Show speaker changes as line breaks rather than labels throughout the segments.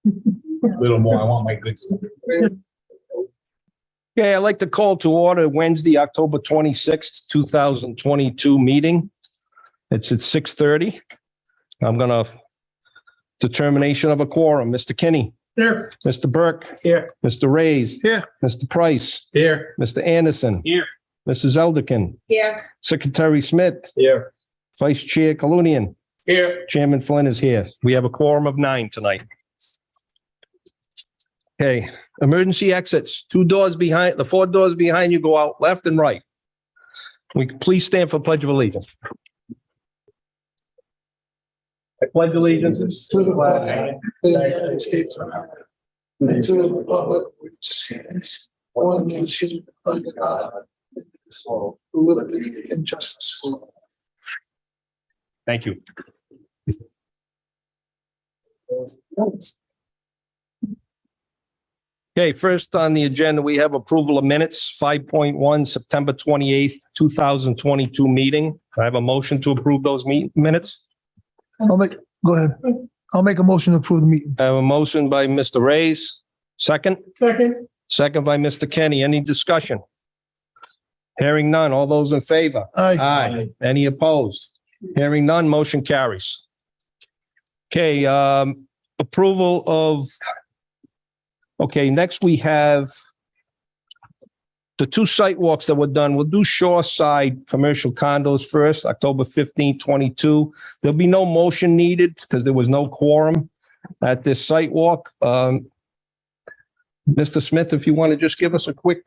Little more. I want my good stuff.
Okay, I'd like to call to order Wednesday, October 26th, 2022 meeting. It's at 6:30. I'm gonna determination of a quorum. Mr. Kinney.
Here.
Mr. Burke.
Here.
Mr. Reyes.
Here.
Mr. Price.
Here.
Mr. Anderson.
Here.
Mrs. Elderkin.
Here.
Secretary Smith.
Here.
Vice Chair Kalunian.
Here.
Chairman Flynn is here. We have a quorum of 9 tonight. Okay, emergency exits, 2 doors behind, the 4 doors behind you go out left and right. We please stand for Pledge of Allegiance. I pledge allegiance
to the flag of the United States of America, and to the republic which stands one nation under God, indivisible, with liberty and justice for all.
Thank you. Okay, first on the agenda, we have approval of minutes, 5.1, September 28th, 2022 meeting. I have a motion to approve those minutes.
Go ahead. I'll make a motion to approve the meeting.
I have a motion by Mr. Reyes. Second?
Second.
Second by Mr. Kenny. Any discussion? Hearing none. All those in favor?
Aye.
Aye. Any opposed? Hearing none, motion carries. Okay, approval of, okay, next we have the 2 site walks that were done. We'll do shore side commercial condos first, October 15, 22. There'll be no motion needed because there was no quorum at this site walk. Mr. Smith, if you want to just give us a quick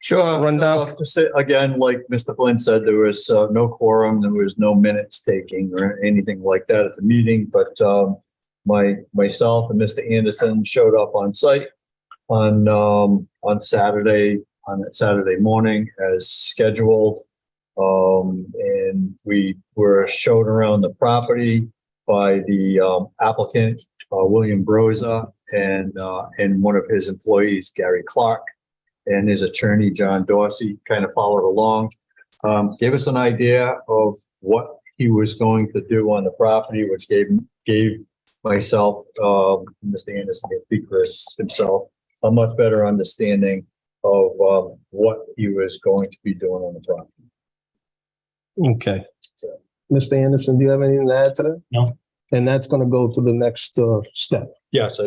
Sure.
rundown.
Just say again, like Mr. Flynn said, there was no quorum, there was no minutes taking or anything like that at the meeting, but myself and Mr. Anderson showed up on site on Saturday morning as scheduled. And we were shown around the property by the applicant, William Broza, and one of his employees, Gary Clark, and his attorney, John Dorsey, kind of followed along, gave us an idea of what he was going to do on the property, which gave myself, Mr. Anderson, and Chris himself, a much better understanding of what he was going to be doing on the property.
Okay. Mr. Anderson, do you have anything to add to that?
No.
And that's going to go to the next step.
Yes,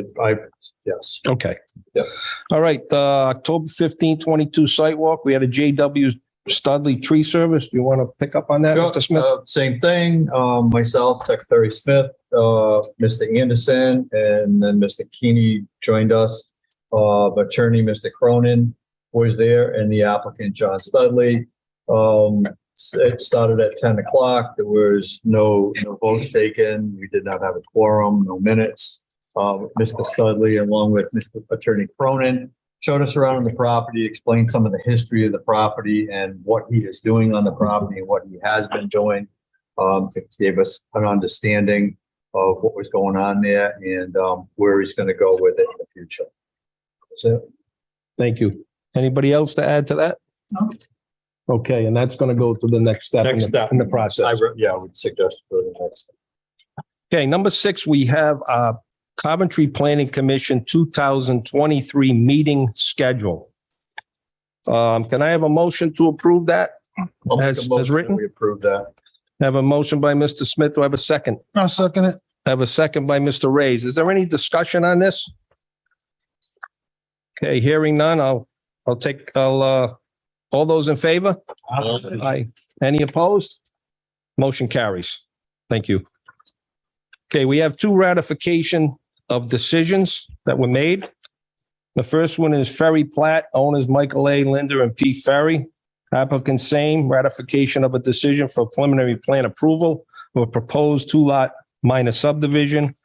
yes.
Okay.
Yeah.
All right, October 15, 22 site walk. We had a JW Studley tree service. Do you want to pick up on that,
Sure.
Mr. Smith?
Same thing, myself, Secretary Smith, Mr. Anderson, and then Mr. Keeney joined us. Attorney, Mr. Cronin was there, and the applicant, John Studley. It started at 10 o'clock. There was no vote taken. We did not have a quorum, no minutes. Mr. Studley, along with Mr. Attorney Cronin, showed us around the property, explained some of the history of the property and what he is doing on the property and what he has been doing. It gave us an understanding of what was going on there and where he's going to go with it in the future. That's it.
Thank you. Anybody else to add to that?
No.
Okay, and that's going to go to the next step in the process.
I would suggest for the next.
Okay, number 6, we have Coventry Planning Commission 2023 meeting schedule. Can I have a motion to approve that?
I'll make a
As
motion
written?
that we approve that.
I have a motion by Mr. Smith. Do I have a second?
I'll second it.
I have a second by Mr. Reyes. Is there any discussion on this? Okay, hearing none, I'll all those in favor? Aye. Any opposed? Motion carries. Thank you. Okay, we have 2 ratification of decisions that were made. The first one is Ferry Plat, owners Michael A. Linder and P. Ferry. Applicant same, ratification of a decision for preliminary plan approval of a proposed 2-lot minor subdivision.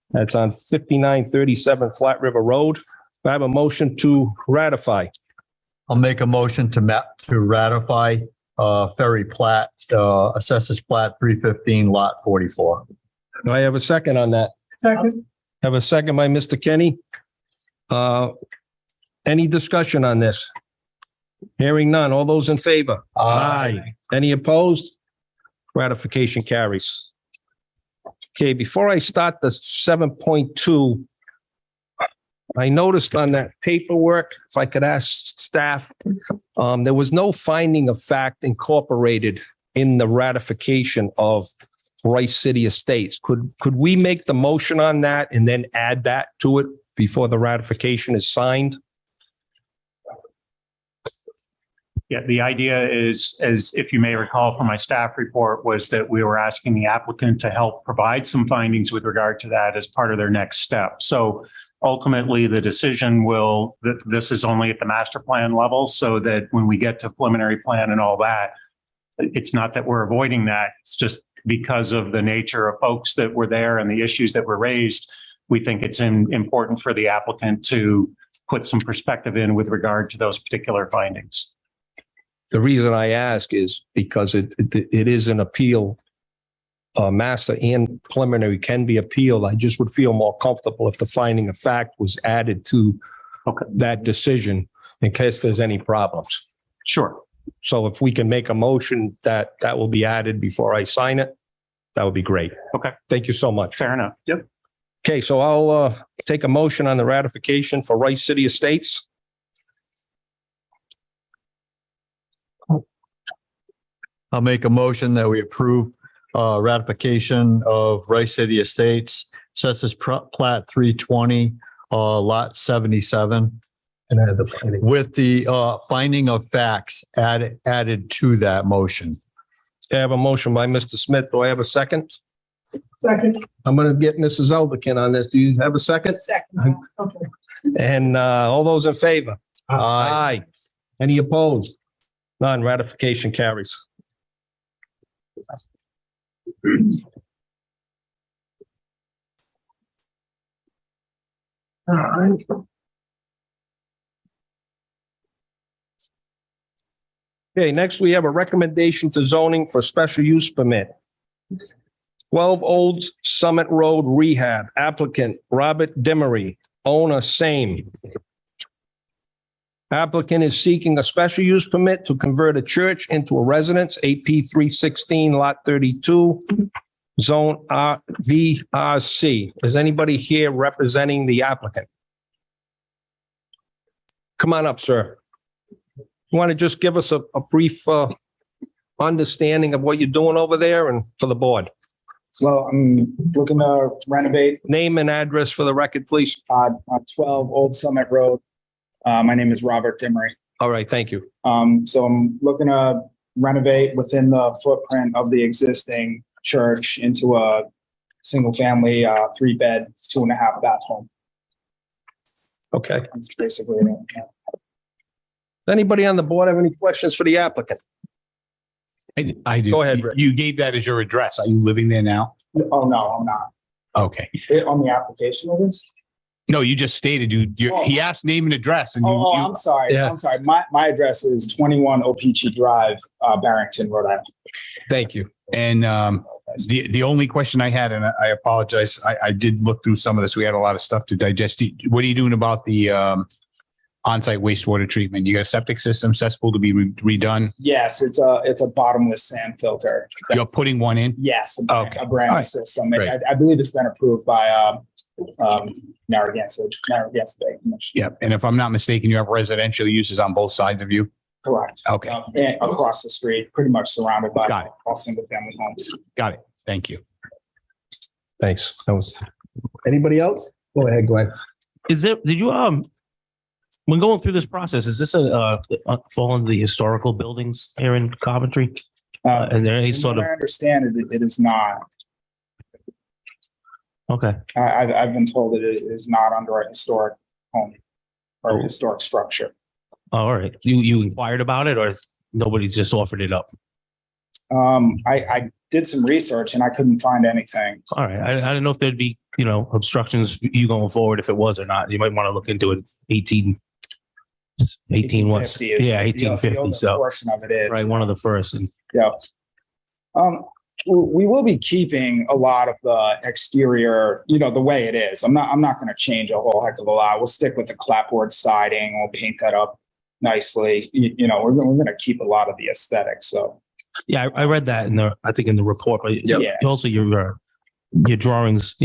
That's on 5937 Flat River Road. I have a motion to ratify.
I'll make a motion to ratify Ferry Plat, Assessors Plat 315, Lot 44.
Do I have a second on that?
Second.
Have a second by Mr. Kenny. Any discussion on this? Hearing none. All those in favor? Aye. Any opposed? Ratification carries. Okay, before I start the 7.2, I noticed on that paperwork, if I could ask staff, there was no finding of fact incorporated in the ratification of Rice City Estates. Could we make the motion on that and then add that to it before the ratification is signed?
Yeah, the idea is, as if you may recall from my staff report, was that we were asking the applicant to help provide some findings with regard to that as part of their next step. So ultimately, the decision will, that this is only at the master plan level, so that when we get to preliminary plan and all that, it's not that we're avoiding that. It's just because of the nature of folks that were there and the issues that were raised, we think it's important for the applicant to put some perspective in with regard to those particular findings.
The reason I ask is because it is an appeal. Master and preliminary can be appealed. I just would feel more comfortable if the finding of fact was added to that decision in case there's any problems.
Sure.
So if we can make a motion that will be added before I sign it, that would be great.
Okay.
Thank you so much.
Fair enough. Yep.
Okay, so I'll take a motion on the ratification for Rice City Estates.
I'll make a motion that we approve ratification of Rice City Estates, Census Plat 320, Lot 77,
And add the finding.
with the finding of facts added to that motion.
I have a motion by Mr. Smith. Do I have a second?
Second.
I'm going to get Mrs. Elderkin on this. Do you have a second?
Second. Okay.
And all those in favor?
Aye.
Any opposed? None. Ratification carries.
All right.
Okay, next we have a recommendation to zoning for special use permit. 12 Old Summit Road Rehab, applicant Robert Demery, owner same. Applicant is seeking a special use permit to convert a church into a residence, AP 316, Lot 32, Zone VRC. Is anybody here representing the applicant? Come on up, sir. You want to just give us a brief understanding of what you're doing over there and for the board?
Well, I'm looking to renovate
Name and address for the record, please.
on 12 Old Summit Road. My name is Robert Demery.
All right, thank you.
So I'm looking to renovate within the footprint of the existing church into a single family, 3-bed, 2.5-bath home.
Okay.
That's basically it. Yeah.
Does anybody on the board have any questions for the applicant?
I do.
Go ahead, Rick.
You gave that as your address. Are you living there now?
Oh, no, I'm not.
Okay.
On the application of this?
No, you just stated he asked name and address and
Oh,
you
I'm sorry.
Yeah.
I'm sorry. My address is 21 Opeechee Drive, Barrington, Rhode Island.
Thank you.
and the only question I had, and I apologize, I did look through some of this. We had a lot of stuff to digest. What are you doing about the on-site wastewater treatment? You got a septic system, cesspool to be redone?
Yes, it's a bottomless sand filter.
You're putting one in?
Yes,
Okay.
a brand
All
new
right.
system.
Great.
I believe it's been approved by Narragansett Bay Commission.
Yep. And if I'm not mistaken, you have residential uses on both sides of you?
Correct.
Okay.
And across the street, pretty much surrounded by
Got it.
all single family homes.
Got it. Thank you.
Thanks. Anybody else? Go ahead, Glenn.
Did you, when going through this process, is this fall into the historical buildings here in Coventry? And there any
From
sort
what
of,
I understand it is not.
okay,
I've been told that it is not under a historic home or historic structure.
all right. You inquired about it or nobody's just offered it up?
I did some research and I couldn't find anything.
All right. I don't know if there'd be, obstructions you going forward if it was or not. You might want to look into it. 18 was,
1850 is
yeah,
the
1850.
older
So,
portion of it is.
right, one of the first. And
Yeah. We will be keeping a lot of the exterior, the way it is. I'm not going to change a whole heck of a lot. We'll stick with the clapboard siding. We'll paint that up nicely. We're going to keep a lot of the aesthetics. So
yeah, I read that in the report, but
Yeah.
also your drawings,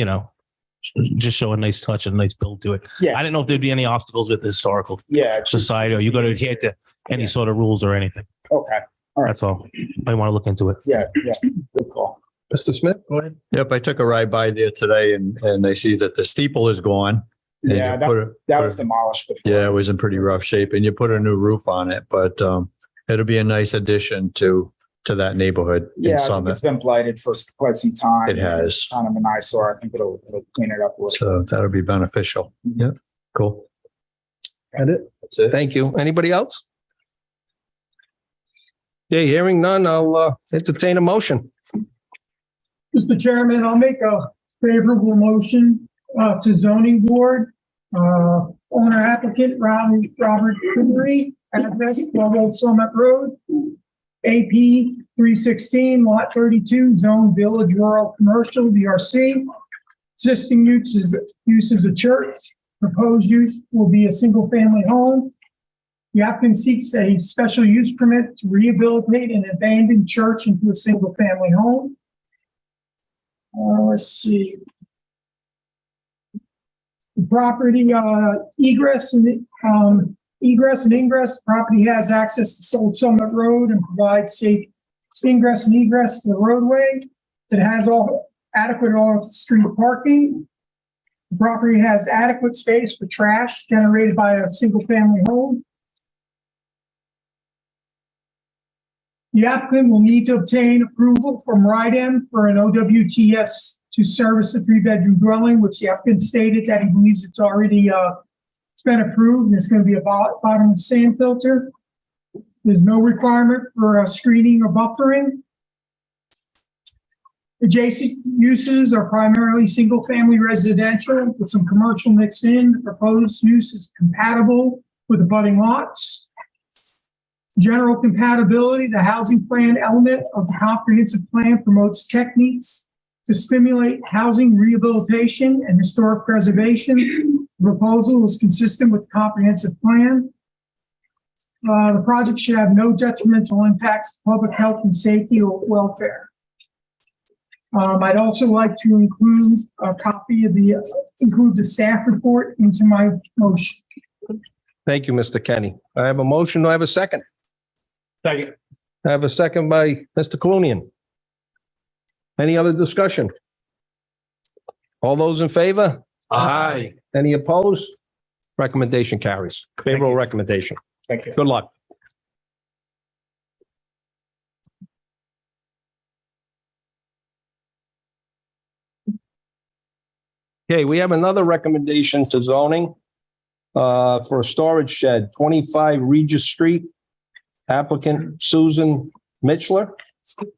just show a nice touch and a nice build to it.
Yeah.
I didn't know if there'd be any obstacles with the historical
Yeah. it should-
society, or you got to adhere to any sort of rules or anything.
Okay. All right.
That's all. I want to look into it.
Yeah. Good call.
Mr. Smith, go ahead.
Yep, I took a ride by there today and I see that the steeple is gone. And
Yeah,
you
that-
put a-
That
put
was
a-
demolished before.
Yeah, it was in pretty rough shape and you put a new roof on it, but it'll be a nice addition to that neighborhood
Yeah,
in
I think
Summit.
it's been blighted for quite some time.
It has.
Kind of an eyesore. I think it'll clean it up a little.
So that'll be beneficial. Yeah, cool.
That it?
That's it.
Thank you. Anybody else? Okay, hearing none, I'll entertain a motion.
Mr. Chairman, I'll make a favorable motion to zoning board. Owner applicant Robert Henry, address 12 Old Summit Road, AP 316, lot 32, zone village rural commercial, VRC. Existing use is a church. Proposed use will be a single family home. The applicant seeks a special use permit to rehabilitate an abandoned church into a single family home. Let's see. The property, egress and ingress, property has access to Old Summit Road and provides safe ingress and egress to the roadway. It has adequate off-street parking. The property has adequate space for trash generated by a single-family home. The applicant will need to obtain approval from RIDEM for an OWTS to service a 3-bedroom dwelling, which the applicant stated that he believes it's already it's been approved and it's going to be a bottom sand filter. There's no requirement for screening or buffering. Adjacent uses are primarily single-family residential with some commercial mixed in. The proposed use is compatible with abutting lots. General compatibility, the housing plan element of the comprehensive plan promotes techniques to stimulate housing rehabilitation and historic preservation. The proposal is consistent with the comprehensive plan. The project should have no detrimental impacts to public health and safety or welfare. I'd also like to include a copy of include the staff report into my motion.
Thank you, Mr. Kenny. I have a motion. Do I have a second?
Second.
I have a second by Mr. Clunian. Any other discussion? All those in favor?
Aye.
Any opposed? Recommendation carries. Favorable recommendation.
Thank you.
Good luck. Okay, we have another recommendation to zoning for a storage shed, 25 Regis Street. Applicant Susan Mitchler.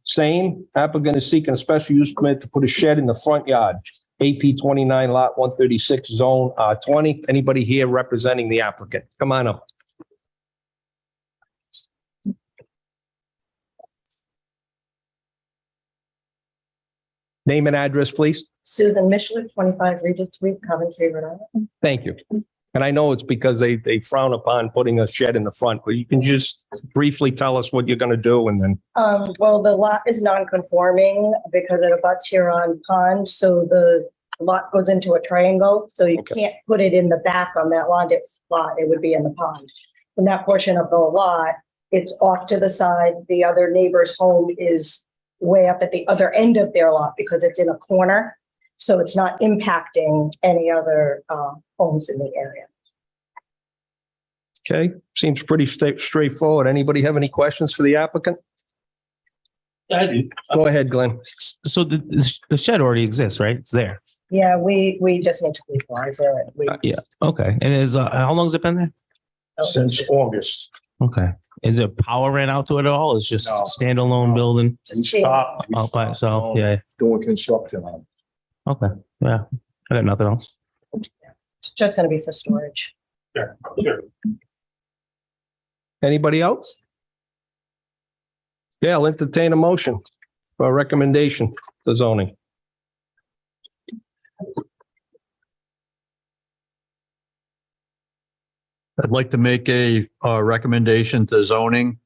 Same applicant is seeking a special use permit to put a shed in the front yard. AP 29 lot 136 zone R20. Anybody here representing the applicant? Come on up. Name and address, please.
Susan Mishler, 25 Regis Street, Coventry, Rhode Island.
Thank you. And I know it's because they frown upon putting a shed in the front, but you can just briefly tell us what you're going to do and then.
Well, the lot is non-conforming because it abuts Huron Pond, so the lot goes into a triangle, so you
Okay.
can't put it in the back on that lot. It would be in the pond. In that portion of the lot, it's off to the side. The other neighbor's home is way up at the other end of their lot because it's in a corner. So it's not impacting any other homes in the area.
Okay, seems pretty straightforward. Anybody have any questions for the applicant?
I do.
Go ahead, Glenn.
So the shed already exists, right? It's there.
Yeah, we just need to legalize it.
Yeah. Okay. And is how long has it been there?
Since
August.
Okay. Is there power ran out to it at all? It's just
No.
standalone building
Just
all by itself. Yeah.
Doing construction on it.
Okay. Yeah. I got nothing else.
It's just going to be for storage.
Anybody else? Yeah, I'll entertain a motion for a recommendation to zoning.
I'd like to make a recommendation to zoning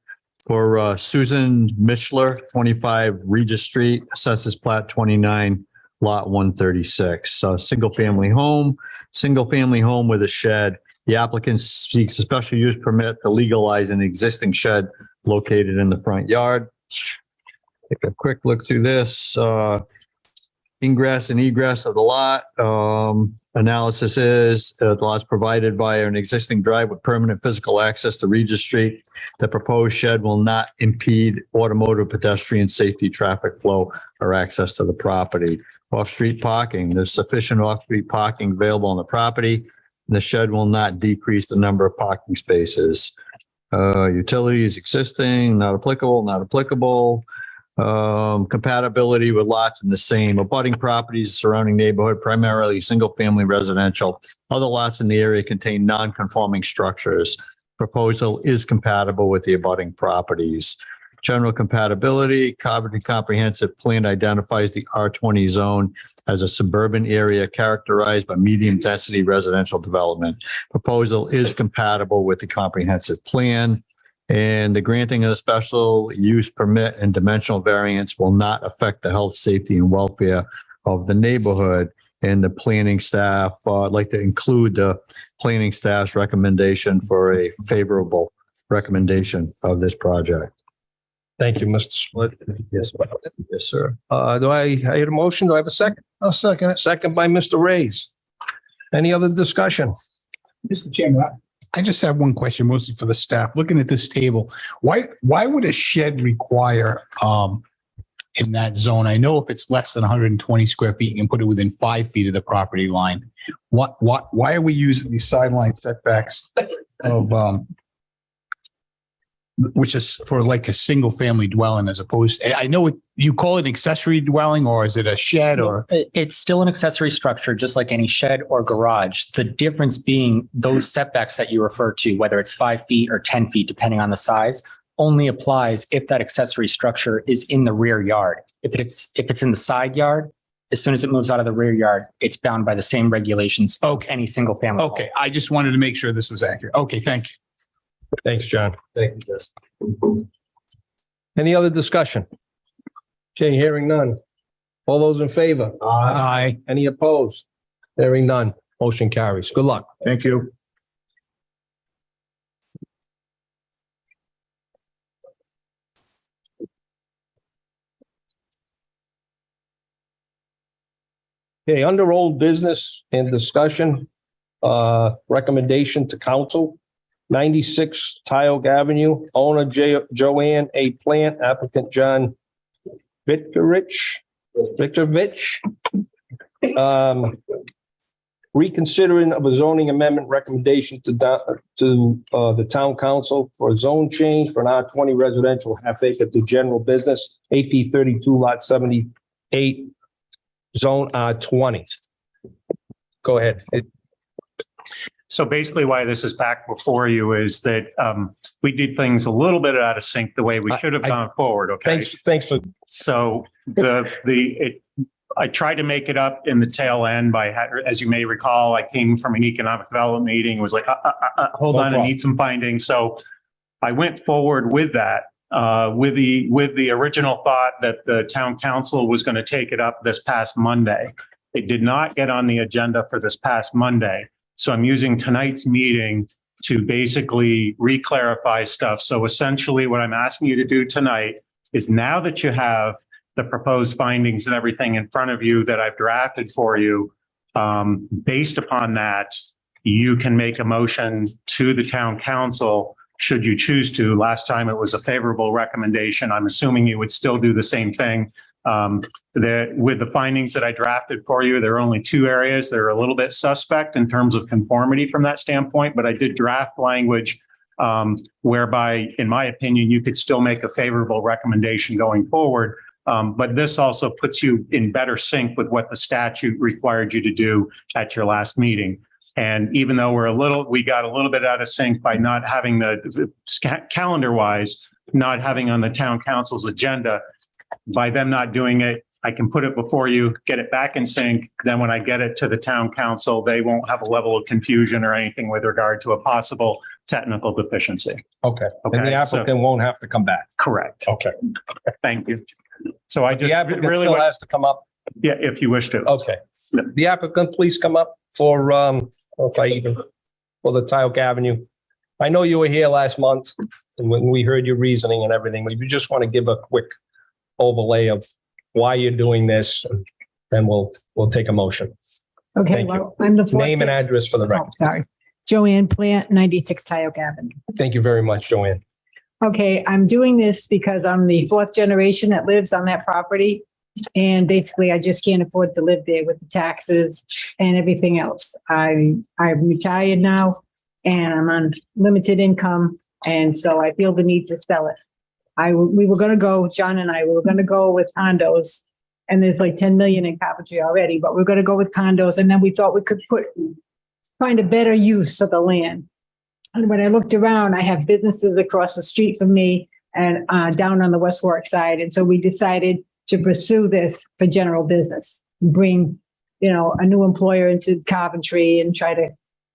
for Susan Mitchler, 25 Regis Street, assessors plat 29, lot 136. Single family home with a shed. The applicant seeks a special use permit to legalize an existing shed located in the front yard. Take a quick look through this. Ingress and egress of the lot. Analysis is the lot's provided by an existing drive with permanent physical access to Regis Street. The proposed shed will not impede automotive, pedestrian safety, traffic flow, or access to the property. Off-street parking. There's sufficient off-street parking available on the property. The shed will not decrease the number of parking spaces. Utilities existing, not applicable. Compatibility with lots in the same abutting properties, surrounding neighborhood, primarily single-family residential. Other lots in the area contain non-conforming structures. Proposal is compatible with the abutting properties. General compatibility, Coventry Comprehensive Plan identifies the R20 zone as a suburban area characterized by medium-density residential development. Proposal is compatible with the comprehensive plan. And the granting of the special use permit and dimensional variance will not affect the health, safety, and welfare of the neighborhood. And the planning staff, I'd like to include the planning staff's recommendation for a favorable recommendation of this project.
Thank you, Mr. Split.
Yes, sir.
Do I hear a motion? Do I have a second?
I'll second it.
Second by Mr. Reyes. Any other discussion?
Mr. Chairman,
I just have one question, mostly for the staff. Looking at this table, why would a shed require in that zone? I know if it's less than 120 square feet, you can put it within 5 feet of the property line. Why are we using these sideline setbacks of which is for like a single family dwelling as opposed to, I know you call it accessory dwelling, or is it a shed or?
It's still an accessory structure, just like any shed or garage. The difference being those setbacks that you refer to, whether it's 5 feet or 10 feet, depending on the size, only applies if that accessory structure is in the rear yard. If it's in the side yard, as soon as it moves out of the rear yard, it's bound by the same regulations.
Okay.
Any single family.
Okay. I just wanted to make sure this was accurate. Okay. Thank you.
Thanks, John.
Thank you, Justin.
Any other discussion? Okay, hearing none. All those in favor?
Aye.
Any opposed? Hearing none. Motion carries. Good luck.
Thank you.
Okay, under old business and discussion, recommendation to council, 96 Tioga Avenue, owner Joanne A. Plant, applicant John Victorvich. Reconsidering of a zoning amendment recommendation to the town council for a zone change for an R20 residential half acre to general business, AP 32 lot 78, zone R20. Go ahead.
So basically why this is back before you is that we did things a little bit out of sync the way we should have gone forward. Okay.
Thanks for.
So I tried to make it up in the tail end as you may recall, I came from an economic development meeting. It was like, hold on, I need some findings. So I went forward with that, with the original thought that the town council was going to take it up this past Monday. It did not get on the agenda for this past Monday. So I'm using tonight's meeting to basically re-clarify stuff. So essentially what I'm asking you to do tonight is, now that you have the proposed findings and everything in front of you that I've drafted for you, based upon that, you can make a motion to the town council should you choose to. Last time it was a favorable recommendation. I'm assuming you would still do the same thing. With the findings that I drafted for you, there are only two areas that are a little bit suspect in terms of conformity from that standpoint, but I did draft language whereby, in my opinion, you could still make a favorable recommendation going forward. But this also puts you in better sync with what the statute required you to do at your last meeting. And even though we got a little bit out of sync by not having the calendar wise, not having on the town council's agenda, by them not doing it, I can put it before you, get it back in sync. Then when I get it to the town council, they won't have a level of confusion or anything with regard to a possible technical deficiency.
Okay. And the applicant won't have to come back.
Correct.
Okay.
Thank you. So I just
The applicant
really
still has to come up
Yeah, if you wish to.
Okay. The applicant, please come up for, for the Tioga Avenue. I know you were here last month and when we heard your reasoning and everything, but if you just want to give a quick overlay of why you're doing this, and then we'll take a motion.
Okay,
Thank you.
well, I'm the.
Name and address for the
Oh,
record.
sorry. Joanne Plant, 96 Tioga Avenue.
Thank you very much, Joanne.
Okay, I'm doing this because I'm the fourth generation that lives on that property. And basically, I just can't afford to live there with the taxes and everything else. I'm retired now and I'm on limited income. And so I feel the need to sell it. We were going to go, John and I, we were going to go with condos. And there's like 10 million in Coventry already, but we're going to go with condos. And then we thought we could find a better use of the land. And when I looked around, I have businesses across the street from me and down on the West Warwick side. And so we decided to pursue this for general business, bring, a new employer into Coventry and try to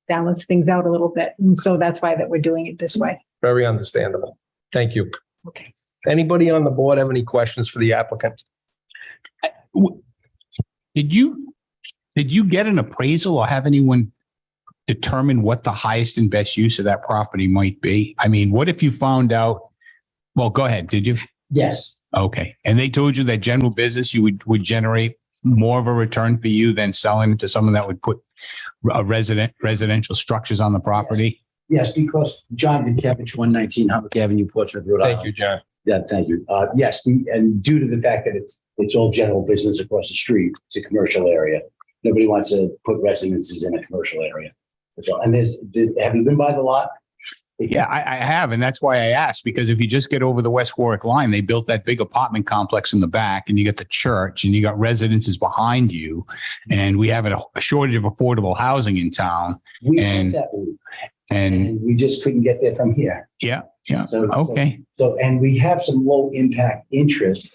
balance things out a little bit. And so that's why that we're doing it this way.
Very understandable. Thank you.
Okay.
Anybody on the board have any questions for the applicant?
Did you get an appraisal or have anyone determine what the highest and best use of that property might be? I mean, what if you found out? Well, go ahead. Did you?
Yes.
Okay. And they told you that general business, you would generate more of a return for you than selling to someone that would put residential structures on the property?
Yes, because John Vinkevich, 119 Hummock Avenue, Portsmouth, Rhode Island.
Thank you, John.
Yeah, thank you. Yes, and due to the fact that it's all general business across the street, it's a commercial area. Nobody wants to put residences in a commercial area. That's all. And have you been by the lot?
Yeah, I have. And that's why I asked, because if you just get over the West Warwick line, they built that big apartment complex in the back and you got the church and you got residences behind you. And we have a shortage of affordable housing in town.
We
And-
had that route,
And
and we just couldn't get there from here.
yeah.
Okay. And we have some low impact interest,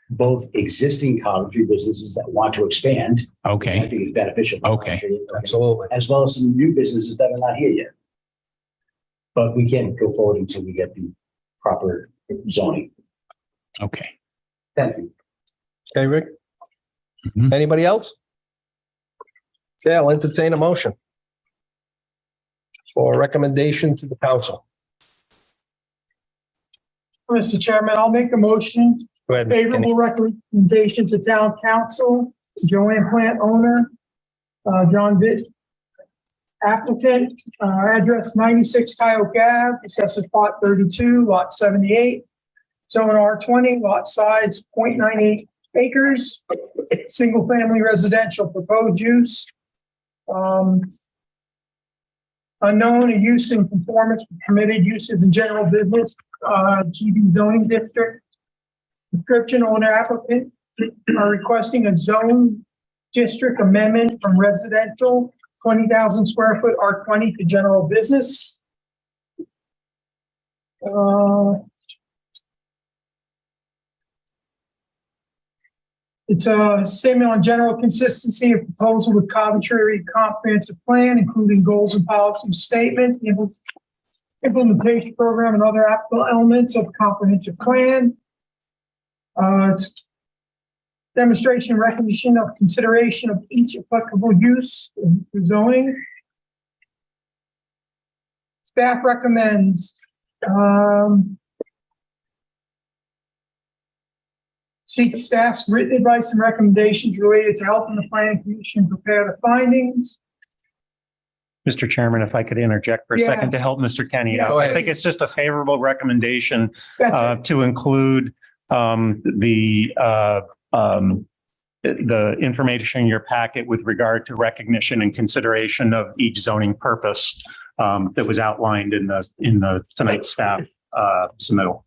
both existing Coventry businesses that want to expand. I
Okay.
think it's beneficial. for
Okay.
Coventry,
Absolutely.
as well as some new businesses that are not here yet. But we can't go forward until we get the proper zoning.
Okay.
Thank you.
Okay, Rick?
Mhm.
Anybody else? Okay, I'll entertain a motion for a recommendation to the council.
Mr. Chairman, I'll make a motion,
Go ahead. Kenny.
favorable recommendation to town council, Joanne Plant owner, John Vitt, applicant, address 96 Tioga Ave, assessors plot 32, lot 78, zone R20, lot size 0.98 acres, single family residential proposed use. Unknown, a use in conformance with permitted uses in general business, GB zoning district. Description: owner applicant are requesting a zone district amendment from residential 20,000 square foot R20 to general business. It's a statement on general consistency of proposal with Coventry comprehensive plan, including goals and policy statement, implementation program, and other applicable elements of comprehensive plan. It's demonstration and recognition of consideration of each applicable use in zoning. Staff recommends seek staff's written advice and recommendations related to helping the planning commission prepare the findings.
Mr. Chairman, if I could interject for a
Yeah.
second to help Mr. Kenny
Yeah,
out.
go
I
ahead.
think it's just a favorable recommendation
That's
to include the information in your packet with regard to recognition and consideration of each zoning purpose that was outlined in the tonight's staff submittal.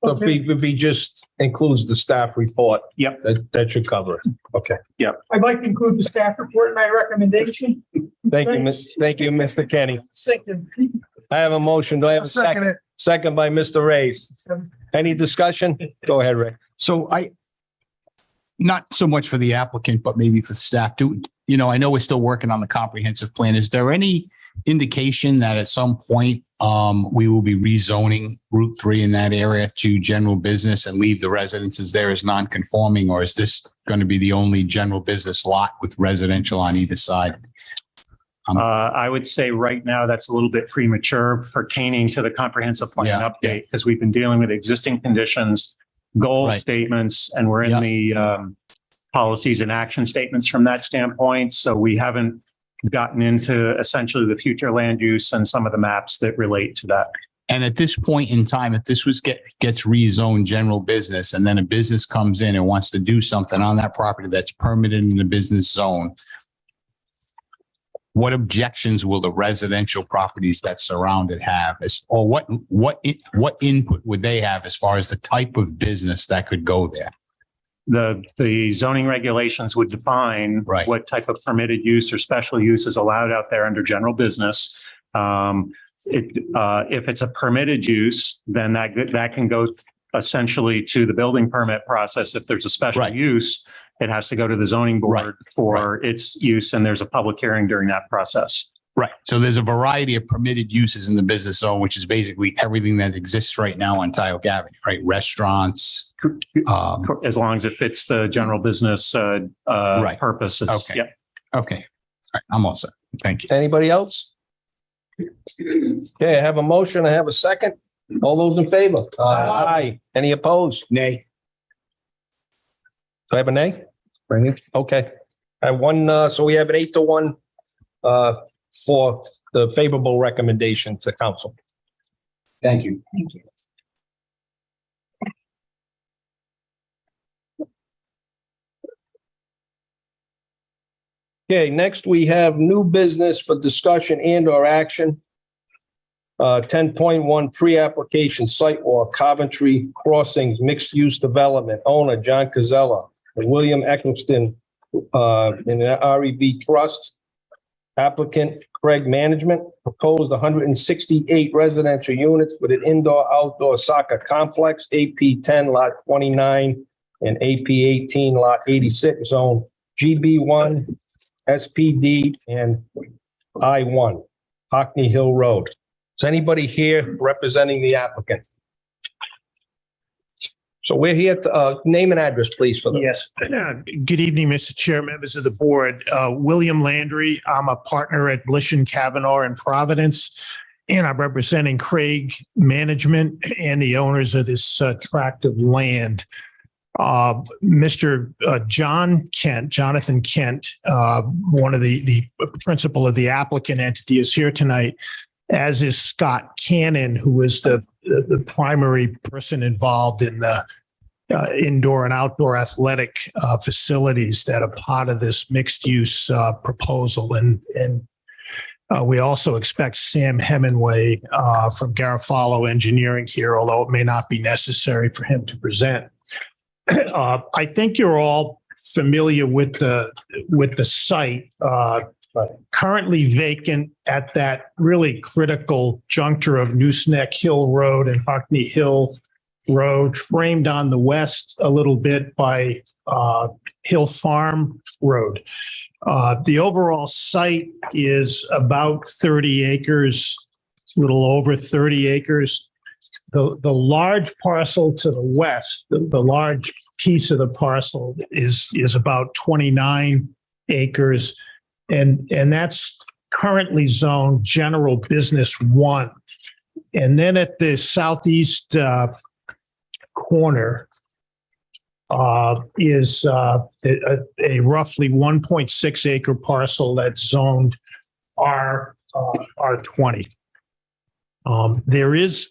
So if he just includes the staff report.
Yep.
That should cover it. Okay.
I'd like to include the staff report in my recommendation.
Thank you, Mr. Kenny.
Second.
I have a motion. Do I have a second?
it.
Second by Mr. Reyes. Any discussion? Go ahead, Rick.
So not so much for the applicant, but maybe for staff too. I know we're still working on the comprehensive plan. Is there any indication that at some point, we will be rezoning Route 3 in that area to general business and leave the residences there as non-conforming, or is this going to be the only general business lot with residential on either side?
I would say right now that's a little bit premature pertaining to the comprehensive plan
Yeah,
update, because we've been dealing with existing conditions, goal
Right.
statements, and we're in
Yeah.
the policies and action statements from that standpoint. So we haven't gotten into essentially the future land use and some of the maps that relate to that.
And at this point in time, if this gets rezoned general business and then a business comes in and wants to do something on that property that's permitted in the business zone, what objections will the residential properties that surround it have? Or what input would they have as far as the type of business that could go there?
The zoning regulations would define
Right.
what type of permitted use or special use is allowed out there under general business. If it's a permitted use, then that can go essentially to the building permit process. If there's a special
Right.
use, it has to go to the zoning board for its use, and there's a public hearing during that process.
Right. So there's a variety of permitted uses in the business zone, which is basically everything that exists right now on Tioga Avenue, right? Restaurants.
As long as it fits the general business purposes.
Okay.
Yep.
Okay. All right. I'm all set. Thank you.
Anybody else? Okay, I have a motion. I have a second. All those in favor? Aye. Any opposed?
Nay.
Do I have a nay? Okay. I have one, so we have an 8-1 for the favorable recommendation to council.
Thank you.
Okay, next we have new business for discussion and or action. 10.1 pre-application sidewalk, Coventry Crossings, mixed-use development, owner John Cazella, William Eccleston, in the REB Trust. Applicant Craig Management, proposed 168 residential units with an indoor-outdoor soccer complex, AP 10 lot 29 and AP 18 lot 86, zone GB1, SPD, and I1, Hockney Hill Road. Is anybody here representing the applicant? So we're here to, name and address, please, for them.
Yes. Good evening, Mr. Chair, members of the board. William Landry. I'm a partner at Blish and Kavanaugh in Providence, and I'm representing Craig Management and the owners of this tract of land. Mr. Jonathan Kent, one of the principal of the applicant entity, is here tonight, as is Scott Cannon, who is the primary person involved in the indoor and outdoor athletic facilities that are part of this mixed-use proposal. And we also expect Sam Hemingway from Garofalo Engineering here, although it may not be necessary for him to present. I think you're all familiar with the site. Currently vacant at that really critical juncture of Nooseneck Hill Road and Hockney Hill Road, framed on the west a little bit by Hill Farm Road. The overall site is about 30 acres, a little over 30 acres. The large parcel to the west, the large piece of the parcel is about 29 acres. And that's currently zoned General Business 1. And then at the southeast corner is a roughly 1.6 acre parcel that's zoned R20. There is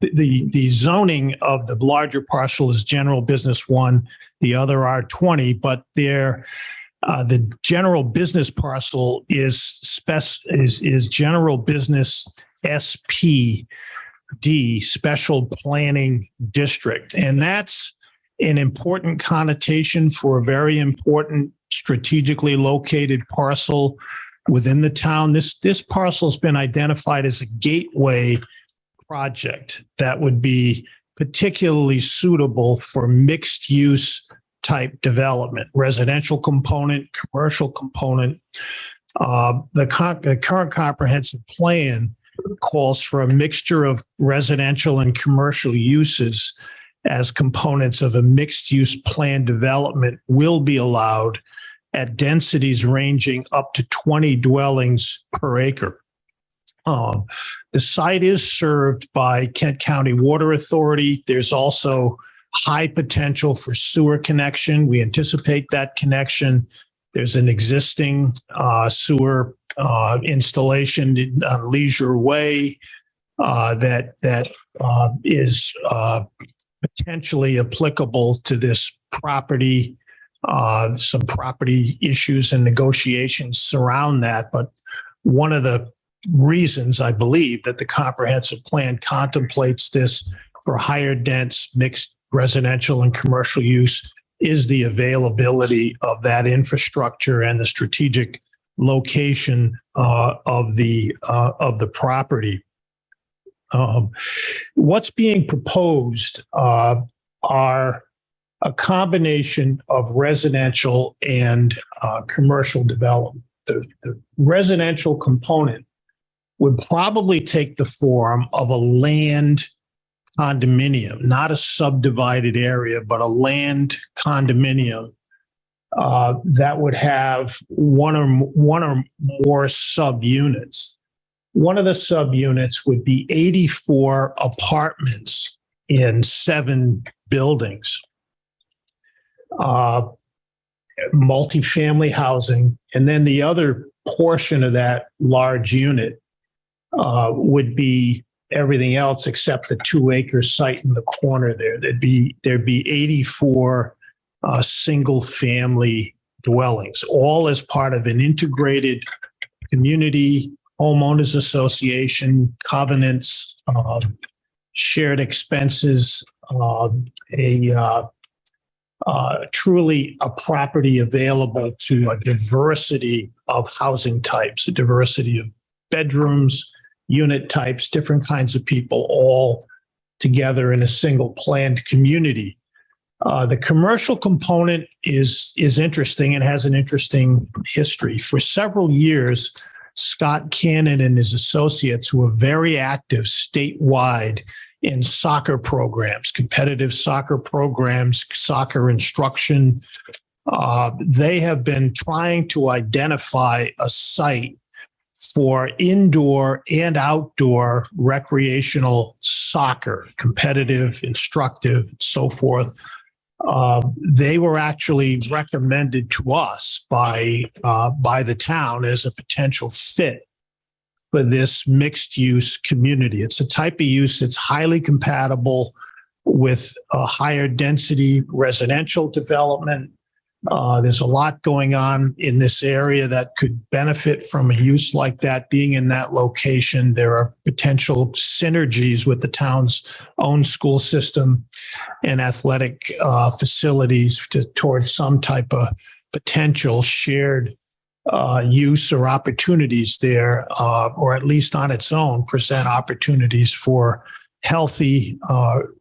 the zoning of the larger parcel is General Business 1, the other R20, but the general business parcel is General Business SPD, Special Planning District. And that's an important connotation for a very important strategically located parcel within the town. This parcel has been identified as a gateway project that would be particularly suitable for mixed use type development, residential component, commercial component. The current comprehensive plan calls for a mixture of residential and commercial uses as components of a mixed-use plan development will be allowed at densities ranging up to 20 dwellings per acre. The site is served by Kent County Water Authority. There's also high potential for sewer connection. We anticipate that connection. There's an existing sewer installation on Leisure Way that is potentially applicable to this property. Some property issues and negotiations surround that, but one of the reasons I believe that the comprehensive plan contemplates this for higher dense mixed residential and commercial use is the availability of that infrastructure and the strategic location of the property. What's being proposed are a combination of residential and commercial development. The residential component would probably take the form of a land condominium, not a subdivided area, but a land condominium that would have one or more subunits. One of the subunits would be 84 apartments in 7 buildings, multifamily housing, and then the other portion of that large unit would be everything else except the 2-acre site in the corner there. There'd be 84 single family dwellings, all as part of an integrated community, homeowners association, covenants, shared expenses, truly a property available to a diversity of housing types, a diversity of bedrooms, unit types, different kinds of people all together in a single planned community. The commercial component is interesting and has an interesting history. For several years, Scott Cannon and his associates were very active statewide in soccer programs, competitive soccer programs, soccer instruction. They have been trying to identify a site for indoor and outdoor recreational soccer, competitive, instructive, and so forth. They were actually recommended to us by the town as a potential fit for this mixed use community. It's a type of use that's highly compatible with a higher density residential development. There's a lot going on in this area that could benefit from a use like that being in that location. There are potential synergies with the town's own school system and athletic facilities towards some type of potential shared use or opportunities there, or at least on its own, present opportunities for healthy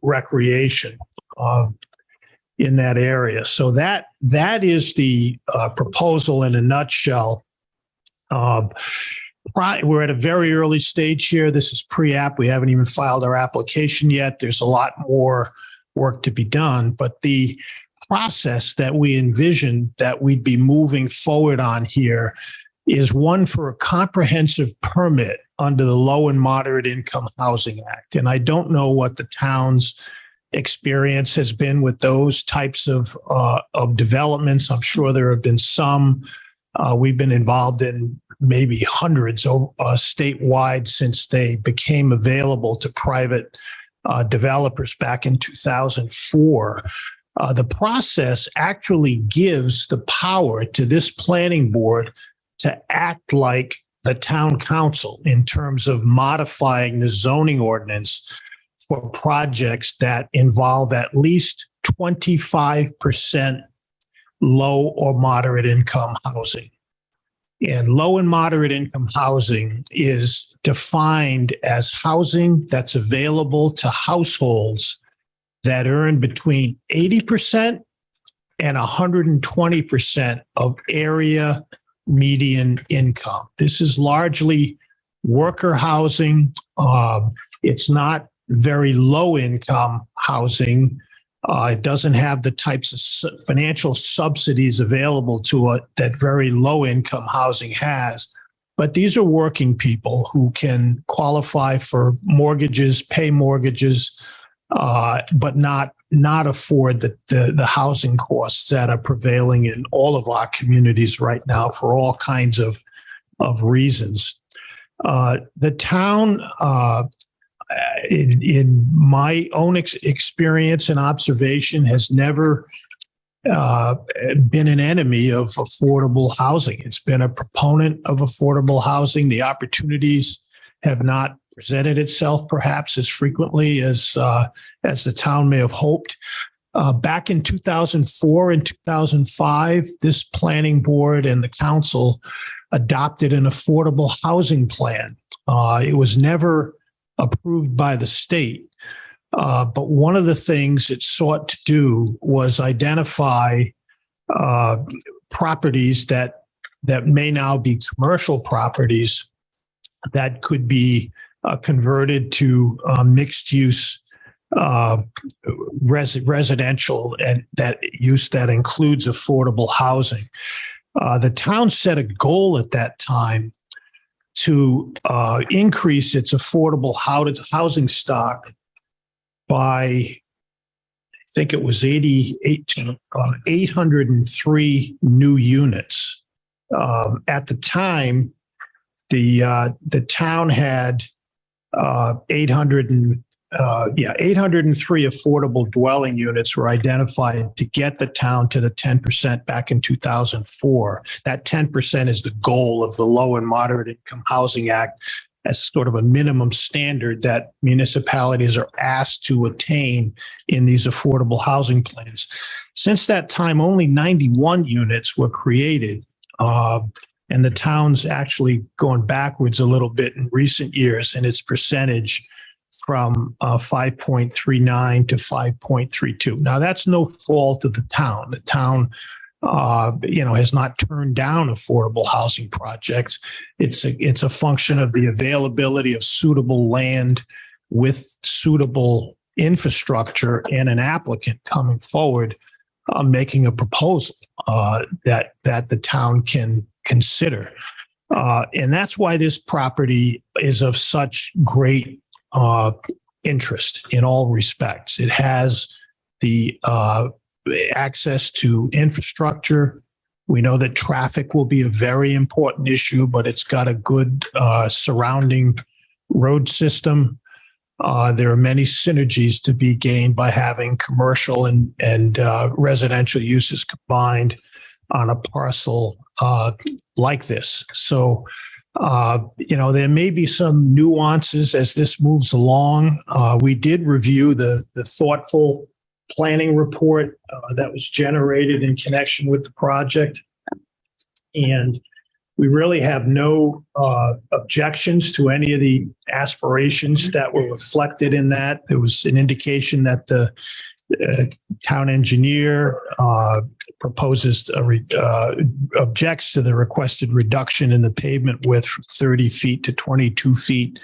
recreation in that area. So that is the proposal in a nutshell. We're at a very early stage here. This is pre-app. We haven't even filed our application yet. There's a lot more work to be done, but the process that we envision that we'd be moving forward on here is one for a comprehensive permit under the Low and Moderate Income Housing Act. And I don't know what the town's experience has been with those types of developments. I'm sure there have been some. We've been involved in maybe hundreds statewide since they became available to private developers back in 2004. The process actually gives the power to this planning board to act like the town council in terms of modifying the zoning ordinance for projects that involve at least 25% low or moderate income housing. And low and moderate income housing is defined as housing that's available to households that earn between 80% and 120% of area median income. This is largely worker housing. It's not very low income housing. It doesn't have the types of financial subsidies available to it that very low income housing has. But these are working people who can qualify for mortgages, pay mortgages, but not afford the housing costs that are prevailing in all of our communities right now for all kinds of reasons. The town, in my own experience and observation, has never been an enemy of affordable housing. It's been a proponent of affordable housing. The opportunities have not presented itself perhaps as frequently as the town may have hoped. Back in 2004 and 2005, this planning board and the council adopted an affordable housing plan. It was never approved by the state, but one of the things it sought to do was identify properties that may now be commercial properties that could be converted to mixed use residential, and that use that includes affordable housing. The town set a goal at that time to increase its affordable housing stock by, I think it was 803 new units. At the time, the town had 803 affordable dwelling units were identified to get the town to the 10% back in 2004. That 10% is the goal of the Low and Moderate Income Housing Act as sort of a minimum standard that municipalities are asked to attain in these affordable housing plans. Since that time, only 91 units were created. And the town's actually gone backwards a little bit in recent years in its percentage from 5.39 to 5.32. Now, that's no fault of the town. The town, has not turned down affordable housing projects. It's a function of the availability of suitable land with suitable infrastructure and an applicant coming forward, making a proposal that the town can consider. And that's why this property is of such great interest in all respects. It has the access to infrastructure. We know that traffic will be a very important issue, but it's got a good surrounding road system. There are many synergies to be gained by having commercial and residential uses combined on a parcel like this. So, there may be some nuances as this moves along. We did review the thoughtful planning report that was generated in connection with the project. And we really have no objections to any of the aspirations that were reflected in that. There was an indication that the town engineer objects to the requested reduction in the pavement width from 30 feet to 22 feet.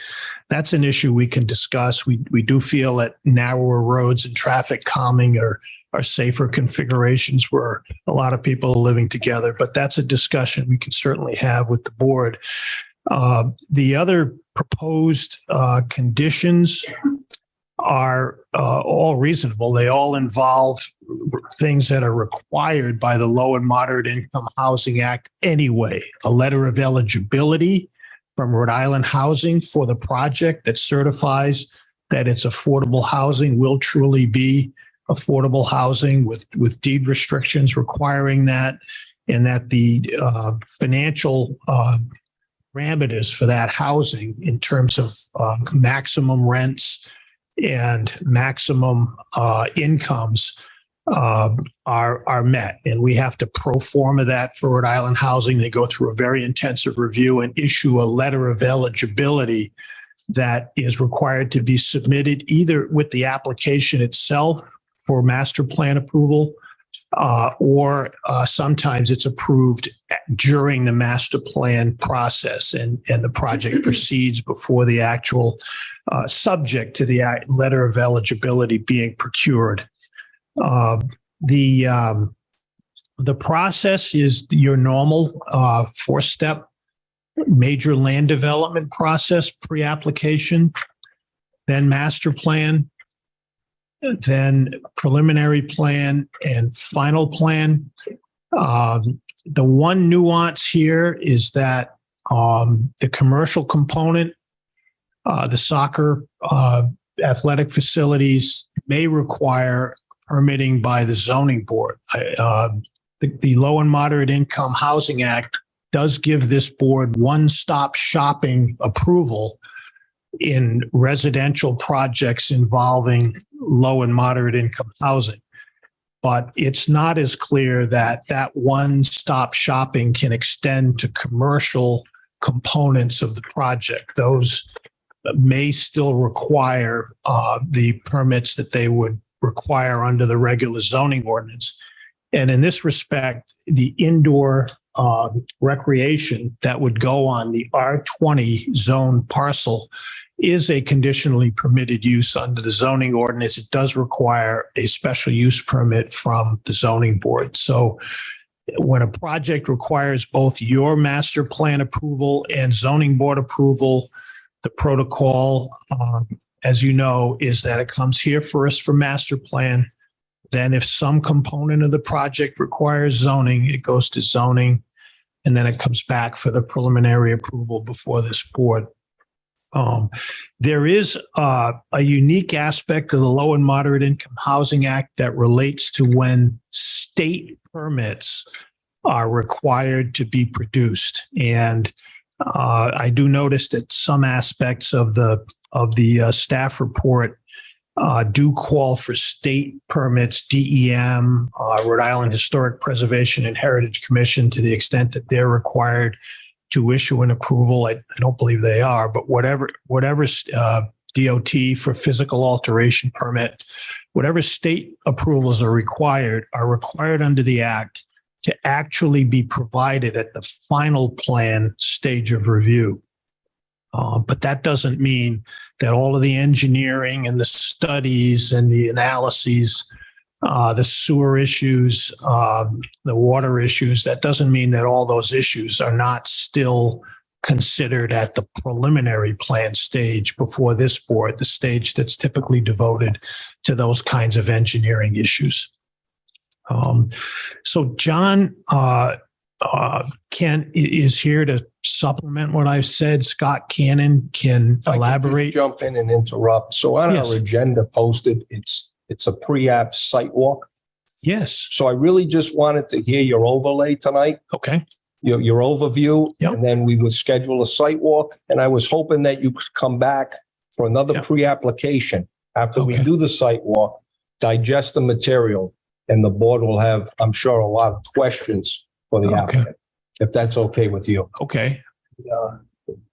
That's an issue we can discuss. We do feel that narrower roads and traffic calming are safer configurations where a lot of people are living together, but that's a discussion we can certainly have with the board. The other proposed conditions are all reasonable. They all involve things that are required by the Low and Moderate Income Housing Act anyway. A letter of eligibility from Rhode Island Housing for the project that certifies that it's affordable housing, will truly be affordable housing with deed restrictions requiring that, and that the financial parameters for that housing in terms of maximum rents and maximum incomes are met. And we have to pro forma that for Rhode Island Housing. They go through a very intensive review and issue a letter of eligibility that is required to be submitted either with the application itself for master plan approval or sometimes it's approved during the master plan process and the project proceeds before the actual subject to the letter of eligibility being procured. The process is your normal four-step major land development process: pre-application, then master plan, then preliminary plan, and final plan. The one nuance here is that the commercial component, the soccer athletic facilities, may require permitting by the zoning board. The Low and Moderate Income Housing Act does give this board one-stop shopping approval in residential projects involving low and moderate income housing. But it's not as clear that that one-stop shopping can extend to commercial components of the project. Those may still require the permits that they would require under the regular zoning ordinance. And in this respect, the indoor recreation that would go on the R20 zone parcel is a conditionally permitted use under the zoning ordinance. It does require a special use permit from the zoning board. So when a project requires both your master plan approval and zoning board approval, the protocol, as you know, is that it comes here first for master plan. Then if some component of the project requires zoning, it goes to zoning, and then it comes back for the preliminary approval before this board. There is a unique aspect of the Low and Moderate Income Housing Act that relates to when state permits are required to be produced. And I do notice that some aspects of the staff report do call for state permits, DEM, Rhode Island Historic Preservation and Heritage Commission, to the extent that they're required to issue an approval. I don't believe they are, but whatever DOT for physical alteration permit, whatever state approvals are required under the act to actually be provided at the final plan stage of review. But that doesn't mean that all of the engineering and the studies and the analyses, the sewer issues, the water issues, that doesn't mean that all those issues are not still considered at the preliminary plan stage before this board, the stage that's typically devoted to those kinds of engineering issues. So John is here to supplement what I've said. Scott Cannon can elaborate.
Jump in and interrupt. So on
Yes.
our agenda posted, it's a pre-app site walk.
Yes.
So I really just wanted to hear your overlay tonight,
Okay.
your overview,
Yep.
and then we would schedule a site walk. And I was hoping that you could come back for another
Yep.
pre-application after we
Okay.
do the site walk, digest the material, and the board will have, I'm sure, a lot of questions for the
Okay.
applicant, if that's okay with you.
Okay.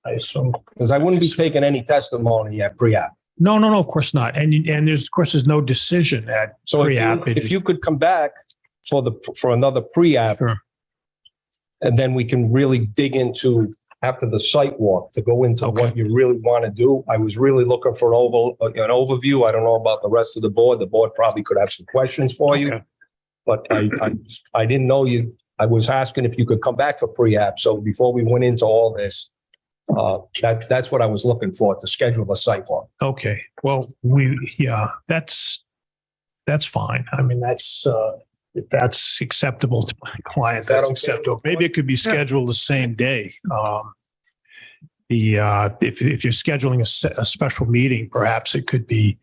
I assume.
Because I wouldn't be taking any testimony at pre-app.
No, of course not. And there's no decision at
So
pre-app.
if you could come back for another pre-app,
Sure.
and then we can really dig into after the site walk to go into
Okay.
what you really want to do. I was really looking for an overview. I don't know about the rest of the board. The board probably could have some questions for you,
Okay.
but I didn't know you. I was asking if you could come back for pre-app. So before we went into all this, that's what I was looking for, to schedule a site walk.
Okay. Well, that's fine. I mean, if that's acceptable to my client,
Is that
that's
okay?
acceptable. Maybe it could be scheduled the same day. If you're scheduling a special meeting, perhaps it could be,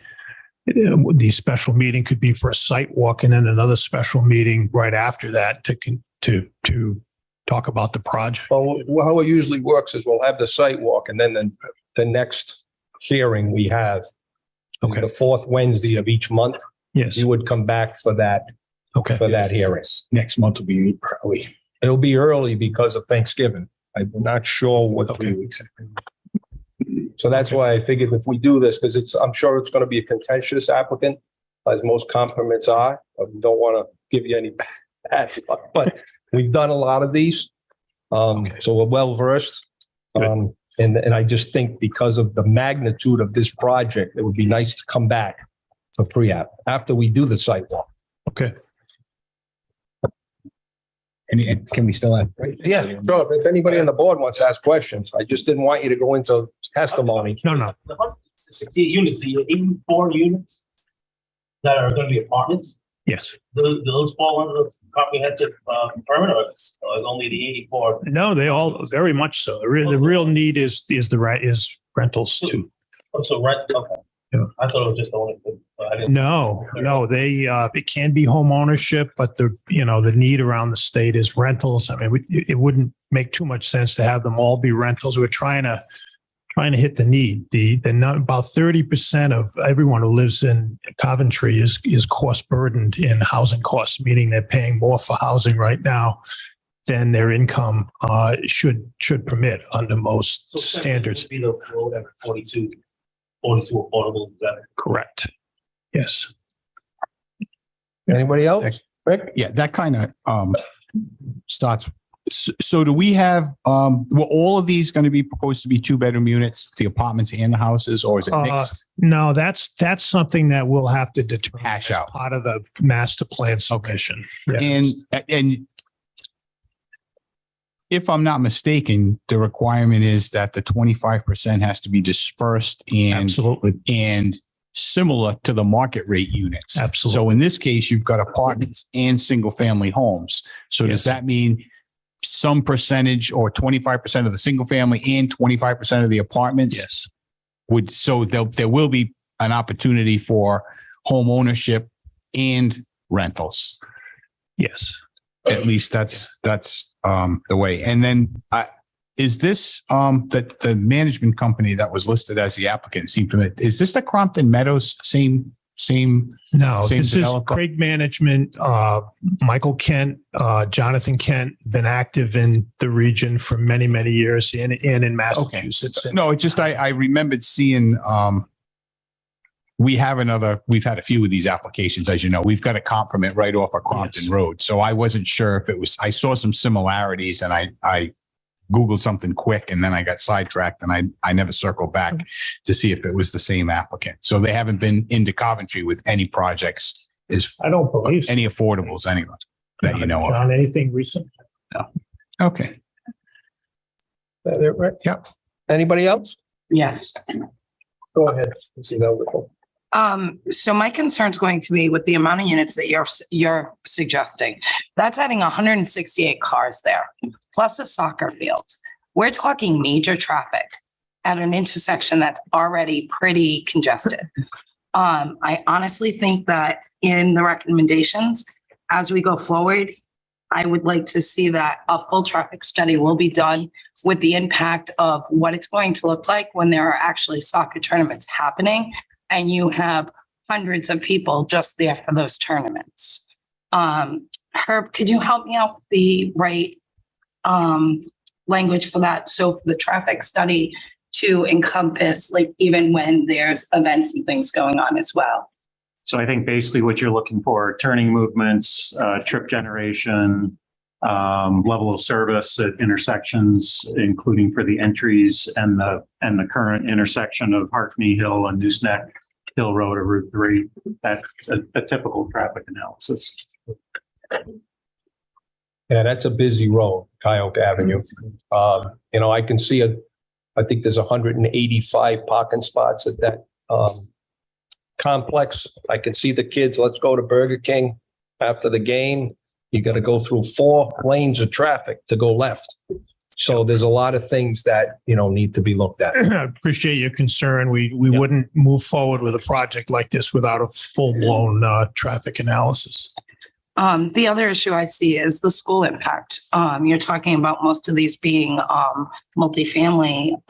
the special meeting could be for a site walk and then another special meeting right after that to talk about the project.
Well, how it usually works is we'll have the site walk, and then the next hearing we have,
Okay.
the fourth Wednesday of each month,
Yes.
you would come back for that
Okay.
hearing.
Next month will be early.
It'll be early because of Thanksgiving. I'm not sure what
Okay.
So that's why I figured if we do this, because I'm sure it's going to be a contentious applicant. as most compliments are. I don't want to give you any bad luck, but we've done a lot of these. So we're well versed. And I just think because of the magnitude of this project, it would be nice to come back for pre-app after we do the sidewalk.
Okay.
And can we still have?
Yeah, sure. If anybody on the board wants to ask questions, I just didn't want you to go into testimony.
No.
The 160 units, the 84 units that are going to be apartments,
Yes.
do those fall under the comprehensive permit, or it's only the 84?
No, they all very much so. The real need is rentals too.
So rent, okay.
Yeah.
I thought it was just only. I didn't.
No, they it can be home ownership, but the need around the state is rentals. I mean, it wouldn't make too much sense to have them all be rentals. We're trying to hit the need. About 30% of everyone who lives in Coventry is cost burdened in housing costs, meaning they're paying more for housing right now than their income should permit under most standards.
Be the road at 42 affordable. Is that
Correct. Yes.
Anybody else? Rick?
Yeah, that kind of starts. So do we have, were all of these going to be proposed to be 2-bedroom units, the apartments and the houses, or is it mixed?
No, that's something that we'll have to determine.
Hash out.
Part of the master plan submission. Yeah.
And if I'm not mistaken, the requirement is that the 25% has to be dispersed
Absolutely.
and similar to the market rate units.
Absolutely.
So in this case, you've got apartments and single family homes. So
Yes.
does that mean some percentage or 25% of the single family and 25% of the apartments?
Yes.
So there will be an opportunity for home ownership and rentals.
Yes.
At least that's the way. And then is this the management company that was listed as the applicant? Is this the Crompton Meadows same?
No,
Same
this
developer?
is Craig Management, Michael Kent, Jonathan Kent, been active in the region for many, many years and in Massachusetts.
No, it's just I remembered seeing we've had a few of these applications, as you know. We've got a comp permit right off of Crompton
Yes.
Road. So I wasn't sure if it was, I saw some similarities and I Googled something quick and then I got sidetracked and I never circled back to see if it was the same applicant. So they haven't been into Coventry with any projects,
I don't believe so.
any affordables anyway that you know of.
John, anything recent?
Okay.
That it, Rick?
Yeah.
Anybody else?
Yes.
Go ahead. Mrs. Elder.
So my concern is going to be with the amount of units that you're suggesting. That's adding 168 cars there, plus a soccer field. We're talking major traffic at an intersection that's already pretty congested. I honestly think that in the recommendations, as we go forward, I would like to see that a full traffic study will be done with the impact of what it's going to look like when there are actually soccer tournaments happening and you have hundreds of people just there for those tournaments. Herb, could you help me out with the right language for that? So for the traffic study to encompass, like, even when there's events and things going on as well.
So I think basically what you're looking for, turning movements, trip generation, level of service at intersections, including for the entries and the current intersection of Harkney Hill and Nooseneck Hill Road or Route 3. That's a typical traffic analysis.
Yeah, that's a busy road, Tioga Avenue. I can see I think there's 185 parking spots at that complex. I can see the kids, let's go to Burger King after the game. You got to go through 4 lanes of traffic to go left. So there's a lot of things that, need to be looked at.
I appreciate your concern. We wouldn't move forward with a project like this without a full-blown traffic analysis.
The other issue I see is the school impact. You're talking about most of these being multifamily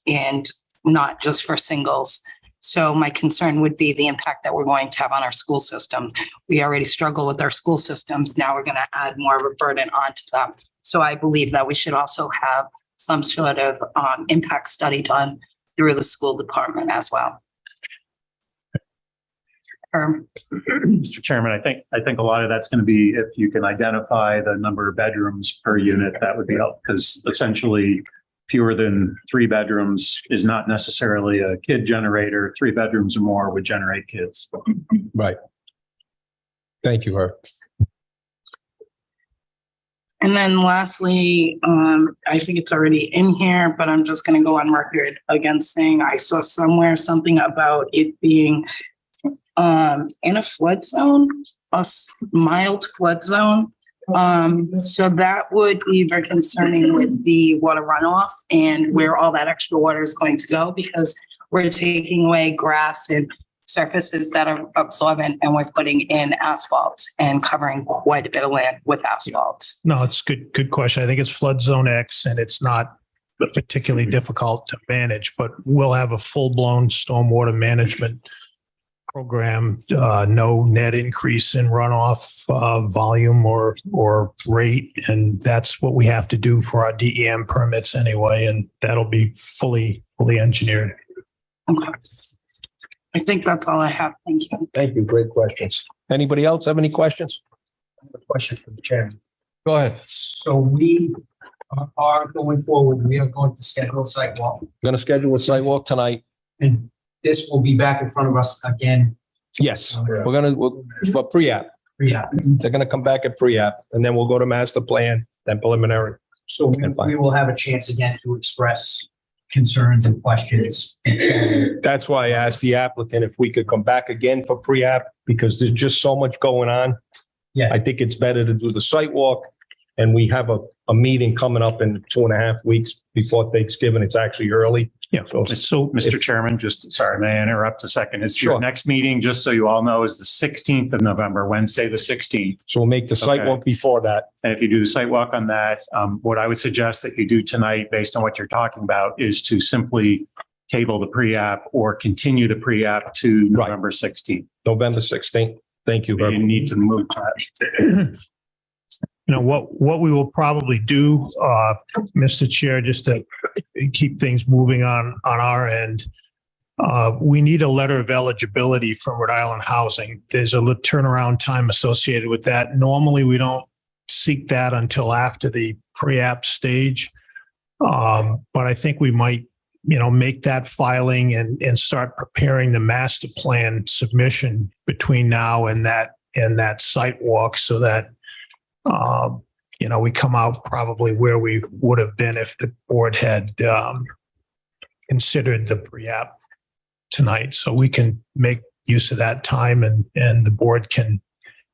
and not just for singles. So my concern would be the impact that we're going to have on our school system. We already struggle with our school systems. Now we're going to add more of a burden onto them. So I believe that we should also have some sort of impact study done through the school department as well.
Mr. Chairman, I think a lot of that's going to be if you can identify the number of bedrooms per unit, that would be helpful, because essentially fewer than 3 bedrooms is not necessarily a kid generator. 3 bedrooms or more would generate kids.
Right. Thank you, Herb.
And then lastly, I think it's already in here, but I'm just gonna go on record against saying I saw somewhere something about it being in a flood zone, mild flood zone. So that would be very concerning with the water runoff and where all that extra water is going to go, because we're taking away grass and surfaces that are absorbent, and we're putting in asphalt and covering quite a bit of land with asphalt.
No, it's good question. I think it's flood zone X, and it's not particularly difficult to manage, but we'll have a full-blown stormwater management program, no net increase in runoff volume or rate. And that's what we have to do for our DEM permits anyway. And that'll be fully engineered.
Okay. I think that's all I have. Thank you.
Thank you. Great questions. Anybody else have any questions?
Question for the chairman.
Go ahead.
So we are going forward, we are going to schedule a site walk,
We're going to schedule a sidewalk tonight.
and this will be back in front of us again.
Yes, for pre-app.
Yeah.
They're going to come back at pre-app, and then we'll go to master plan, then preliminary.
So we will have a chance again to express concerns and questions.
That's why I asked the applicant if we could come back again for pre-app, because there's just so much going on.
Yeah.
I think it's better to do the site walk, and we have a meeting coming up in 2.5 weeks before Thanksgiving. It's actually early.
Yeah. So, Mr. Chairman, sorry, may I interrupt a second? Your next meeting, just so you all know, is the 16th of November, Wednesday, the 16th.
So we'll make the site walk before that.
And if you do the site walk on that, what I would suggest that you do tonight, based on what you're talking about, is to simply table the pre-app or continue the pre-app to November 16th.
November 16th. Thank you.
You need to move that.
You know, what we will probably do, Mr. Chair, just to keep things moving on our end, we need a letter of eligibility from Rhode Island Housing. There's a turnaround time associated with that. Normally, we don't seek that until after the pre-app stage. But I think we might, make that filing and start preparing the master plan submission between now and that site walk, so that we come out probably where we would have been if the board had considered the pre-app tonight. So we can make use of that time, and the board can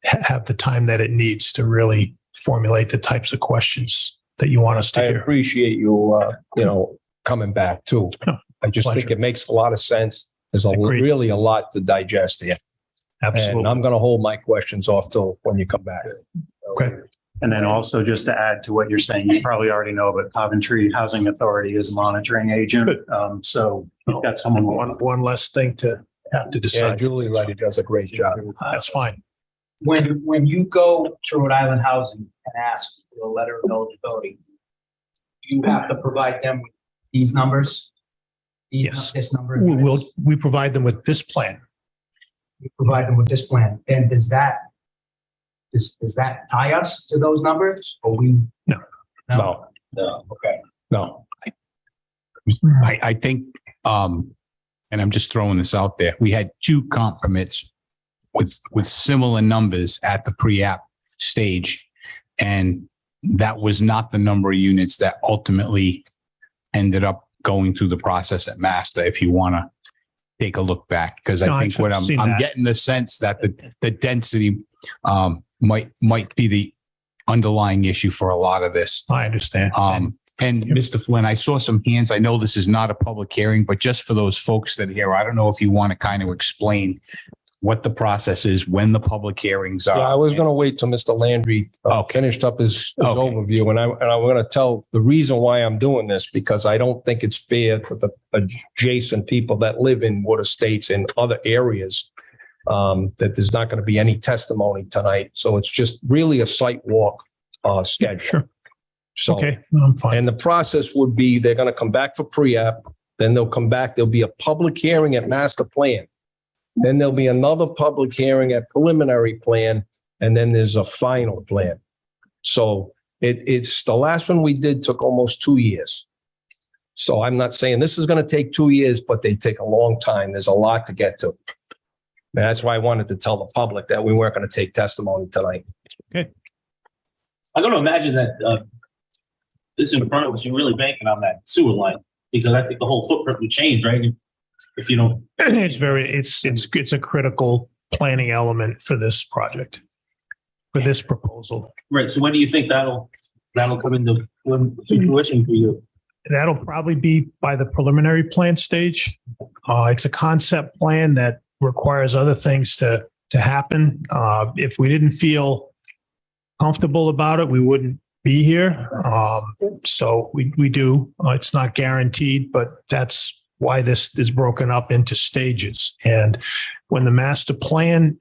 have the time that it needs to really formulate the types of questions that you want us to hear.
I appreciate you, coming back too. I just think it makes a lot of sense. There's really a lot to digest here.
Absolutely.
And I'm going to hold my questions off till when you come back.
Okay. And then also, just to add to what you're saying, you probably already know, but Coventry Housing Authority is a monitoring agent. So you've got someone.
One less thing to have to decide.
Yeah, Julie Reddy does a great job.
That's fine.
When you go to Rhode Island Housing and ask for a letter of eligibility, you have to provide them with these numbers?
Yes.
This number?
We provide them with this plan.
You provide them with this plan. And does that tie us to those numbers, or we?
No.
Okay.
No.
I think, and I'm just throwing this out there, we had 2 comp permits with similar numbers at the pre-app stage. And that was not the number of units that ultimately ended up going through the process at master, if you want to take a look back. Because I think what I'm getting the sense that the density might be the underlying issue for a lot of this.
I understand.
And Mr. Flynn, I saw some hands. I know this is not a public hearing, but just for those folks that are here, I don't know if you want to kind of explain what the process is, when the public hearings are.
Yeah, I was going to wait till Mr. Landry finished up his overview, and I'm going to tell the reason why I'm doing this, because I don't think it's fair to the adjacent people that live in Wood Estates and other areas, that there's not going to be any testimony tonight. So it's just really a site walk schedule.
Sure.
So,
okay, I'm fine.
And the process would be they're going to come back for pre-app, then they'll come back. There'll be a public hearing at master plan. Then there'll be another public hearing at preliminary plan, and then there's a final plan. So it's the last one we did took almost 2 years. So I'm not saying this is going to take 2 years, but they take a long time. There's a lot to get to. And that's why I wanted to tell the public that we weren't going to take testimony tonight.
I'm going to imagine that this in front of us, you're really banking on that sewer line, because I think the whole footprint would change, right? If you don't.
It's a critical planning element for this project, for this proposal.
Right. So when do you think that'll come into fruition for you?
That'll probably be by the preliminary plan stage. It's a concept plan that requires other things to happen. If we didn't feel comfortable about it, we wouldn't be here. So we do. It's not guaranteed, but that's why this is broken up into stages. And when the master plan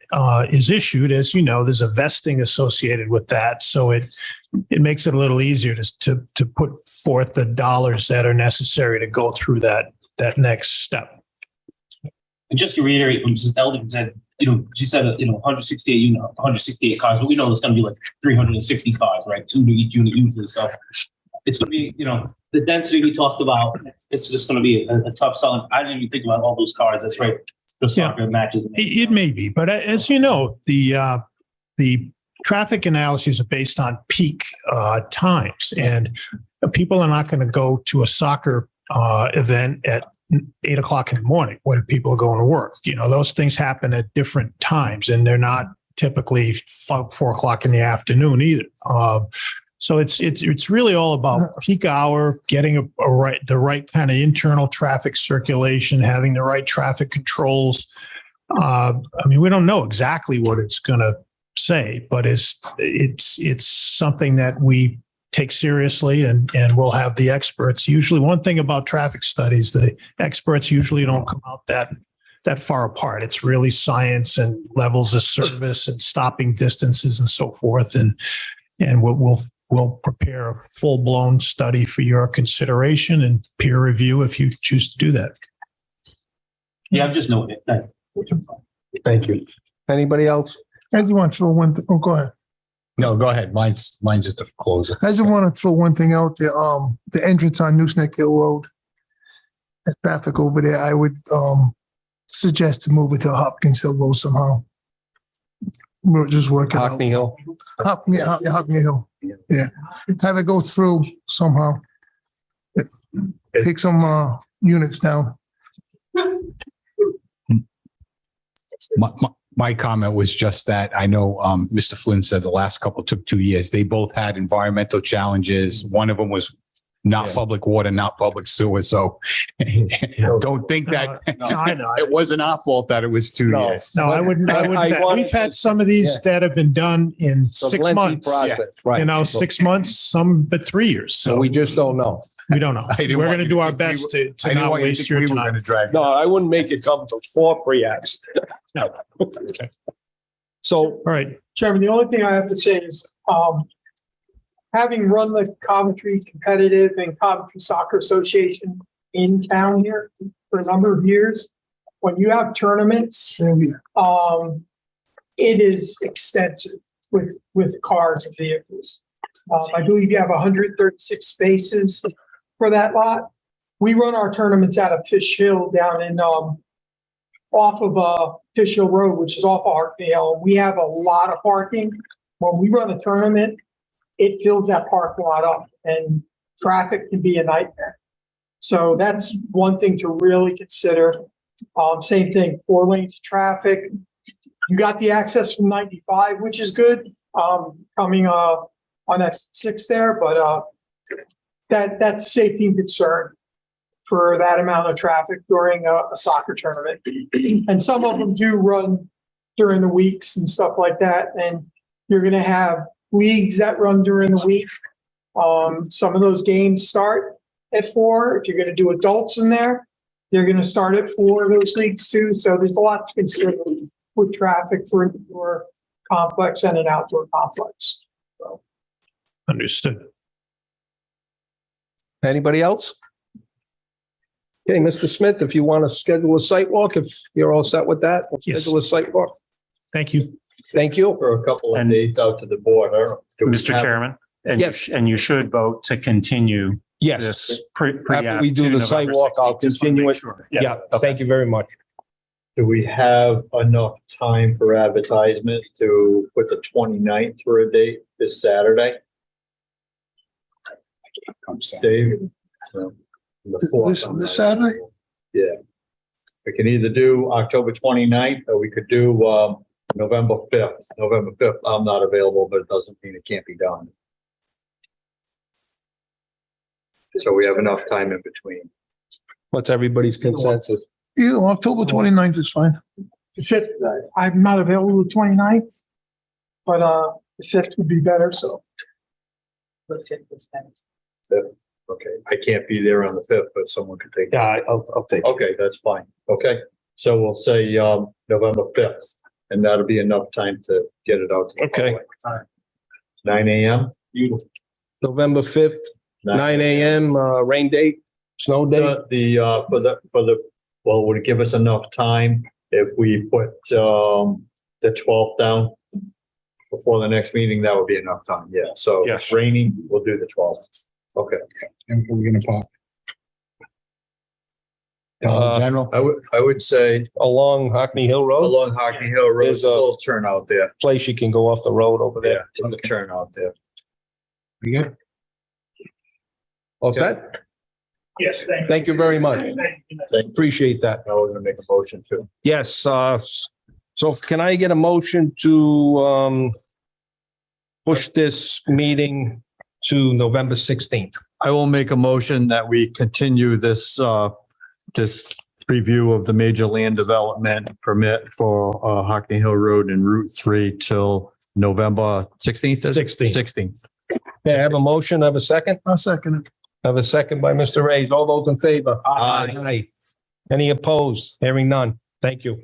is issued, as you know, there's a vesting associated with that. So it makes it a little easier to put forth the dollars that are necessary to go through that next step.
And just to reiterate, when Mrs. Eldon said, she said, 168 168 cars, but we know it's going to be like 360 cars, right? 2 to each unit usually. So it's going to be, the density we talked about, it's just going to be a tough selling. I didn't even think about all those cars. That's right. The soccer matches.
It may be, but as you know, the traffic analyses are based on peak times, and people are not going to go to a soccer event at 8 o'clock in the morning when people are going to work. Those things happen at different times, and they're not typically 4 o'clock in the afternoon either. So it's really all about peak hour, getting the right kind of internal traffic circulation, having the right traffic controls. We don't know exactly what it's going to say, but it's something that we take seriously, and we'll have the experts. Usually, one thing about traffic studies, the experts usually don't come out that far apart. It's really science and levels of service and stopping distances and so forth. And we'll prepare a full-blown study for your consideration and peer review if you choose to do that.
Yeah, I'm just noting it.
Thank you. Anybody else?
I just want to throw one. Oh, go ahead.
No, go ahead. Mine's just a closer.
I just want to throw one thing out there. The entrance on Nooseneck Hill Road, there's traffic over there. I would suggest to move it to Hopkins Hill Road somehow. We'll just work it out.
Hockney Hill.
Hockney Hill. Yeah. Have it go through somehow. Take some units down.
My comment was just that I know Mr. Flynn said the last couple took 2 years. They both had environmental challenges. One of them was not public water, not public sewer. So don't think that it wasn't our fault that it was 2 years.
No, I wouldn't. We've had some of these that have been done in 6 months.
Right.
6 months, some but 3 years.
So we just don't know.
We don't know. We're going to do our best to not waste your time.
No, I wouldn't make it come before pre-acts.
No.
So,
all right.
Chairman, the only thing I have to say is, having run the Coventry Competitive and Coventry Soccer Association in town here for a number of years, when you have tournaments, it is extensive with cars and vehicles. I believe you have 136 spaces for that lot. We run our tournaments out of Fish Hill down in off of Fish Hill Road, which is off of Hartney Hill. We have a lot of parking. When we run a tournament, it fills that parking lot up, and traffic can be a nightmare. So that's one thing to really consider. Same thing, 4 lanes of traffic. You got the access from 95, which is good, coming on that 6 there, but that's safety and concern for that amount of traffic during a soccer tournament. And some of them do run during the weeks and stuff like that. And you're going to have leagues that run during the week. Some of those games start at 4. If you're going to do adults in there, they're going to start at 4, those leagues too. So there's a lot to consider with traffic for an indoor complex and an outdoor complex. So.
Understood.
Anybody else? Okay, Mr. Smith, if you want to schedule a site walk, if you're all set with that, we'll
Yes.
schedule a site walk.
Thank you.
Thank you.
For a couple of dates out to the board. I don't know. Do we
Mr.
have-
Chairman?
Yes.
And you should vote to continue
Yes.
this.
After we do the site walk, I'll continue it. Yeah, thank you very much.
Do we have enough time for advertisements to put the 29th for a date this Saturday? Dave? The fourth.
This Saturday?
Yeah. We can either do October 29th, or we could do November 5th. November 5th, I'm not available, but it doesn't mean it can't be done. So we have enough time in between.
What's everybody's consensus?
Either October 29th is fine.
The fifth, I'm not available the 29th, but, the fifth would be better, so.
The fifth is better.
Fifth. Okay, I can't be there on the 5th, but someone could take.
Yeah, I'll take it.
Okay, that's fine. Okay, so we'll say November 5th, and that'll be enough time to get it out. to the
Okay.
public. 9 a.m.
November 5th, 9 a.m., rain date, snow date.
Well, would it give us enough time if we put the 12th down before the next meeting? That would be enough time. Yeah. So
Yes.
rainy, we'll do the 12th. Okay.
And we're gonna pop. Dollar General.
I would say
Along Hockney Hill Road,
along Hockney Hill Road,
There's
there's
a-
a little turnout there.
place you can go off the road over
Yeah,
there.
it's a turnout there.
We good?
All set?
Yes,
Thank you very much.
Thank
Appreciate that.
I was gonna make a motion too.
Yes, so can I get a motion to push this meeting to November 16th?
I will make a motion that we continue this review of the major land development permit for Hockney Hill Road and Route 3 till November 16th?
16th.
16th.
Okay, I have a motion, I have a second?
I'll second it.
I have a second by Mr. Ray's. All those in favor?
Aye.
Any opposed? Hearing none. Thank you.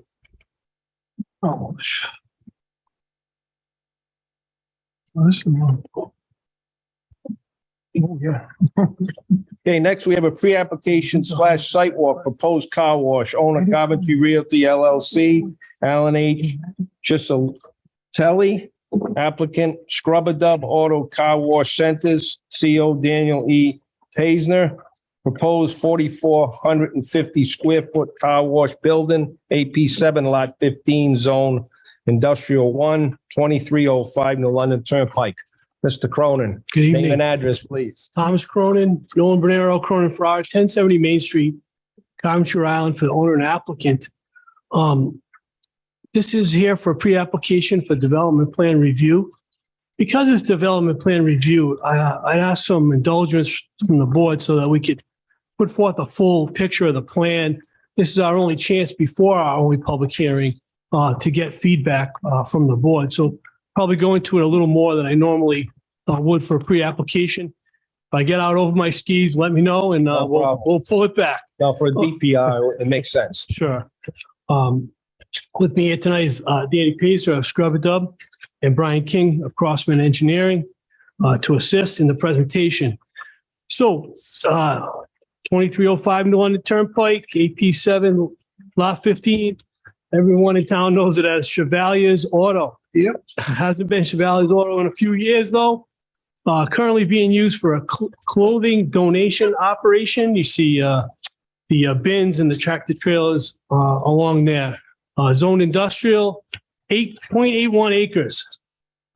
Oh, this is one. Oh, yeah.
Okay, next we have a pre-application / site walk, proposed car wash, owner Coventry Realty LLC, Alan H. Chisatelli, applicant Scrubber Dub Auto Car Wash Centers, CO Daniel E. Paisner, proposed 4,450 square foot car wash building, AP 7 Lot 15 Zone Industrial 1, 2305 New London Turnpike. Mr. Cronin,
Good
name
evening.
and address, please.
Thomas Cronin, Nolan Bernero, Cronin Farrar, 1070 Main Street, Coventry, Rhode Island, for the owner and applicant. This is here for pre-application for development plan review. Because it's development plan review, I asked some indulgence from the board so that we could put forth a full picture of the plan. This is our only chance before our only public hearing to get feedback from the board. So probably go into it a little more than I normally would for pre-application. If I get out over my skis, let me know and
No problem.
we'll pull it back.
Now, for a DPR, it makes sense.
Sure. With me here tonight is Danny Pacer of Scrubber Dub and Brian King of Crossman Engineering to assist in the presentation. So 2305 New London Turnpike, AP 7, Lot 15. Everyone in town knows it as Chevalier's Auto.
Yep.
Hasn't been Chevalier's Auto in a few years, though. Currently being used for a clothing donation operation. You see the bins and the tractor trailers along there. Zone industrial, 8.81 acres.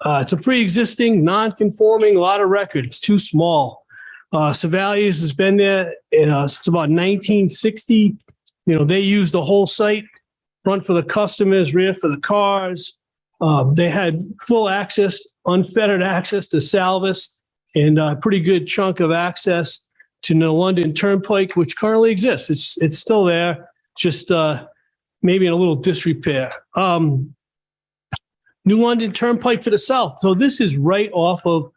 It's a pre-existing, non-conforming lot of record. It's too small. Chevalier's has been there since about 1960. You know, they use the whole site, front for the customers, rear for the cars. They had full access, unfettered access to Salvis and a pretty good chunk of access to the London Turnpike, which currently exists. It's still there, just maybe in a little disrepair. New London Turnpike to the south. So this is right off of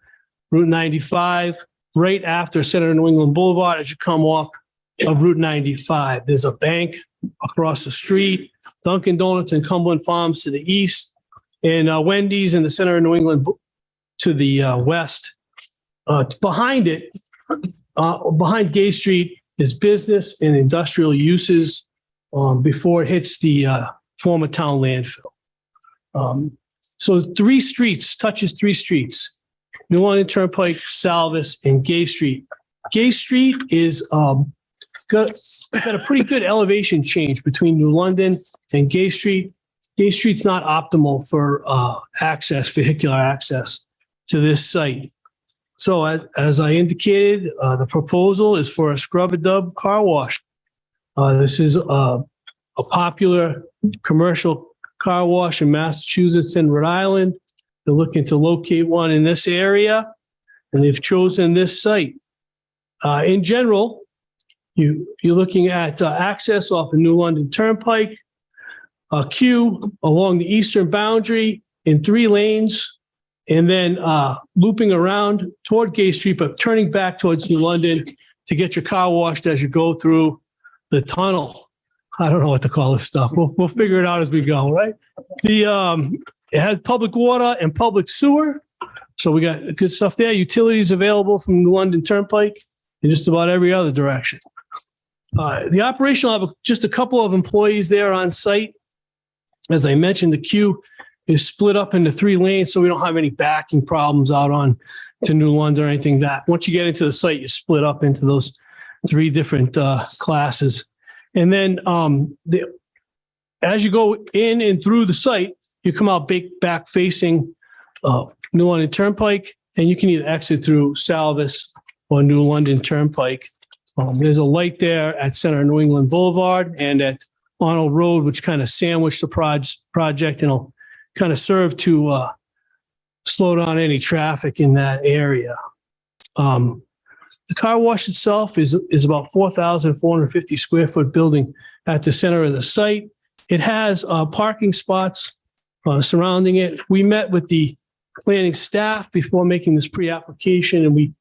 Route 95, right after Center New England Boulevard as you come off of Route 95. There's a bank across the street, Dunkin' Donuts and Cumberland Farms to the east, and Wendy's in the center of New England to the west. Behind it, behind Gay Street, is business and industrial uses before it hits the former town landfill. So touches three streets, New London Turnpike, Salvis, and Gay Street. Gay Street is got a pretty good elevation change between New London and Gay Street. Gay Street's not optimal for vehicular access to this site. So as I indicated, the proposal is for a scrub-a-dub car wash. This is a popular commercial car wash in Massachusetts and Rhode Island. They're looking to locate one in this area, and they've chosen this site. In general, you're looking at access off the New London Turnpike, a queue along the eastern boundary in 3 lanes, and then looping around toward Gay Street, but turning back towards New London to get your car washed as you go through the tunnel. I don't know what to call this stuff. We'll figure it out as we go, right? It has public water and public sewer. So we got good stuff there. Utilities available from the London Turnpike in just about every other direction. The operation will have just a couple of employees there on site. As I mentioned, the queue is split up into 3 lanes, so we don't have any backing problems out on to New London or anything that. Once you get into the site, you split up into those 3 different classes. And then as you go in and through the site, you come out back facing New London Turnpike, and you can either exit through Salvis or New London Turnpike. There's a light there at Center New England Boulevard and at Arnold Road, which kind of sandwich the project and will kind of serve to slow down any traffic in that area. The car wash itself is about 4,450 square foot building at the center of the site. It has parking spots surrounding it. We met with the planning staff before making this pre-application, and we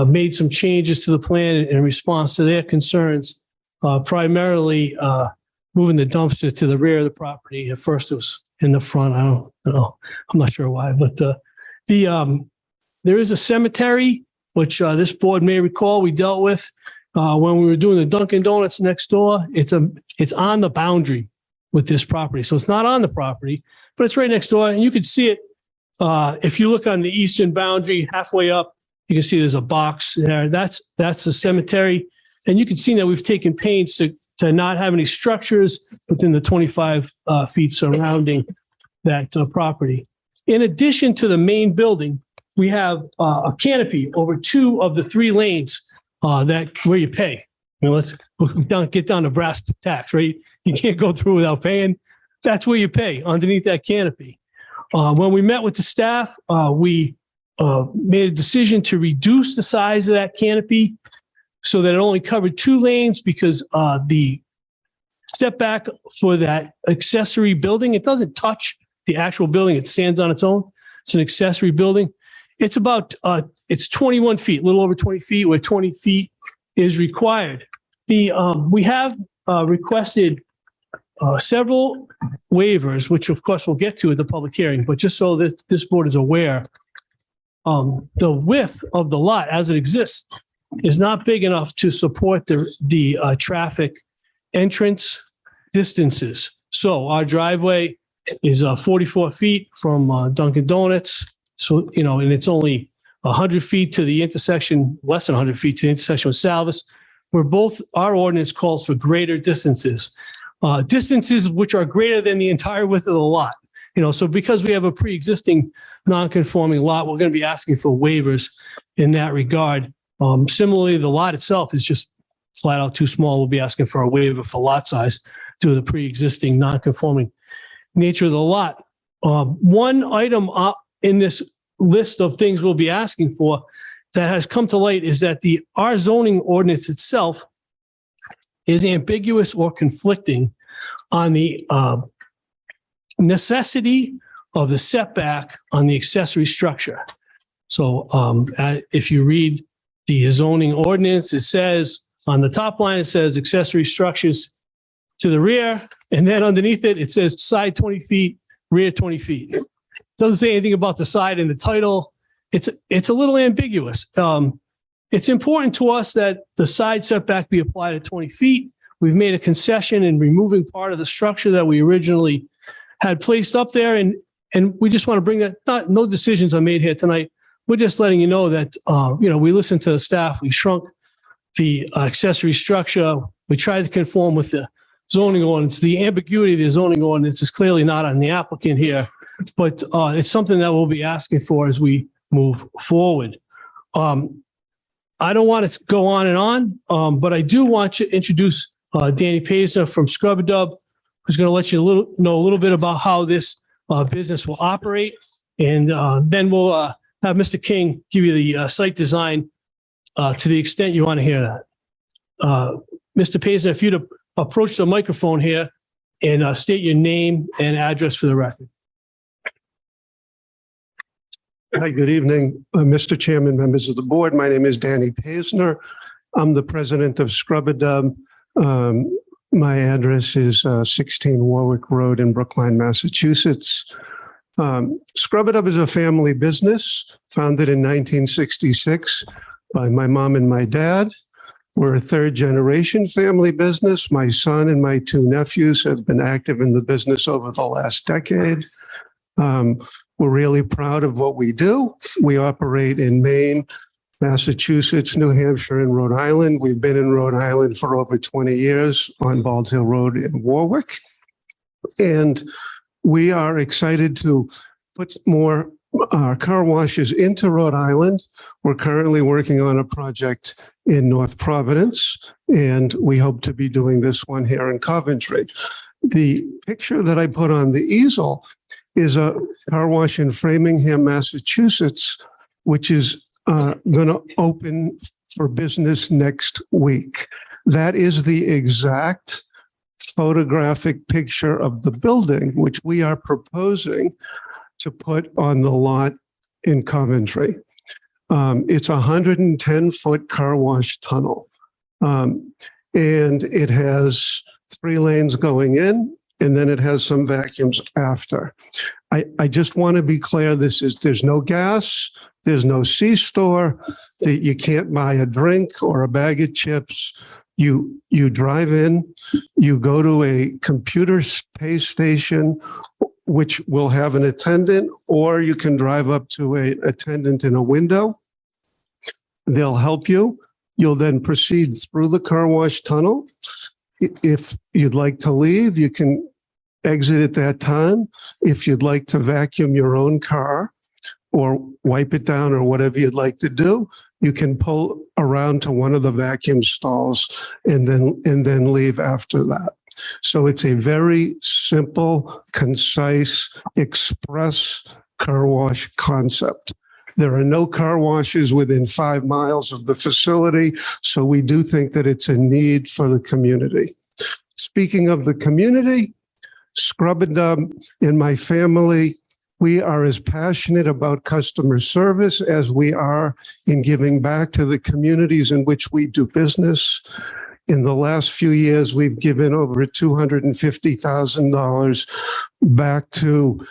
made some changes to the plan in response to their concerns, primarily moving the dumpster to the rear of the property. At first it was in the front. I don't know. I'm not sure why, but there is a cemetery, which this board may recall we dealt with when we were doing the Dunkin' Donuts next door. It's on the boundary with this property. So it's not on the property, but it's right next door. And you could see it if you look on the eastern boundary, halfway up, you can see there's a box there. That's the cemetery. And you can see that we've taken pains to not have any structures within the 25 feet surrounding that property. In addition to the main building, we have a canopy over 2 of the 3 lanes where you pay. Let's get down to brass tacks, right? You can't go through without paying. That's where you pay, underneath that canopy. When we met with the staff, we made a decision to reduce the size of that canopy so that it only covered 2 lanes, because the setback for that accessory building, it doesn't touch the actual building. It stands on its own. It's an accessory building. It's about, it's 21 feet, a little over 20 feet, where 20 feet is required. We have requested several waivers, which of course we'll get to at the public hearing, but just so that this board is aware, the width of the lot as it exists is not big enough to support the traffic entrance distances. So our driveway is 44 feet from Dunkin' Donuts. So, and it's only 100 feet to the intersection, less than 100 feet to the intersection with Salvis, where both our ordinance calls for greater distances, distances which are greater than the entire width of the lot. So because we have a pre-existing non-conforming lot, we're going to be asking for waivers in that regard. Similarly, the lot itself is just flat out too small. We'll be asking for a waiver for lot size due to the pre-existing non-conforming nature of the lot. One item in this list of things we'll be asking for that has come to light is that our zoning ordinance itself is ambiguous or conflicting on the necessity of the setback on the accessory structure. So if you read the zoning ordinance, it says on the top line, it says accessory structures to the rear, and then underneath it, it says side 20 feet, rear 20 feet. It doesn't say anything about the side in the title. It's a little ambiguous. it's important to us that the side setback be applied at 20 feet. We've made a concession in removing part of the structure that we originally had placed up there. And we just want to bring that, no decisions are made here tonight. We're just letting you know that, we listened to the staff. We shrunk the accessory structure. We tried to conform with the zoning ordinance. The ambiguity of the zoning ordinance is clearly not on the applicant here, but it's something that we'll be asking for as we move forward. I don't want to go on and on, but I do want to introduce Danny Paisner from Scrub Dub, who's going to let you know a little bit about how this business will operate. And then we'll have Mr. King give you the site design to the extent you want to hear that. Mr. Paisner, if you'd approach the microphone here and state your name and address for the record.
Hi, good evening, Mr. Chairman, members of the board. My name is Danny Paisner. I'm the president of Scrub-A-Dub. My address is 16 Warwick Road in Brookline, Massachusetts. Scrub-A-Dub is a family business founded in 1966 by my mom and my dad. We're a third generation family business. My son and my two nephews have been active in the business over the last decade. We're really proud of what we do. We operate in Maine, Massachusetts, New Hampshire, and Rhode Island. We've been in Rhode Island for over 20 years on Bald Hill Road in Warwick. And we are excited to put more car washes into Rhode Island. We're currently working on a project in North Providence, and we hope to be doing this one here in Coventry. The picture that I put on the easel is a car wash in Framingham, Massachusetts, which is going to open for business next week. That is the exact photographic picture of the building, which we are proposing to put on the lot in Coventry. It's a 110-foot car wash tunnel, and it has 3 lanes going in, and then it has some vacuums after. I just want to be clear, there's no gas, there's no C-store, that you can't buy a drink or a bag of chips. You drive in, you go to a computer pay station, which will have an attendant, or you can drive up to an attendant in a window. They'll help you. You'll then proceed through the car wash tunnel. If you'd like to leave, you can exit at that time. If you'd like to vacuum your own car or wipe it down or whatever you'd like to do, you can pull around to one of the vacuum stalls and then leave after that. So it's a very simple, concise, express car wash concept. There are no car washes within 5 miles of the facility, so we do think that it's a need for the community. Speaking of the community, Scrub-A-Dub and my family, we are as passionate about customer service as we are in giving back to the communities in which we do business. In the last few years, we've given over $250,000 back to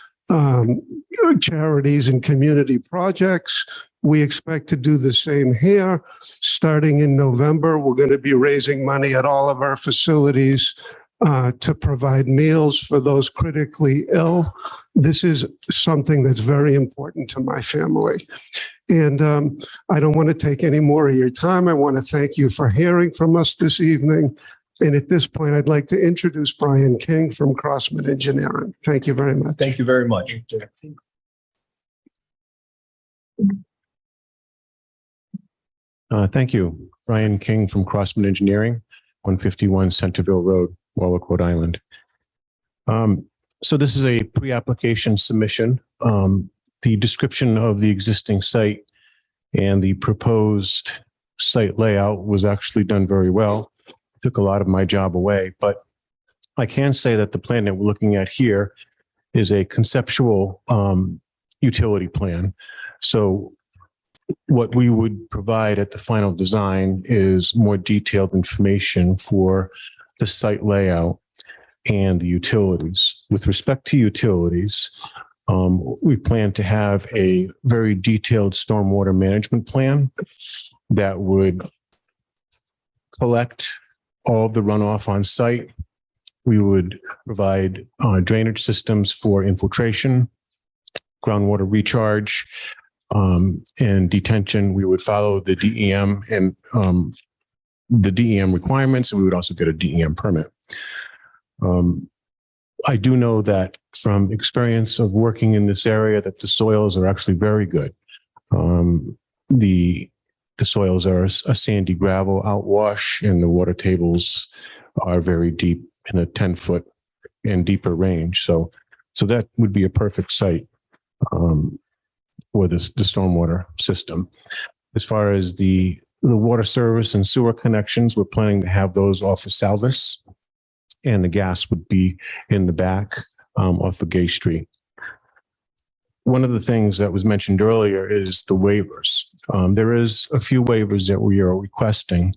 charities and community projects. We expect to do the same here. Starting in November, we're going to be raising money at all of our facilities to provide meals for those critically ill. This is something that's very important to my family. And I don't want to take any more of your time. I want to thank you for hearing from us this evening. And at this point, I'd like to introduce Brian King from Crossman Engineering. Thank you very much.
Thank you very much.
Thank you. Brian King from Crossman Engineering, 151 Centerville Road, Warwick, Rhode Island. So this is a pre-application submission. The description of the existing site and the proposed site layout was actually done very well. Took a lot of my job away, but I can say that the plan that we're looking at here is a conceptual utility plan. So what we would provide at the final design is more detailed information for the site layout and the utilities. With respect to utilities, we plan to have a very detailed stormwater management plan that would collect all of the runoff on site. We would provide drainage systems for infiltration, groundwater recharge, and detention. We would follow the DEM and the DEM requirements, and we would also get a DEM permit. I do know that from experience of working in this area that the soils are actually very good. The soils are a sandy gravel outwash, and the water tables are very deep in a 10-foot and deeper range. So that would be a perfect site for the stormwater system. As far as the water service and sewer connections, we're planning to have those off of Salvis, and the gas would be in the back off of Gay Street. One of the things that was mentioned earlier is the waivers. There is a few waivers that we are requesting,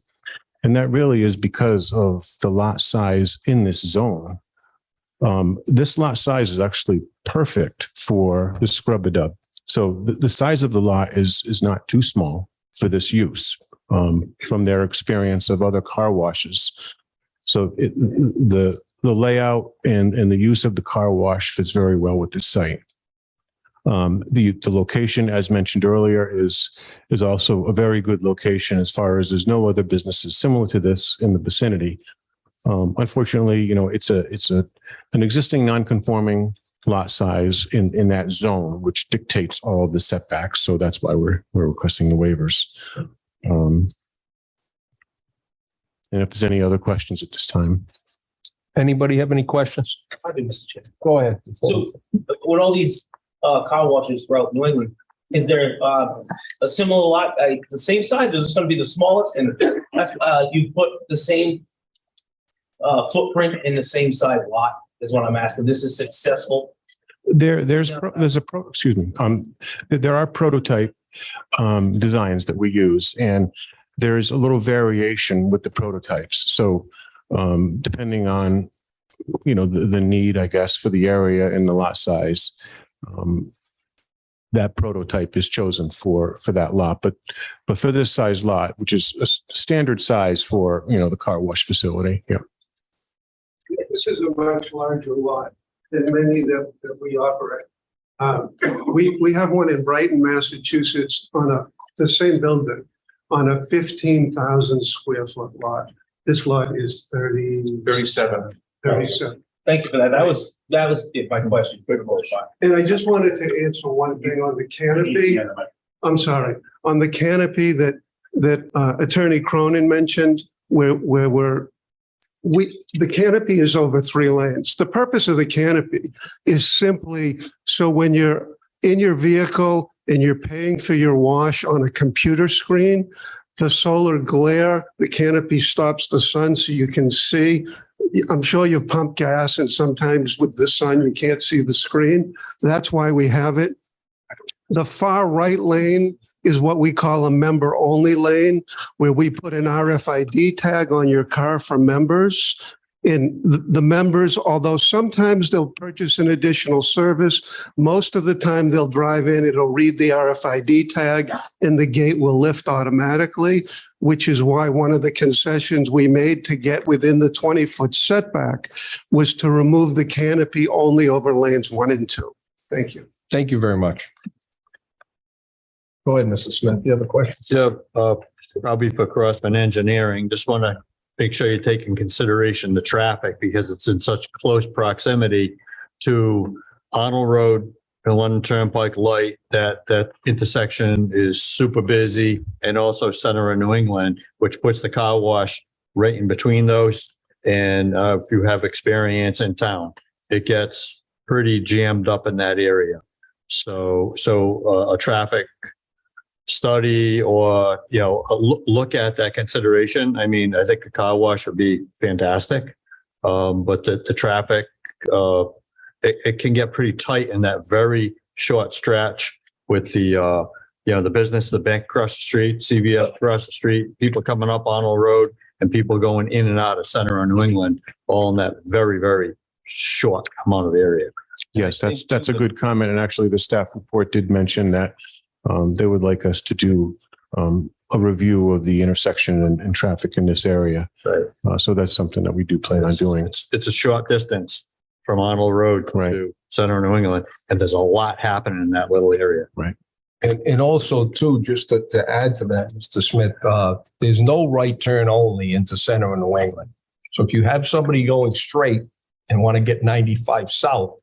and that really is because of the lot size in this zone. This lot size is actually perfect for the scrub-a-dub. So the size of the lot is not too small for this use from their experience of other car washes. So the layout and the use of the car wash fits very well with this site. The location, as mentioned earlier, is also a very good location as far as there's no other businesses similar to this in the vicinity. Unfortunately, it's an existing non-conforming lot size in that zone, which dictates all of the setbacks. So that's why we're requesting the waivers. And if there's any other questions at this time.
Anybody have any questions?
I do, Mr. Chair.
Go ahead.
So with all these car washes throughout New England, is there a similar lot, the same size, or is this going to be the smallest? And you put the same footprint in the same size lot is what I'm asking. This is successful.
There are prototype designs that we use, and there's a little variation with the prototypes. So depending on the need, I guess, for the area and the lot size, that prototype is chosen for that lot. But for this size lot, which is a standard size for the car wash facility, yeah.
This is a much larger lot than many that we operate. We have one in Brighton, Massachusetts, on the same building, on a 15,000 square foot lot. This lot is 37.
Thank you for that. That was my question.
And I just wanted to answer one thing on the canopy. I'm sorry, on the canopy that Attorney Cronin mentioned, where the canopy is over 3 lanes. The purpose of the canopy is simply so when you're in your vehicle and you're paying for your wash on a computer screen, the solar glare, the canopy stops the sun so you can see. I'm sure you pump gas and sometimes with the sun, you can't see the screen. That's why we have it. The far right lane is what we call a member only lane, where we put an RFID tag on your car for members. And the members, although sometimes they'll purchase an additional service, most of the time they'll drive in, it'll read the RFID tag, and the gate will lift automatically, which is why one of the concessions we made to get within the 20-foot setback was to remove the canopy only over lanes 1 and 2. Thank you.
Thank you very much. Go ahead, Mr. Smith. You have a question?
Yeah, probably for Crossman Engineering. Just want to make sure you take in consideration the traffic because it's in such close proximity to Arnold Road and London Turnpike Light that intersection is super busy, and also center of New England, which puts the car wash right in between those. And if you have experience in town, it gets pretty jammed up in that area. So a traffic study or, look at that consideration. I mean, I think a car wash would be fantastic. But the traffic, it can get pretty tight in that very short stretch with the business, the bank across the street, CVS across the street, people coming up Arnold Road, and people going in and out of center of New England, all in that very, very short amount of area.
Yes, that's a good comment. And actually the staff report did mention that they would like us to do a review of the intersection and traffic in this area.
Right.
So that's something that we do plan on doing.
It's a short distance from Arnold Road to center New England, and there's a lot happening in that little area.
Right.
And also too, just to add to that, Mr. Smith, there's no right turn only into center of New England. So if you have somebody going straight and want to get 95 south,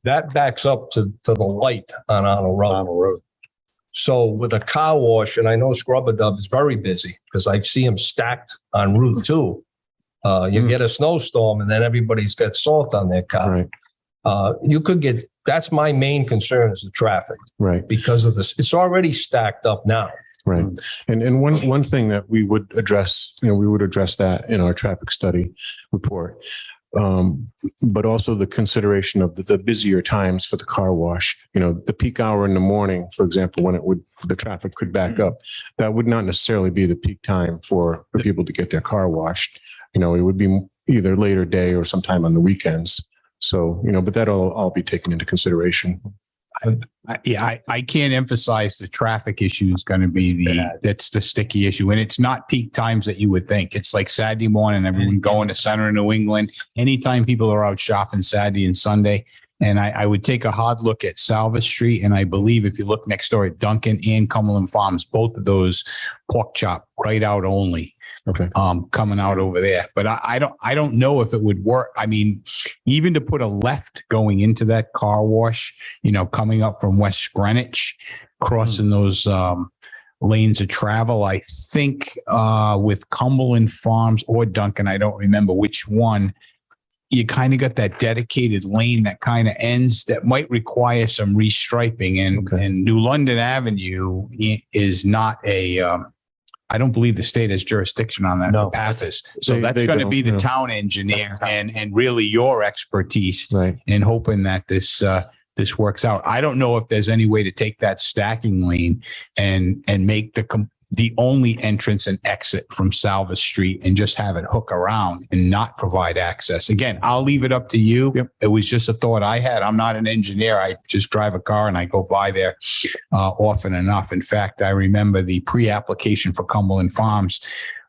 that backs up to the light on Arnold Road. So with a car wash, and I know Scrubber Dub is very busy because I see them stacked on Route 2. You get a snowstorm and then everybody's got salt on their car.
Right.
You could get, that's my main concern is the traffic.
Right.
Because of this, it's already stacked up now.
Right. And one thing that we would address, we would address that in our traffic study report. But also the consideration of the busier times for the car wash, the peak hour in the morning, for example, when the traffic could back up, that would not necessarily be the peak time for people to get their car washed. It would be either later day or sometime on the weekends. So, but that'll all be taken into consideration.
I can't emphasize the traffic issue is going to be that's the sticky issue. And it's not peak times that you would think. It's like Saturday morning, everyone going to center of New England. Anytime people are out shopping Saturday and Sunday. And I would take a hard look at Salvage Street. And I believe if you look next door at Duncan and Cumberland Farms, both of those pork chop right out only.
Okay.
Coming out over there, but I don't know if it would work. I mean, even to put a left going into that car wash, coming up from West Greenwich, crossing those lanes of travel. I think with Cumberland Farms or Duncan, I don't remember which one. You kind of got that dedicated lane that kind of ends that might require some restriping, and New London Avenue is not a. I don't believe the state has jurisdiction on that.
No.
Paths. So that's going to be the town engineer and really your expertise in hoping that this works out. I don't know if there's any way to take that stacking lane and make the only entrance and exit from Salvage Street and just have it hook around and not provide access. Again, I'll leave it up to you. Yep. It was just a thought I had. I'm not an engineer. I just drive a car and I go by there often enough. In fact, I remember the pre-application for Cumberland Farms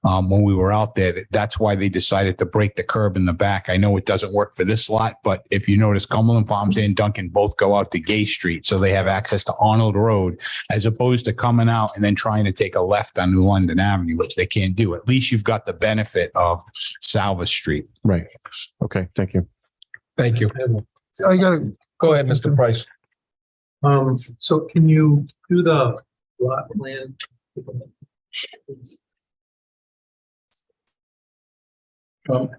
when we were out there. That's why they decided to break the curb in the back. I know it doesn't work for this lot, but if you notice, Cumberland Farms and Duncan both go out to Gay Street. So they have access to Arnold Road as opposed to coming out and then trying to take a left on New London Avenue, which they can't do. At least you've got the benefit of Salvage Street.
Right. Okay. Thank you.
Thank you.
I got to
Go ahead, Mr. Price.
So can you do the lot plan?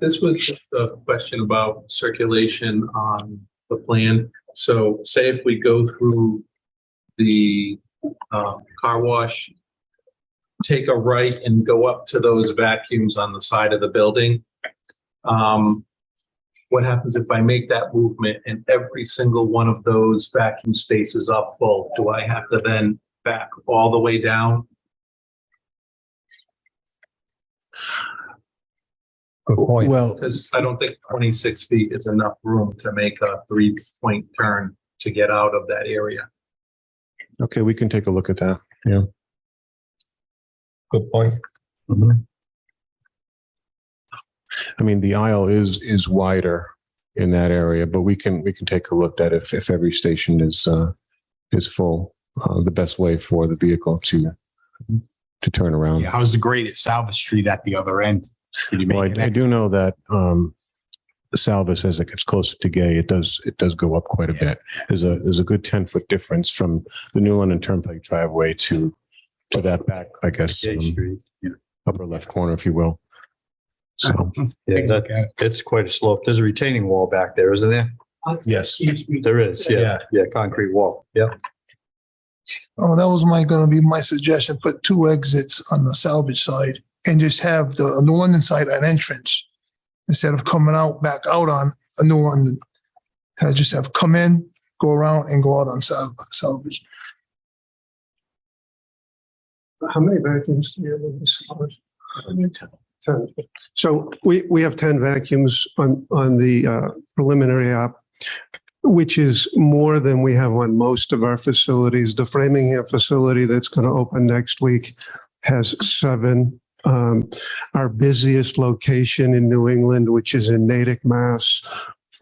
This was just a question about circulation on the plan. So say if we go through the car wash, take a right and go up to those vacuums on the side of the building. What happens if I make that movement and every single one of those vacuum spaces are full? Do I have to then back all the way down?
Good point.
Well,
Because I don't think 26 feet is enough room to make a 3-point turn to get out of that area.
okay, we can take a look at that. Yeah.
Good point.
I mean, the aisle is wider in that area, but we can take a look at if every station is full, the best way for the vehicle to turn around.
Yeah, how's the grade at Salvage Street at the other end? Did you make
Well, I do know that the Salvus, as it gets closer to Gay, it does go up quite a bit. There's a good 10-foot difference from the New London Turnpike driveway to that back, I guess,
Gay Street.
upper left corner, if you will. So
Yeah, it's quite a slope. There's a retaining wall back there, isn't there?
Yes.
There is. Yeah. Concrete wall. Yeah.
Oh, that was going to be my suggestion. Put 2 exits on the Salvage side and just have the New London side an entrance instead of coming out back out on a New London. Just have come in, go around, and go out on Salvage.
How many vacuums do you have in this? 10. So we have 10 vacuums on the preliminary app, which is more than we have on most of our facilities. The Framingham facility that's going to open next week has 7. Our busiest location in New England, which is in Natick, Mass,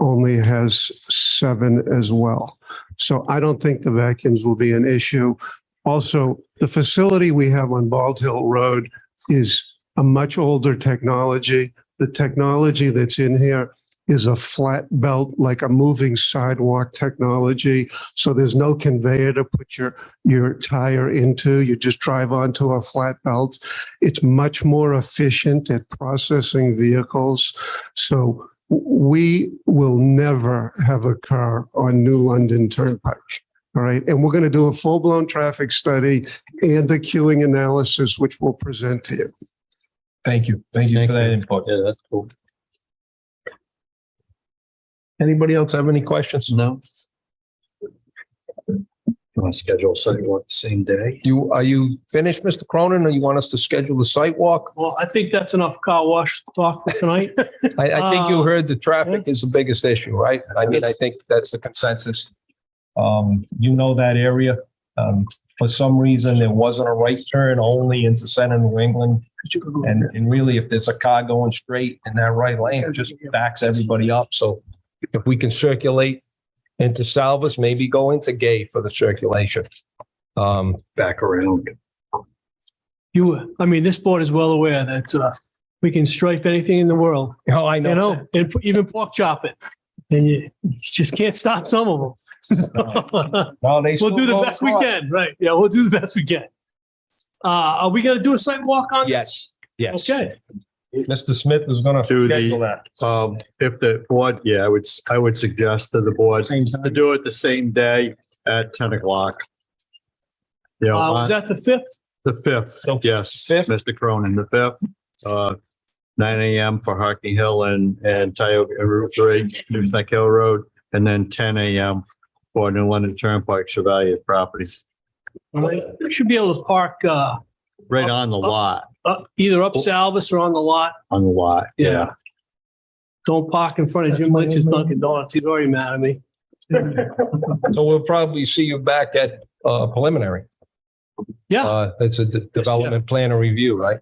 only has 7 as well. So I don't think the vacuums will be an issue. Also, the facility we have on Bald Hill Road is a much older technology. The technology that's in here is a flat belt, like a moving sidewalk technology. So there's no conveyor to put your tire into. You just drive onto a flat belt. It's much more efficient at processing vehicles. So we will never have a car on New London Turnpike. All right. And we're going to do a full-blown traffic study and the queuing analysis, which we'll present to you.
Thank you. Thank you for that input.
Yeah, that's cool.
Anybody else have any questions?
No. You want to schedule a sidewalk the same day?
Are you finished, Mr. Cronin, or you want us to schedule the site walk?
Well, I think that's enough car wash talk for tonight.
I think you heard the traffic is the biggest issue, right? I mean, I think that's the consensus. You know that area. For some reason, there wasn't a right turn only into center New England. And really, if there's a car going straight in that right lane, it just backs everybody up. So if we can circulate into Salvas, maybe go into Gay for the circulation.
Back around.
This board is well aware that we can stripe anything in the world.
Oh, I know.
You know, and even pork chop it. And you just can't stop some of them.
No, they
We'll do the best we can, right? Yeah, we'll do the best we can. Are we gonna do a site walk on?
Yes. Yes.
Okay.
Mr. Smith is gonna
To
schedule that.
If the board, yeah, I would suggest to the board to do it the same day at 10 o'clock. Yeah,
Was that the 5th?
the 5th, yes,
5th?
Mr. Cronin, the 5th, 9 a.m. for Harkney Hill and Tioga Route 3, Newsnack Hill Road, and then 10 a.m. for New London Turnpike Chevalier properties,
We should be able to park,
right on the lot,
either up Salvas or on the lot.
on the lot, yeah.
Don't park in front of Jim Lynch's Dunkin' Donuts. He's already mad at me.
So we'll probably see you back at preliminary.
Yeah.
It's a development plan and review, right?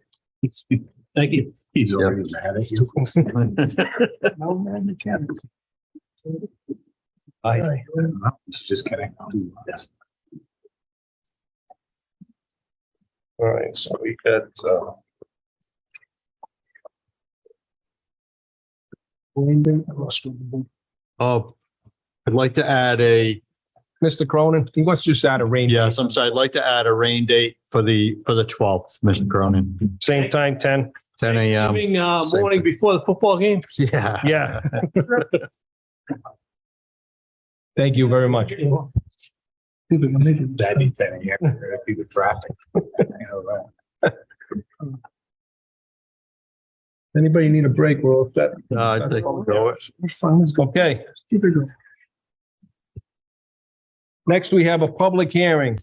Thank you.
He's already mad at you.
No, man, you can't.
Just kidding. Yes.
All right, so we got,
Oh, I'd like to add
Mr. Cronin, he wants to just add a rain.
yes, I'm sorry, I'd like to add a rain date for the 12th, Mr. Cronin,
Same time, 10?
10 a.m.
Morning before the football game.
Yeah.
Yeah. Thank you very much.
That'd be 10 a.m. That'd be the traffic.
Anybody need a break? We're all set.
I think we'll go.
Okay. Next, we have a public hearing.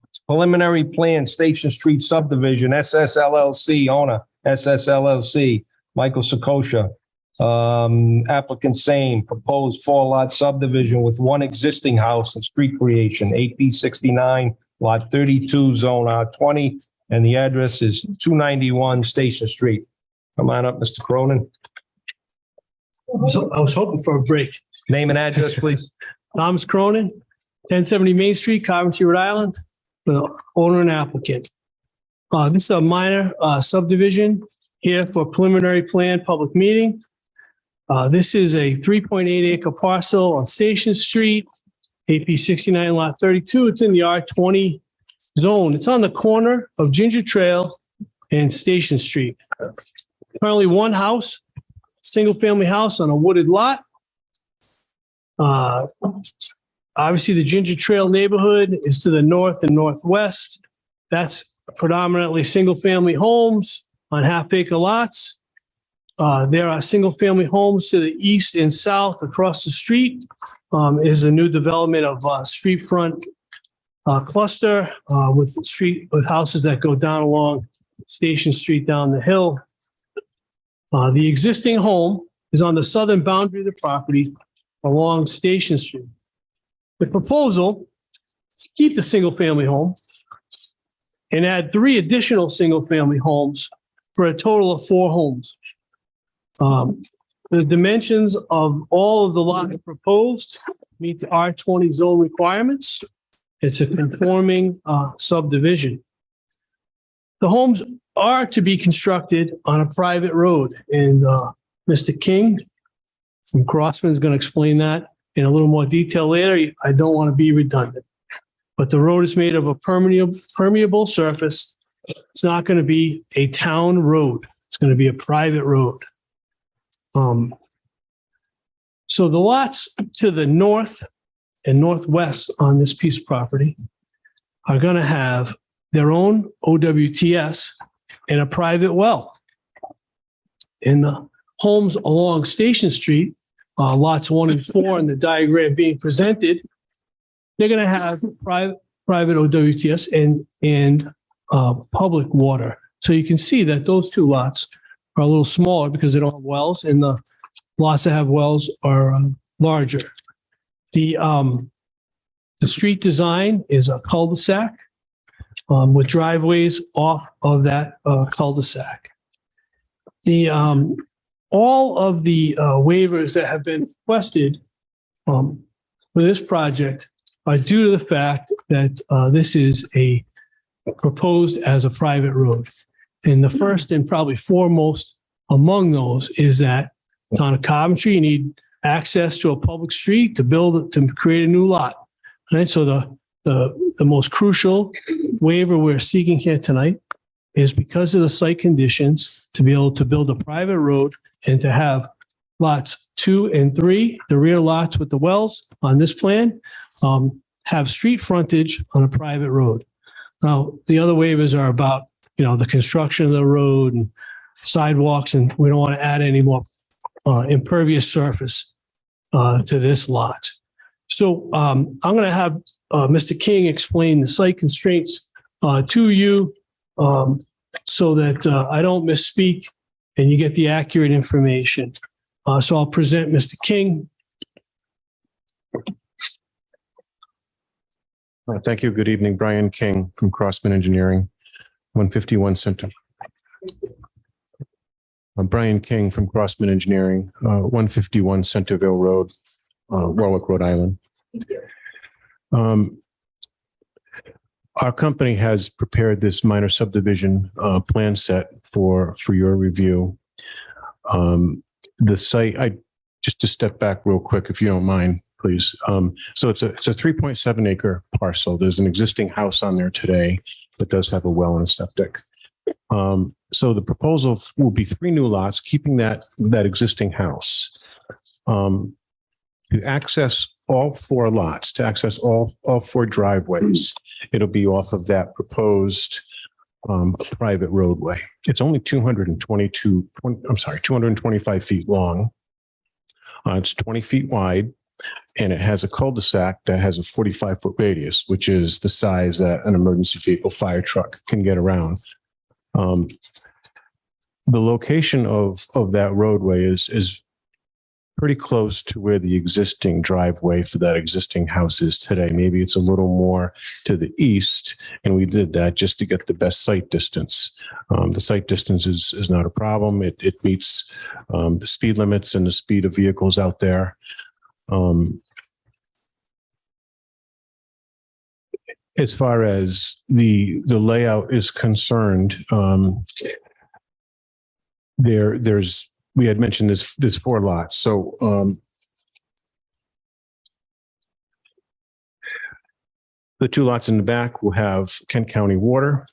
It's preliminary plan, Station Street subdivision, SSLLC owner, SSLLC, Michael Sakosha. Applicant same, proposed 4-lot subdivision with one existing house and street creation, AP 69, lot 32, zone R20, and the address is 291 Station Street. Come on up, Mr. Cronin.
I was hoping for a break.
Name and address, please.
Thomas Cronin, 1070 Main Street, Coventry, Rhode Island, the owner and applicant. This is a minor subdivision here for preliminary plan public meeting. This is a 3.8 acre parcel on Station Street, AP 69 lot 32. It's in the R20 zone. It's on the corner of Ginger Trail and Station Street. Currently one house, single family house on a wooded lot. Obviously the Ginger Trail neighborhood is to the north and northwest. That's predominantly single family homes on half acre lots. There are single family homes to the east and south. Across the street is a new development of street front cluster with houses that go down along Station Street down the hill. The existing home is on the southern boundary of the property along Station Street. The proposal is to keep the single family home and add 3 additional single-family homes for a total of 4 homes. The dimensions of all of the lots proposed meet the R20 zone requirements. It's a conforming subdivision. The homes are to be constructed on a private road, and Mr. King from Crossman is going to explain that in a little more detail later. I don't want to be redundant, but the road is made of a permeable surface. It's not going to be a town road. It's going to be a private road. So the lots to the north and northwest on this piece of property are going to have their own OWTS and a private well. In the homes along Station Street, lots 1 and 4 in the diagram being presented, they're going to have private OWTS and public water. So you can see that those 2 lots are a little smaller because they don't have wells, and the lots that have wells are larger. The street design is a cul-de-sac with driveways off of that cul-de-sac. All of the waivers that have been requested for this project are due to the fact that this is proposed as a private road. And the first and probably foremost among those is that town of Coventry, you need access to a public street to create a new lot. Right? So the most crucial waiver we're seeking here tonight is because of the site conditions to be able to build a private road and to have lots 2 and 3, the rear lots with the wells on this plan, have street frontage on a private road. Now, the other waivers are about, the construction of the road and sidewalks, and we don't want to add any more impervious surface to this lot. So I'm going to have Mr. King explain the site constraints to you so that I don't misspeak and you get the accurate information. So I'll present Mr. King.
Thank you. Good evening. Brian King from Crossman Engineering, 151 Center. Brian King from Crossman Engineering, 151 Centerville Road, Warwick, Rhode Island. Our company has prepared this minor subdivision plan set for your review. The site, just to step back real quick, if you don't mind, please. So it's a 3.7 acre parcel. There's an existing house on there today that does have a well and a septic. So the proposal will be 3 new lots, keeping that existing house. To access all 4 lots, to access all 4 driveways, it'll be off of that proposed private roadway. It's only 225 feet long. It's 20 feet wide, and it has a cul-de-sac that has a 45-foot radius, which is the size that an emergency vehicle fire truck can get around. The location of that roadway is pretty close to where the existing driveway for that existing house is today. Maybe it's a little more to the east, and we did that just to get the best sight distance. The sight distance is not a problem. It meets the speed limits and the speed of vehicles out there. As far as the layout is concerned, we had mentioned there's 4 lots. So the 2 lots in the back will have Kent County water,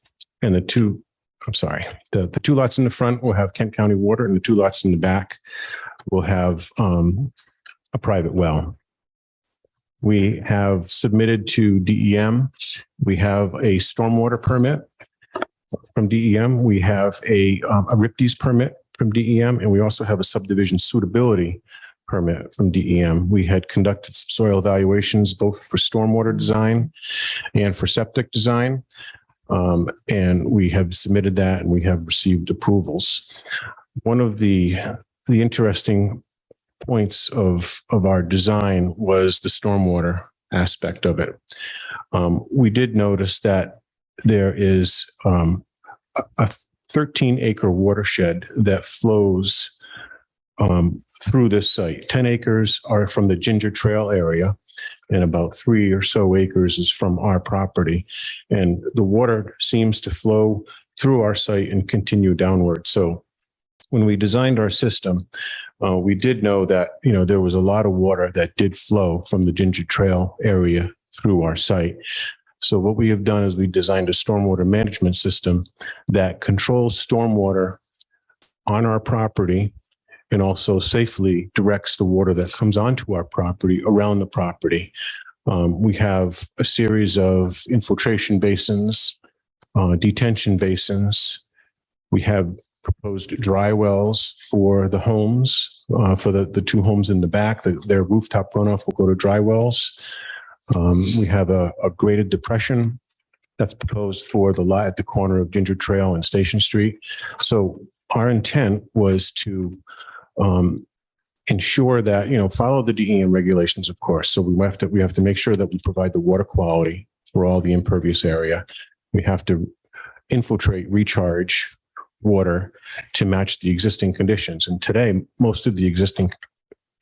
and the 2 lots in the front will have Kent County water, and the 2 lots in the back will have a private well. We have submitted to DEM. We have a stormwater permit from DEM. We have a RIPDES permit from DEM, and we also have a subdivision suitability permit from DEM. We had conducted some soil evaluations, both for stormwater design and for septic design. And we have submitted that, and we have received approvals. One of the interesting points of our design was the stormwater aspect of it. We did notice that there is a 13-acre watershed that flows through this site. 10 acres are from the Ginger Trail area, and about 3 or so acres is from our property. And the water seems to flow through our site and continue downward. So when we designed our system, we did know that, there was a lot of water that did flow from the Ginger Trail area through our site. So what we have done is we designed a stormwater management system that controls stormwater on our property and also safely directs the water that comes onto our property around the property. We have a series of infiltration basins, detention basins. We have proposed dry wells for the homes, for the two homes in the back. Their rooftop runoff will go to dry wells. We have a graded depression that's proposed for the lot at the corner of Ginger Trail and Station Street. So our intent was to ensure that, follow the DEM regulations, of course. So we have to make sure that we provide the water quality for all the impervious area. We have to infiltrate, recharge water to match the existing conditions. And today, most of the existing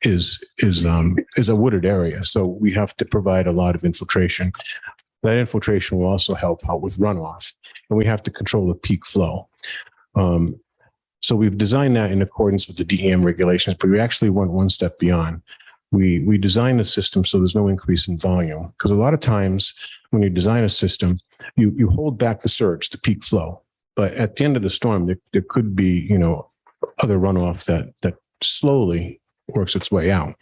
is a wooded area. So we have to provide a lot of infiltration. That infiltration will also help out with runoff, and we have to control the peak flow. So we've designed that in accordance with the DEM regulations, but we actually went one step beyond. We designed the system so there's no increase in volume, because a lot of times when you design a system, you hold back the surge, the peak flow. But at the end of the storm, there could be, other runoff that slowly works its way out.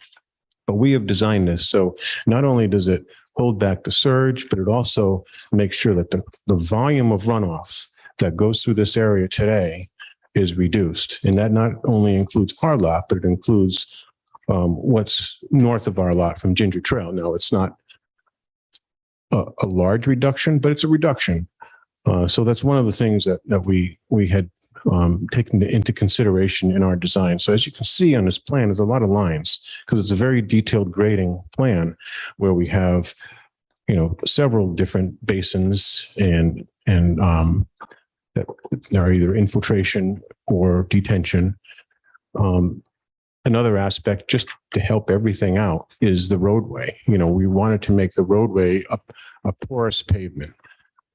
But we have designed this so not only does it hold back the surge, but it also makes sure that the volume of runoff that goes through this area today is reduced. And that not only includes our lot, but it includes what's north of our lot from Ginger Trail. Now, it's not a large reduction, but it's a reduction. So that's one of the things that we had taken into consideration in our design. So as you can see on this plan, there's a lot of lines because it's a very detailed grading plan where we have, several different basins and that are either infiltration or detention. Another aspect, just to help everything out, is the roadway. We wanted to make the roadway a porous pavement.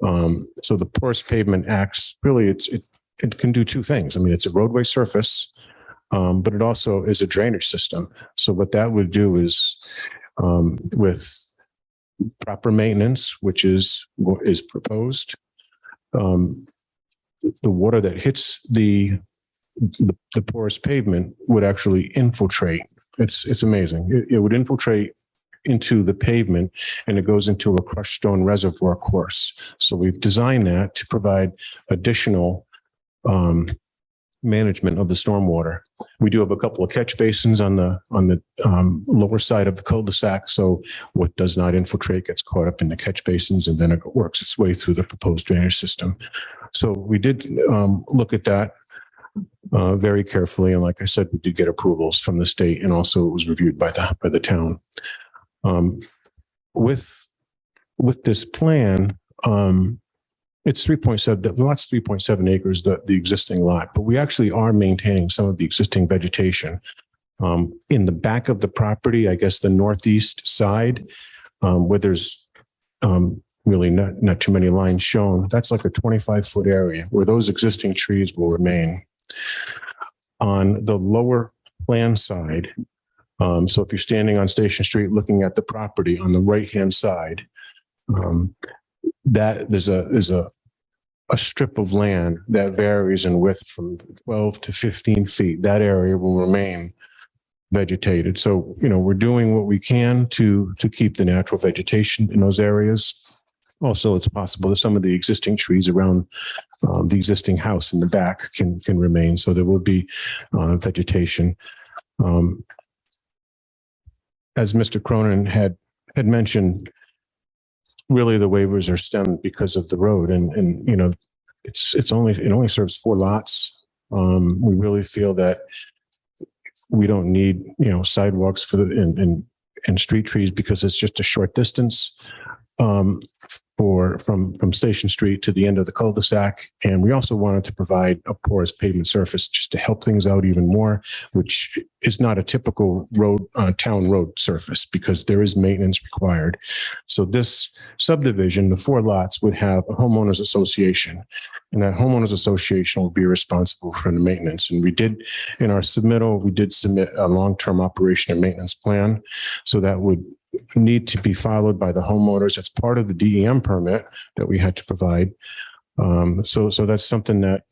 So the porous pavement acts really, it can do two things. I mean, it's a roadway surface, but it also is a drainage system. So what that would do is, with proper maintenance, which is proposed, the water that hits the porous pavement would actually infiltrate. It's amazing. It would infiltrate into the pavement, and it goes into a crushed stone reservoir course. So we've designed that to provide additional management of the stormwater. We do have a couple of catch basins on the lower side of the cul-de-sac. So what does not infiltrate gets caught up in the catch basins, and then it works its way through the proposed drainage system. So we did look at that very carefully, and like I said, we did get approvals from the state, and also it was reviewed by the town. With this plan, it's 3.7, the lot's 3.7 acres, the existing lot, but we actually are maintaining some of the existing vegetation. In the back of the property, I guess the northeast side, where there's really not too many lines shown, that's like a 25-foot area where those existing trees will remain. On the lower plan side, so if you're standing on Station Street looking at the property on the right-hand side, that there's a strip of land that varies in width from 12 to 15 feet. That area will remain vegetated. So, we're doing what we can to keep the natural vegetation in those areas. Also, it's possible that some of the existing trees around the existing house in the back can remain. So there will be vegetation. As Mr. Cronin had mentioned, really the waivers are stemmed because of the road, and it only serves 4 lots. We really feel that we don't need sidewalks and street trees because it's just a short distance. from Station Street to the end of the cul-de-sac. And we also wanted to provide a porous pavement surface just to help things out even more, which is not a typical road, town road surface because there is maintenance required. So this subdivision, the 4 lots, would have a homeowners association, and that homeowners association will be responsible for the maintenance. And we did, in our submittal, we did submit a long-term operation and maintenance plan. So that would need to be followed by the homeowners. It's part of the DEM permit that we had to provide. So that's something that,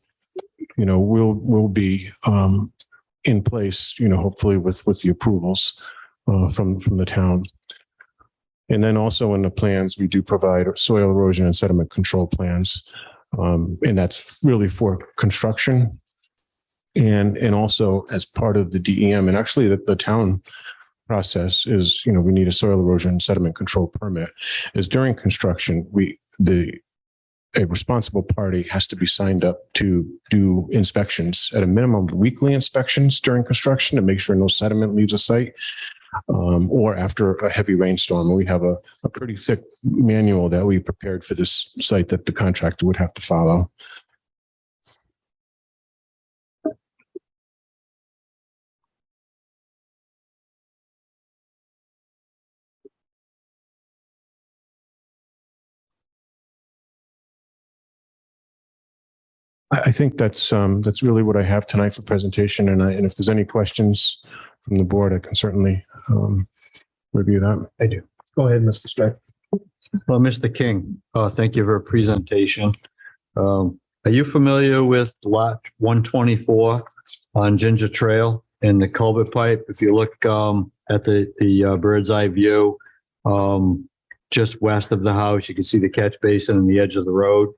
will be in place, hopefully with the approvals from the town. And then also in the plans, we do provide soil erosion and sediment control plans. And that's really for construction and also as part of the DEM. And actually the town process is, we need a soil erosion and sediment control permit. Is during construction, a responsible party has to be signed up to do inspections at a minimum of weekly inspections during construction to make sure no sediment leaves a site, or after a heavy rainstorm. We have a pretty thick manual that we prepared for this site that the contractor would have to follow. I think that's really what I have tonight for presentation. And if there's any questions from the board, I can certainly review that.
I do.
Go ahead, Mr. Streck.
Well, Mr. King, thank you for your presentation. Are you familiar with lot 124 on Ginger Trail and the culvert pipe? If you look at the bird's eye view, just west of the house, you can see the catch basin and the edge of the road.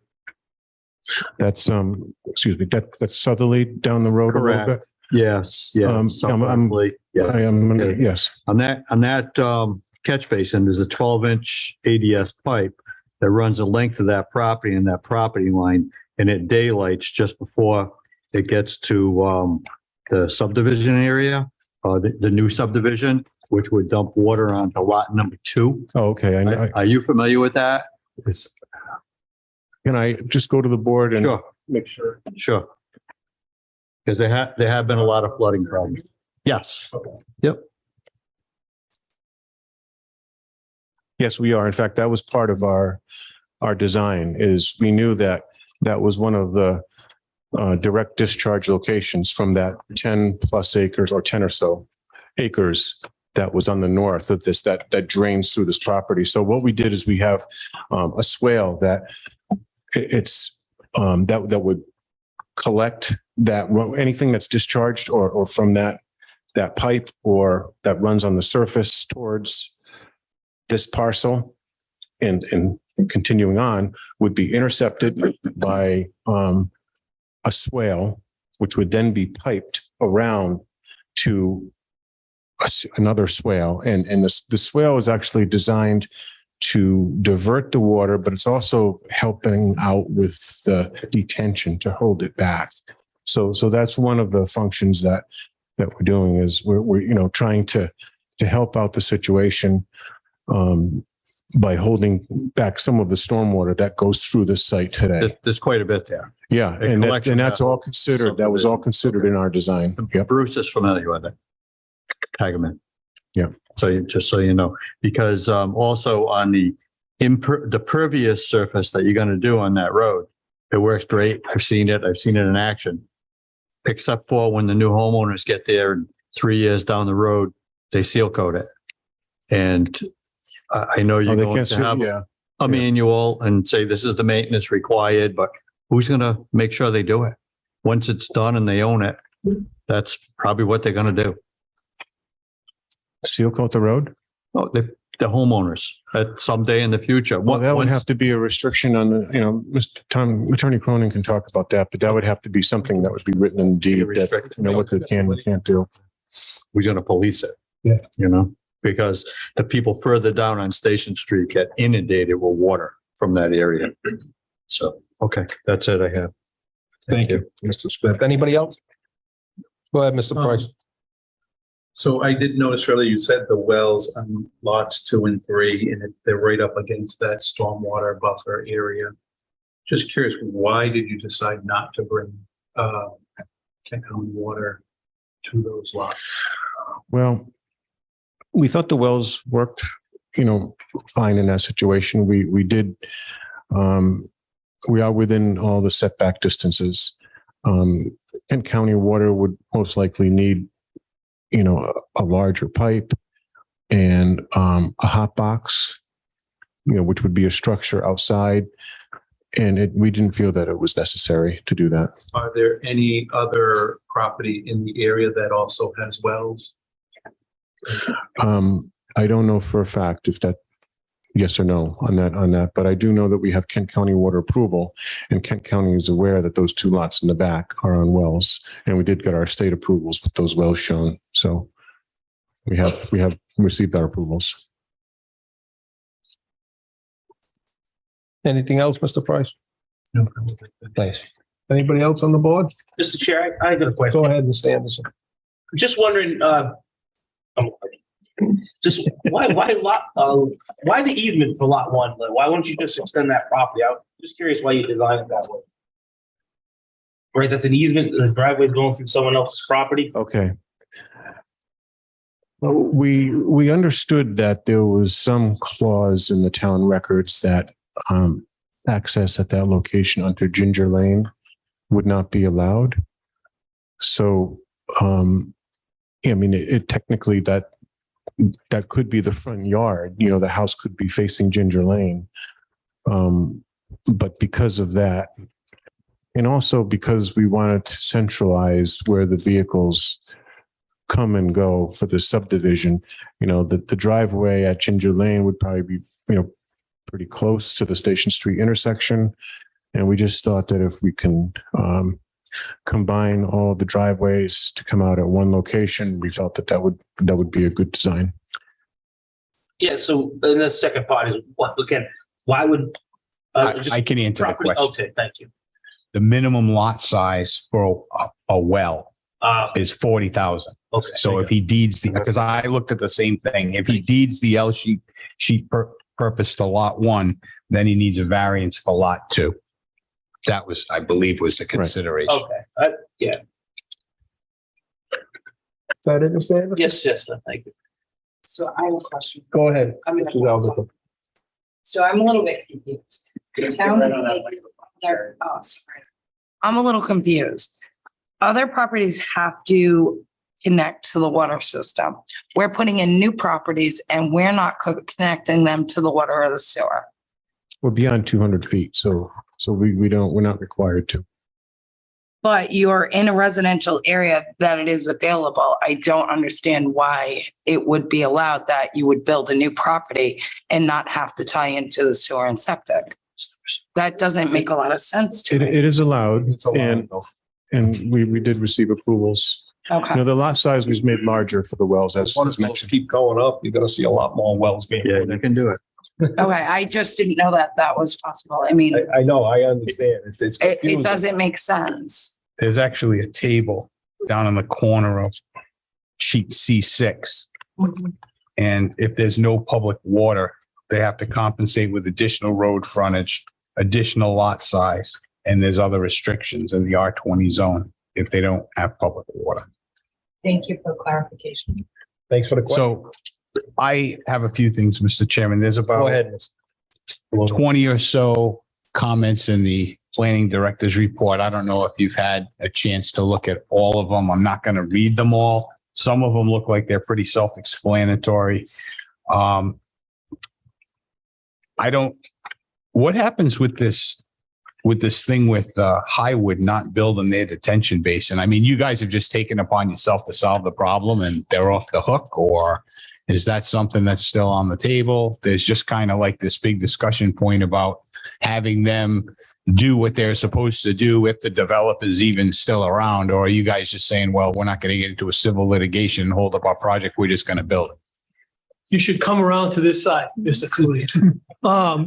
That's that's southerly down the road a little bit.
Yes, yeah. Southerly, yeah.
Yes.
On that catch basin, there's a 12-inch ADS pipe that runs the length of that property and that property line, and it daylights just before it gets to the subdivision area, the new subdivision, which would dump water onto lot number 2.
Oh, okay.
Are you familiar with that?
Can I just go to the board and make sure?
Sure. Because there have been a lot of flooding problems. Yes. Yep.
Yes, we are. In fact, that was part of our design. Is we knew that was one of the direct discharge locations from that 10 plus acres or 10 or so acres that was on the north of this that drains through this property. So what we did is we have a swale that that would collect anything that's discharged or from that pipe or that runs on the surface towards this parcel and continuing on would be intercepted by a swale, which would then be piped around to another swale. And the swale is actually designed to divert the water, but it's also helping out with the detention to hold it back. So that's one of the functions that we're doing is we're trying to help out the situation by holding back some of the stormwater that goes through this site today.
There's quite a bit there.
Yeah, and that's all considered. That was all considered in our design. Yep.
Bruce is familiar with it. Tag him in.
Yeah.
So just so you know, because also on the pervious surface that you're going to do on that road, it works great. I've seen it in action, except for when the new homeowners get there and 3 years down the road, they seal coat it. And I know you're going to have a manual and say, this is the maintenance required, but who's going to make sure they do it? Once it's done and they own it, that's probably what they're going to do.
Seal coat the road?
Oh, the homeowners at someday in the future.
Well, that would have to be a restriction on Attorney Cronin can talk about that, but that would have to be something that would be written in deed that, what they can and can't do.
We're going to police it. Yeah. Because the people further down on Station Street get inundated with water from that area. So, okay, that's it I have.
Thank you, Mr. Smith. Anybody else? Go ahead, Mr. Price.
So I did notice earlier, you said the wells on lots 2 and 3, and they're right up against that stormwater buffer area. Just curious, why did you decide not to bring Kent County water to those lots?
Well, we thought the wells worked, fine in that situation. We did, we are within all the setback distances. Kent County water would most likely need, a larger pipe and a hot box, which would be a structure outside. And we didn't feel that it was necessary to do that.
Are there any other property in the area that also has wells?
I don't know for a fact if that yes or no on that, but I do know that we have Kent County water approval, and Kent County is aware that those 2 lots in the back are on wells, and we did get our state approvals with those wells shown. So we have received our approvals.
Anything else, Mr. Price?
No.
Thanks. Anybody else on the board?
Mr. Chair, I got a question.
Go ahead, Mr. Anderson.
Just wondering, just why the easement for lot 1? Why wouldn't you just extend that property out? Just curious why you designed it that way. Right, that's an easement, the driveway's going through someone else's property.
Okay. Well, we understood that there was some clause in the town records that access at that location under Ginger Lane would not be allowed. So, it technically that could be the front yard, the house could be facing Ginger Lane. But because of that, and also because we wanted to centralize where the vehicles come and go for the subdivision, the driveway at Ginger Lane would probably be, pretty close to the Station Street intersection. And we just thought that if we can combine all the driveways to come out at one location, we felt that would be a good design.
Yeah, so and the second part is why would
I can answer the question.
Okay, thank you.
The minimum lot size for a well is 40,000.
Okay.
So if he deeds because I looked at the same thing, if he deeds the L sheet purpose to lot 1, then he needs a variance for lot 2. That was, I believe, was the consideration.
Okay. Yeah.
Is that it, Mr. Anderson?
Yes, thank you.
So I have a question.
Go ahead.
So I'm a little bit confused. The town,
I'm a little confused. Other properties have to connect to the water system. We're putting in new properties and we're not connecting them to the water or the sewer.
We're beyond 200 feet, so we're not required to.
But you're in a residential area that it is available. I don't understand why it would be allowed that you would build a new property and not have to tie into the sewer and septic. That doesn't make a lot of sense to me.
It is allowed, and we did receive approvals.
Okay.
The lot size was made larger for the wells, as mentioned.
Keep going up, you're going to see a lot more wells being.
Yeah, you can do it.
Okay, I just didn't know that was possible. I mean,
I know, I understand. It's
it doesn't make sense.
There's actually a table down in the corner of sheet C6. And if there's no public water, they have to compensate with additional road frontage, additional lot size, and there's other restrictions in the R20 zone if they don't have public water.
thank you for clarification.
Thanks for the question.
So I have a few things, Mr. Chairman. There's
Go
about
ahead, Mr.
20 or so comments in the planning director's report. I don't know if you've had a chance to look at all of them. I'm not going to read them all. Some of them look like they're pretty self-explanatory. What happens with this thing with Highwood not building their detention basin? I mean, you guys have just taken upon yourself to solve the problem and they're off the hook, or is that something that's still on the table? There's just kind of like this big discussion point about having them do what they're supposed to do if the developer's even still around, or are you guys just saying, well, we're not going to get into a civil litigation and hold up our project, we're just going to build it?
You should come around to this side, Mr. Cooley.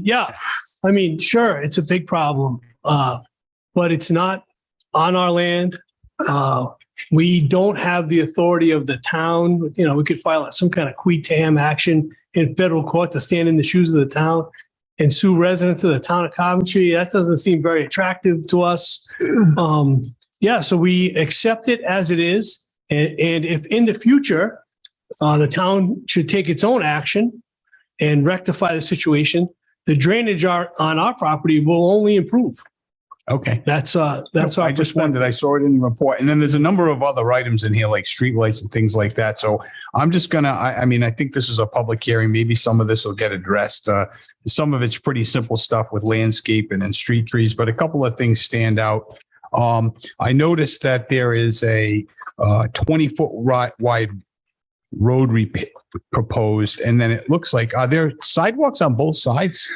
Yeah, I mean, sure, it's a big problem, but it's not on our land. We don't have the authority of the town. You know, we could file some kind of qui tam action in federal court to stand in the shoes of the town and sue residents of the town of Coventry. That doesn't seem very attractive to us. Yeah, so we accept it as it is. And if in the future, the town should take its own action and rectify the situation, the drainage on our property will only improve.
Okay.
That's our
I just wondered, I saw it in the report. And then there's a number of other items in here, like streetlights and things like that. So I'm just gonna, I mean, I think this is a public hearing. Maybe some of this will get addressed. Some of it's pretty simple stuff with landscaping and street trees, but a couple of things stand out. I noticed that there is a 20-foot wide road proposed, and then it looks like, are there sidewalks on both sides?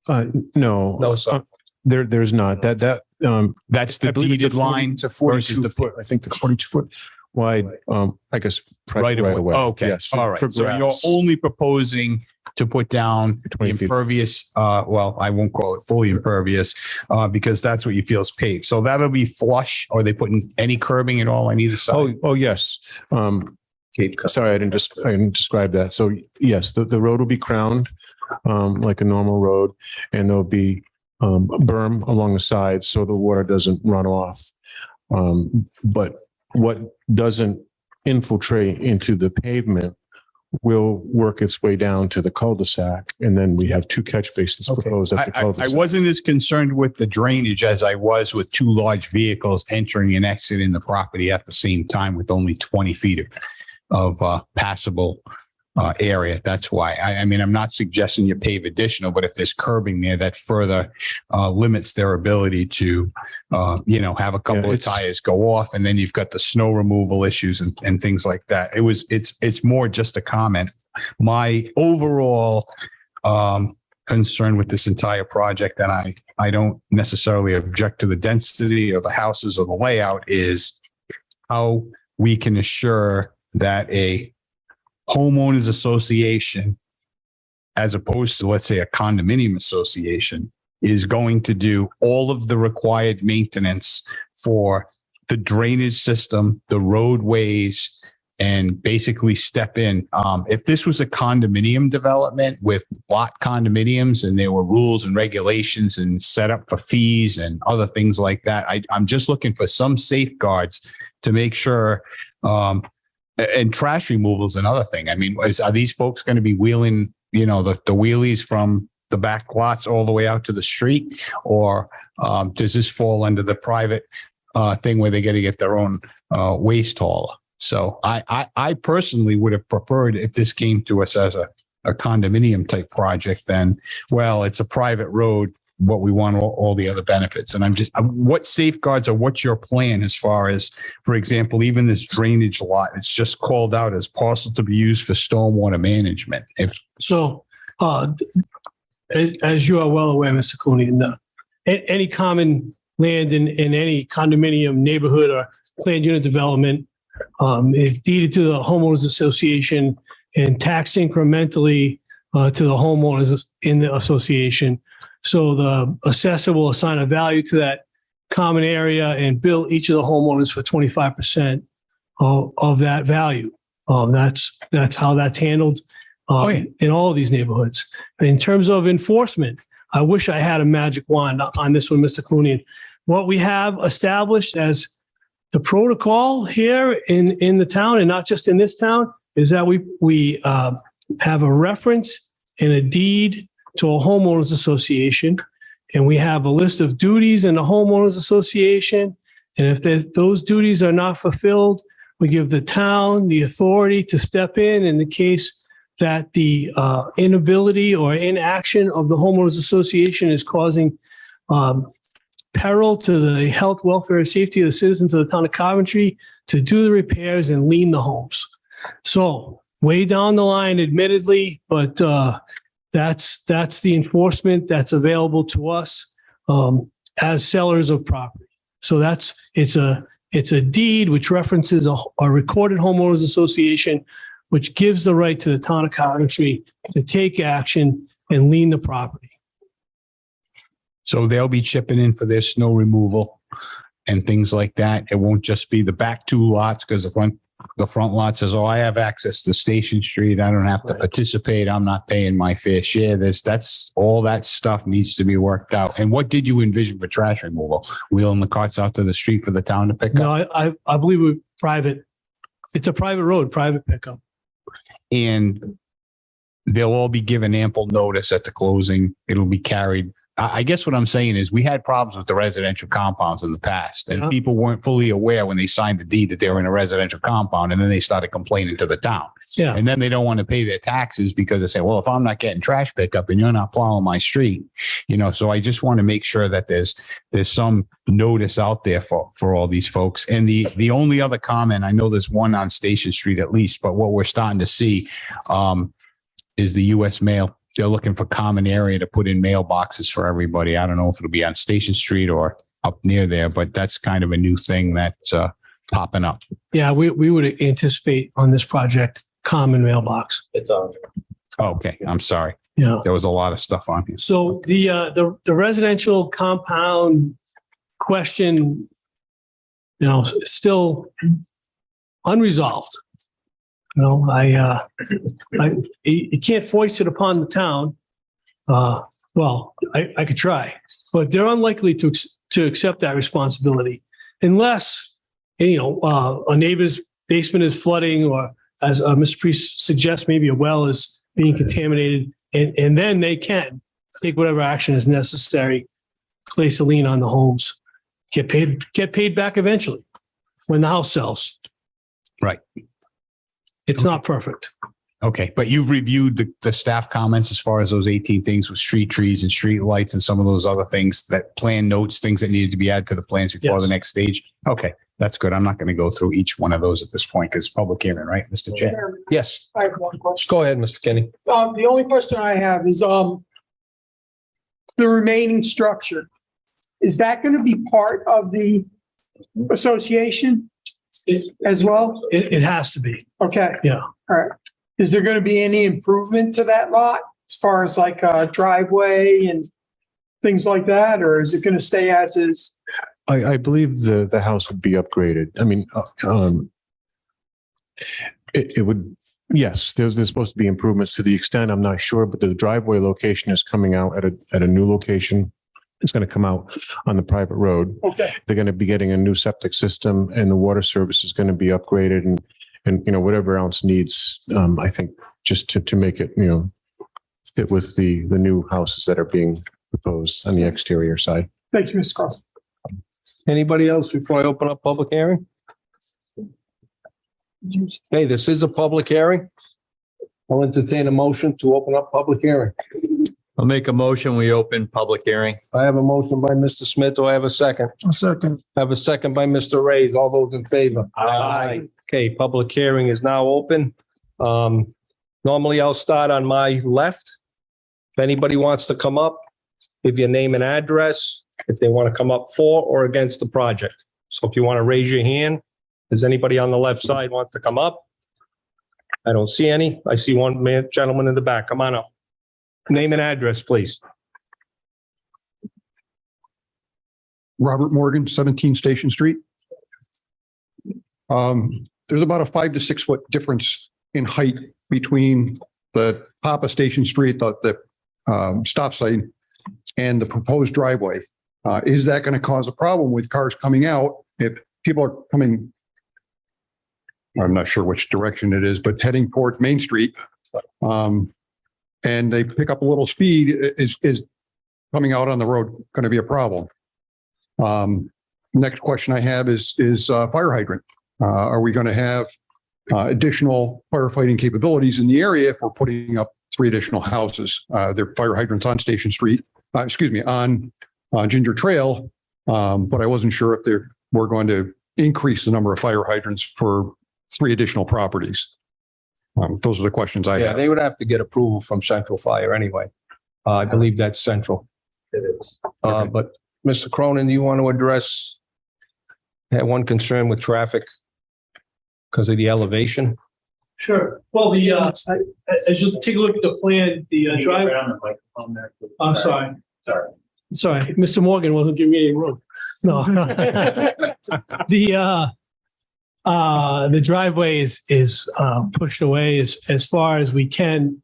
No.
No, sir.
There's not. That's the
I believe it's
deeded
a 40
line
to 42
versus the foot. I think the 42-foot wide, I guess.
Right away. Okay.
Yes, for-
All right.
for
So you're
grass.
only proposing to put down the
20 feet.
impervious, well, I won't call it fully impervious, because that's what you feel is paved. So that'll be flush. Are they putting any curbing at all on either side?
Oh, yes. Sorry, I didn't describe that. So yes, the road will be crowned, like a normal road, and there'll be berm along the sides so the water doesn't run off. But what doesn't infiltrate into the pavement will work its way down to the cul-de-sac, and then we have two catch basins proposed at the
I
cul-de-sac.
wasn't as concerned with the drainage as I was with two large vehicles entering and exiting the property at the same time with only 20 feet of passable area. That's why. I mean, I'm not suggesting you pave additional, but if there's curbing there, that further limits their ability to, have a couple of tires go off, and then you've got the snow removal issues and things like that. It's more just a comment. My overall concern with this entire project, and I don't necessarily object to the density of the houses or the layout, is how we can assure that a homeowners association, as opposed to, let's say, a condominium association, is going to do all of the required maintenance for the drainage system, the roadways, and basically step in. If this was a condominium development with lot condominiums and there were rules and regulations and set up for fees and other things like that, I'm just looking for some safeguards to make sure, and trash removal is another thing. I mean, are these folks going to be wheeling, the wheelies from the back lots all the way out to the street? Or does this fall under the private thing where they got to get their own waste hauler? So I personally would have preferred if this came to us as a condominium type project, then, well, it's a private road, but we want all the other benefits. And what safeguards or what's your plan as far as, for example, even this drainage lot, it's just called out as parcel to be used for stormwater management.
As you are well aware, Mr. Clooney, any common land in any condominium neighborhood or planned unit development is deeded to the homeowners association and taxed incrementally to the homeowners in the association. So the assessor will assign a value to that common area and bill each of the homeowners for 25% of that value. That's how that's handled in all of these neighborhoods. In terms of enforcement, I wish I had a magic wand on this one, Mr. Clooney. What we have established as the protocol here in the town, and not just in this town, is that we have a reference and a deed to a homeowners association, and we have a list of duties in the homeowners association. And if those duties are not fulfilled, we give the town the authority to step in the case that the inability or inaction of the homeowners association is causing peril to the health, welfare, and safety of the citizens of the town of Coventry, to do the repairs and lien the homes. So way down the line, admittedly, but that's the enforcement that's available to us as sellers of property. So it's a deed which references a recorded homeowners association, which gives the right to the town of Coventry to take action and lien the property.
So they'll be chipping in for their snow removal. and things like that. It won't just be the back two lots because the front lot says, oh, I have access to Station Street. I don't have to participate. I'm not paying my fair share. That's all that stuff needs to be worked out. And what did you envision for trash removal? Wheeling the carts out to the street for the town to pick up?
No, I believe we're private. It's a private road, private pickup.
And they'll all be given ample notice at the closing. It'll be carried. I guess what I'm saying is we had problems with the residential compounds in the past, and people weren't fully aware when they signed the deed that they were in a residential compound, and then they started complaining to the town.
Yeah.
And then they don't want to pay their taxes because they say, well, if I'm not getting trash pickup and you're not plowing my street, so I just want to make sure that there's some notice out there for all these folks. And the only other comment, I know there's one on Station Street at least, but what we're starting to see is the US mail. They're looking for common area to put in mailboxes for everybody. I don't know if it'll be on Station Street or up near there, but that's kind of a new thing that's popping up.
Yeah, we would anticipate on this project, common mailbox.
It's on.
Oh, okay, I'm sorry.
Yeah.
There was a lot of stuff on here.
So the residential compound question, is still unresolved. You can't foist it upon the town. Well, I could try, but they're unlikely to accept that responsibility unless, a neighbor's basement is flooding, or as Mr. Priest suggests, maybe a well is being contaminated, and then they can take whatever action is necessary, place a lien on the homes, get paid back eventually when the house sells.
Right.
It's not perfect.
Okay, but you've reviewed the staff comments as far as those 18 things with street trees and street lights and some of those other things, that plan notes, things that needed to be added to the plans before the next stage. Okay, that's good. I'm not going to go through each one of those at this point because public hearing, right, Mr. Chair?
Yes.
I have one question.
Go ahead, Mr. Kenny.
The only question I have is, the remaining structure, is that going to be part of the association as well?
It has to be.
Okay.
Yeah.
All right. Is there going to be any improvement to that lot as far as like a driveway and things like that? Or is it going to stay as is?
I believe the house would be upgraded. I mean, it would, yes, there's supposed to be improvements. To the extent, I'm not sure, but the driveway location is coming out at a new location. It's going to come out on the private road.
Okay.
They're going to be getting a new septic system, and the water service is going to be upgraded, and whatever else needs, I think, just to make it, fit with the new houses that are being proposed on the exterior side.
Thank you, Ms. Carlson.
Anybody else before I open up public hearing? Hey, this is a public hearing. I'll entertain a motion to open up public hearing.
I'll make a motion. We open public hearing.
I have a motion by Mr. Smith. Do I have a second?
A second.
I have a second by Mr. Reyes. All those in favor? Aye. Okay, public hearing is now open. Normally I'll start on my left. If anybody wants to come up, give your name and address, if they want to come up for or against the project. So if you want to raise your hand, does anybody on the left side wants to come up? I don't see any. I see one gentleman in the back. Come on up. Name and address, please.
Robert Morgan, 17 Station Street. There's about a 5 to 6 foot difference in height between the top of Station Street, the stop sign, and the proposed driveway. Is that going to cause a problem with cars coming out if people are coming? I'm not sure which direction it is, but heading towards Main Street, and they pick up a little speed, is coming out on the road going to be a problem? Next question I have is fire hydrant. Are we going to have additional firefighting capabilities in the area if we're putting up 3 additional houses? There are fire hydrants on Station Street, on Ginger Trail, but I wasn't sure if we're going to increase the number of fire hydrants for 3 additional properties. Those are the questions I have.
Yeah, they would have to get approval from Central Fire anyway. I believe that's Central.
It is.
But Mr. Cronin, do you want to address, had one concern with traffic because of the elevation?
Sure. Well, as you take a look at the plan, the driveway. I'm sorry.
Sorry.
Sorry, Mr. Morgan wasn't giving me any room. No. The driveway is pushed away as far as we can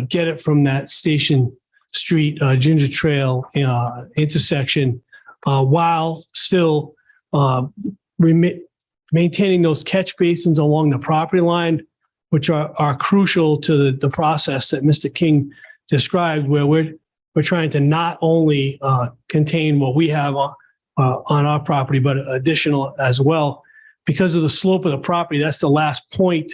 get it from that Station Street Ginger Trail intersection while still maintaining those catch basins along the property line, which are crucial to the process that Mr. King described, where we're trying to not only contain what we have on our property, but additional as well. Because of the slope of the property, that's the last point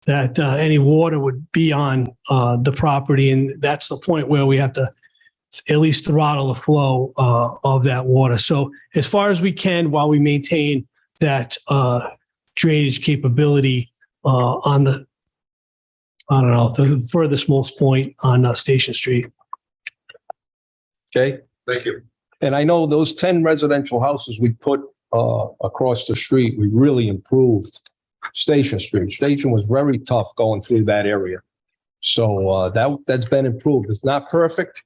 that any water would be on the property. And that's the point where we have to at least throttle the flow of that water. So as far as we can, while we maintain that drainage capability on the, I don't know, the furthest most point on Station Street.
Okay.
Thank you.
And I know those 10 residential houses we put across the street, we really improved Station Street. Station was very tough going through that area. So that's been improved. It's not perfect,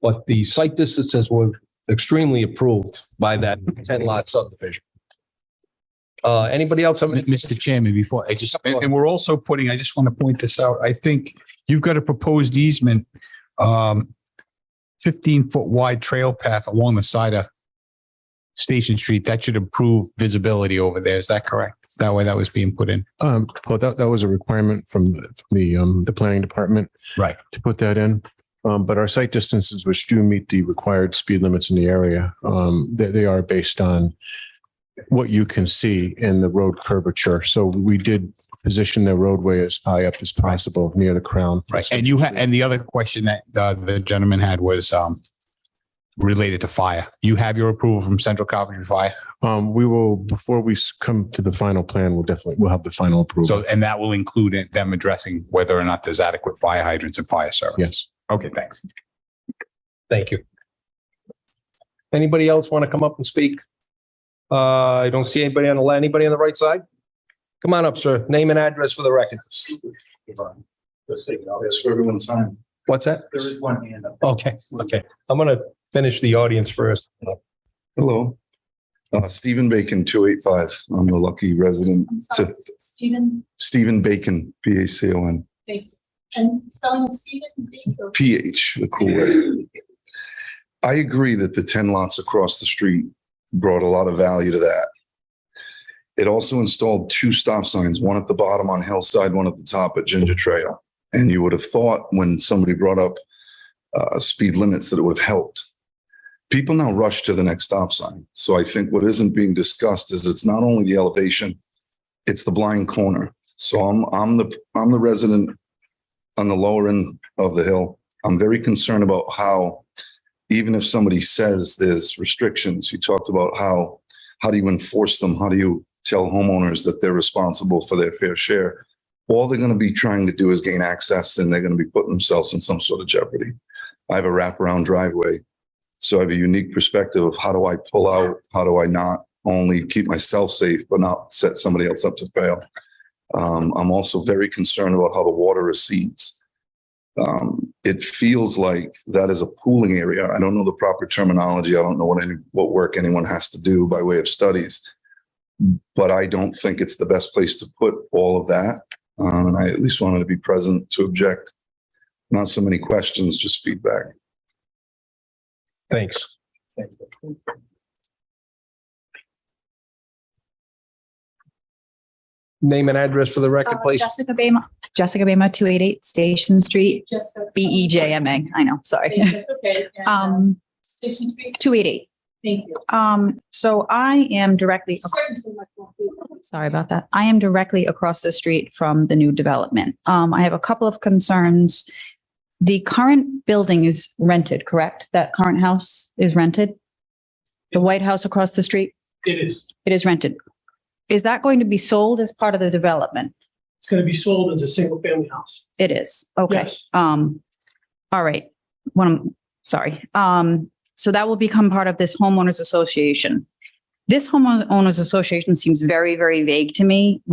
but the site distances were extremely improved by that 10 lot subdivision. Anybody else?
Mr. Chairman, before I just, and we're also putting, I just want to point this out. I think you've got a proposed easement, 15-foot wide trail path along the side of Station Street. That should improve visibility over there. Is that correct? Is that why that was being put in?
Well, that was a requirement from the planning department.
Right.
To put that in. But our site distances, which do meet the required speed limits in the area, they are based on what you can see in the road curvature. So we did position the roadway as high up as possible near the crown.
Right. And and the other question that the gentleman had was related to fire. You have your approval from Central Coventry Fire?
We will, before we come to the final plan, we'll have the final approval.
So, and that will include them addressing whether or not there's adequate fire hydrants and fire service?
Yes.
Okay, thanks.
Thank you. Anybody else want to come up and speak? I don't see anybody on the line. Anybody on the right side? Come on up, sir. Name and address for the record.
Just so you know, it's for everyone's time.
What's that?
There is one hand up.
Okay. I'm going to finish the audience first.
Hello. Stephen Bacon, 285. I'm the lucky resident. Stephen Bacon, B-A-C-O-N.
And spelling of Stephen Bacon.
P-H, the cool way. I agree that the 10 lots across the street brought a lot of value to that. It also installed 2 stop signs, one at the bottom on Hillside, one at the top at Ginger Trail. And you would have thought when somebody brought up speed limits that it would have helped. People now rush to the next stop sign. So I think what isn't being discussed is it's not only the elevation, it's the blind corner. So I'm the resident on the lower end of the hill. I'm very concerned about how, even if somebody says there's restrictions, you talked about how do you enforce them? How do you tell homeowners that they're responsible for their fair share? All they're going to be trying to do is gain access, and they're going to be putting themselves in some sort of jeopardy. I have a wraparound driveway, so I have a unique perspective of how do I pull out? How do I not only keep myself safe, but not set somebody else up to fail? I'm also very concerned about how the water recedes. It feels like that is a pooling area. I don't know the proper terminology. I don't know what work anyone has to do by way of studies, but I don't think it's the best place to put all of that. And I at least wanted to be present to object. Not so many questions, just feedback.
Thanks. Name and address for the record, please.
Jessica Bama, 288 Station Street, BEJMA. I know, sorry.
That's okay. Station Street.
288.
Thank you.
So I am directly, sorry about that. I am directly across the street from the new development. I have a couple of concerns. The current building is rented, correct? That current house is rented? The White House across the street?
It is.
It is rented. Is that going to be sold as part of the development?
It's going to be sold as a single family house.
It is. Okay.
Yes.
All right. Sorry. So that will become part of this homeowners association. This homeowners association seems very, very vague to me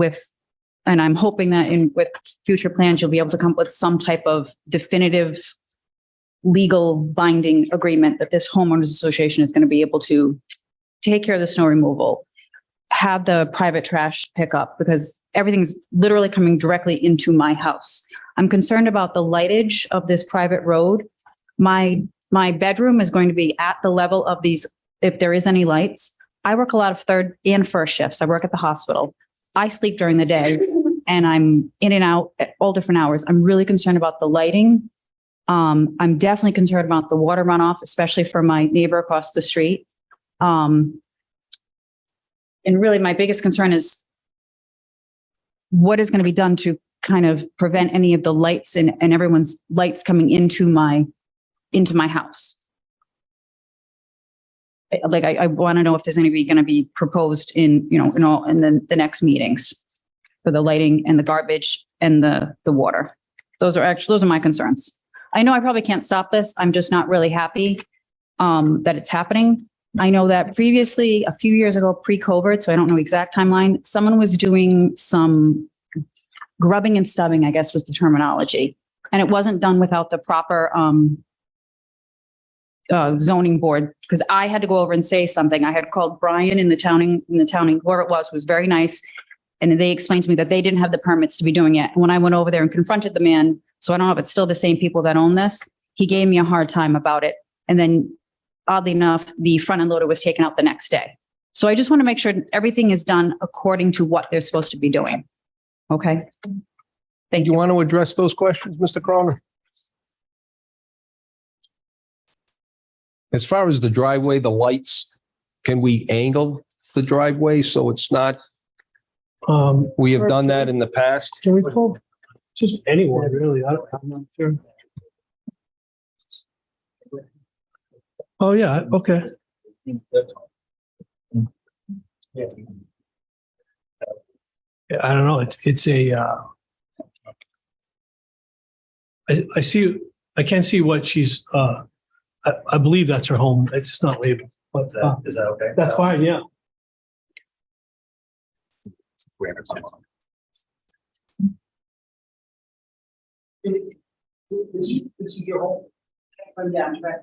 and I'm hoping that with future plans, you'll be able to come up with some type of definitive legal binding agreement that this homeowners association is going to be able to take care of the snow removal, have the private trash pickup, because everything's literally coming directly into my house. I'm concerned about the lightage of this private road. My bedroom is going to be at the level of these, if there is any lights. I work a lot of third and first shifts. I work at the hospital. I sleep during the day and I'm in and out at all different hours. I'm really concerned about the lighting. I'm definitely concerned about the water runoff, especially for my neighbor across the street. And really my biggest concern is what is going to be done to kind of prevent any of the lights and everyone's lights coming into my house. Like, I want to know if there's anything going to be proposed in the next meetings for the lighting and the garbage and the water. Those are my concerns. I know I probably can't stop this. I'm just not really happy that it's happening. I know that previously, a few years ago, pre-COVID, so I don't know exact timeline, someone was doing some grubbing and stubbing, I guess was the terminology. And it wasn't done without the proper zoning board, because I had to go over and say something. I had called Brian in the towning, whoever it was very nice. And they explained to me that they didn't have the permits to be doing it. And when I went over there and confronted the man, so I don't know if it's still the same people that own this, he gave me a hard time about it. And then oddly enough, the front end loader was taken out the next day. So I just want to make sure everything is done according to what they're supposed to be doing. Okay. Thank you.
You want to address those questions, Mr. Croner? As far as the driveway, the lights, can we angle the driveway so it's not? We have done that in the past.
Can we pull just anyone really? I'm not sure. Oh, yeah. Okay. Yeah, I don't know. It's a, I see, I can't see what she's, I believe that's her home. It's just not labeled, but
Is that okay?
that's fine. Yeah. This is your home.
Yeah, right.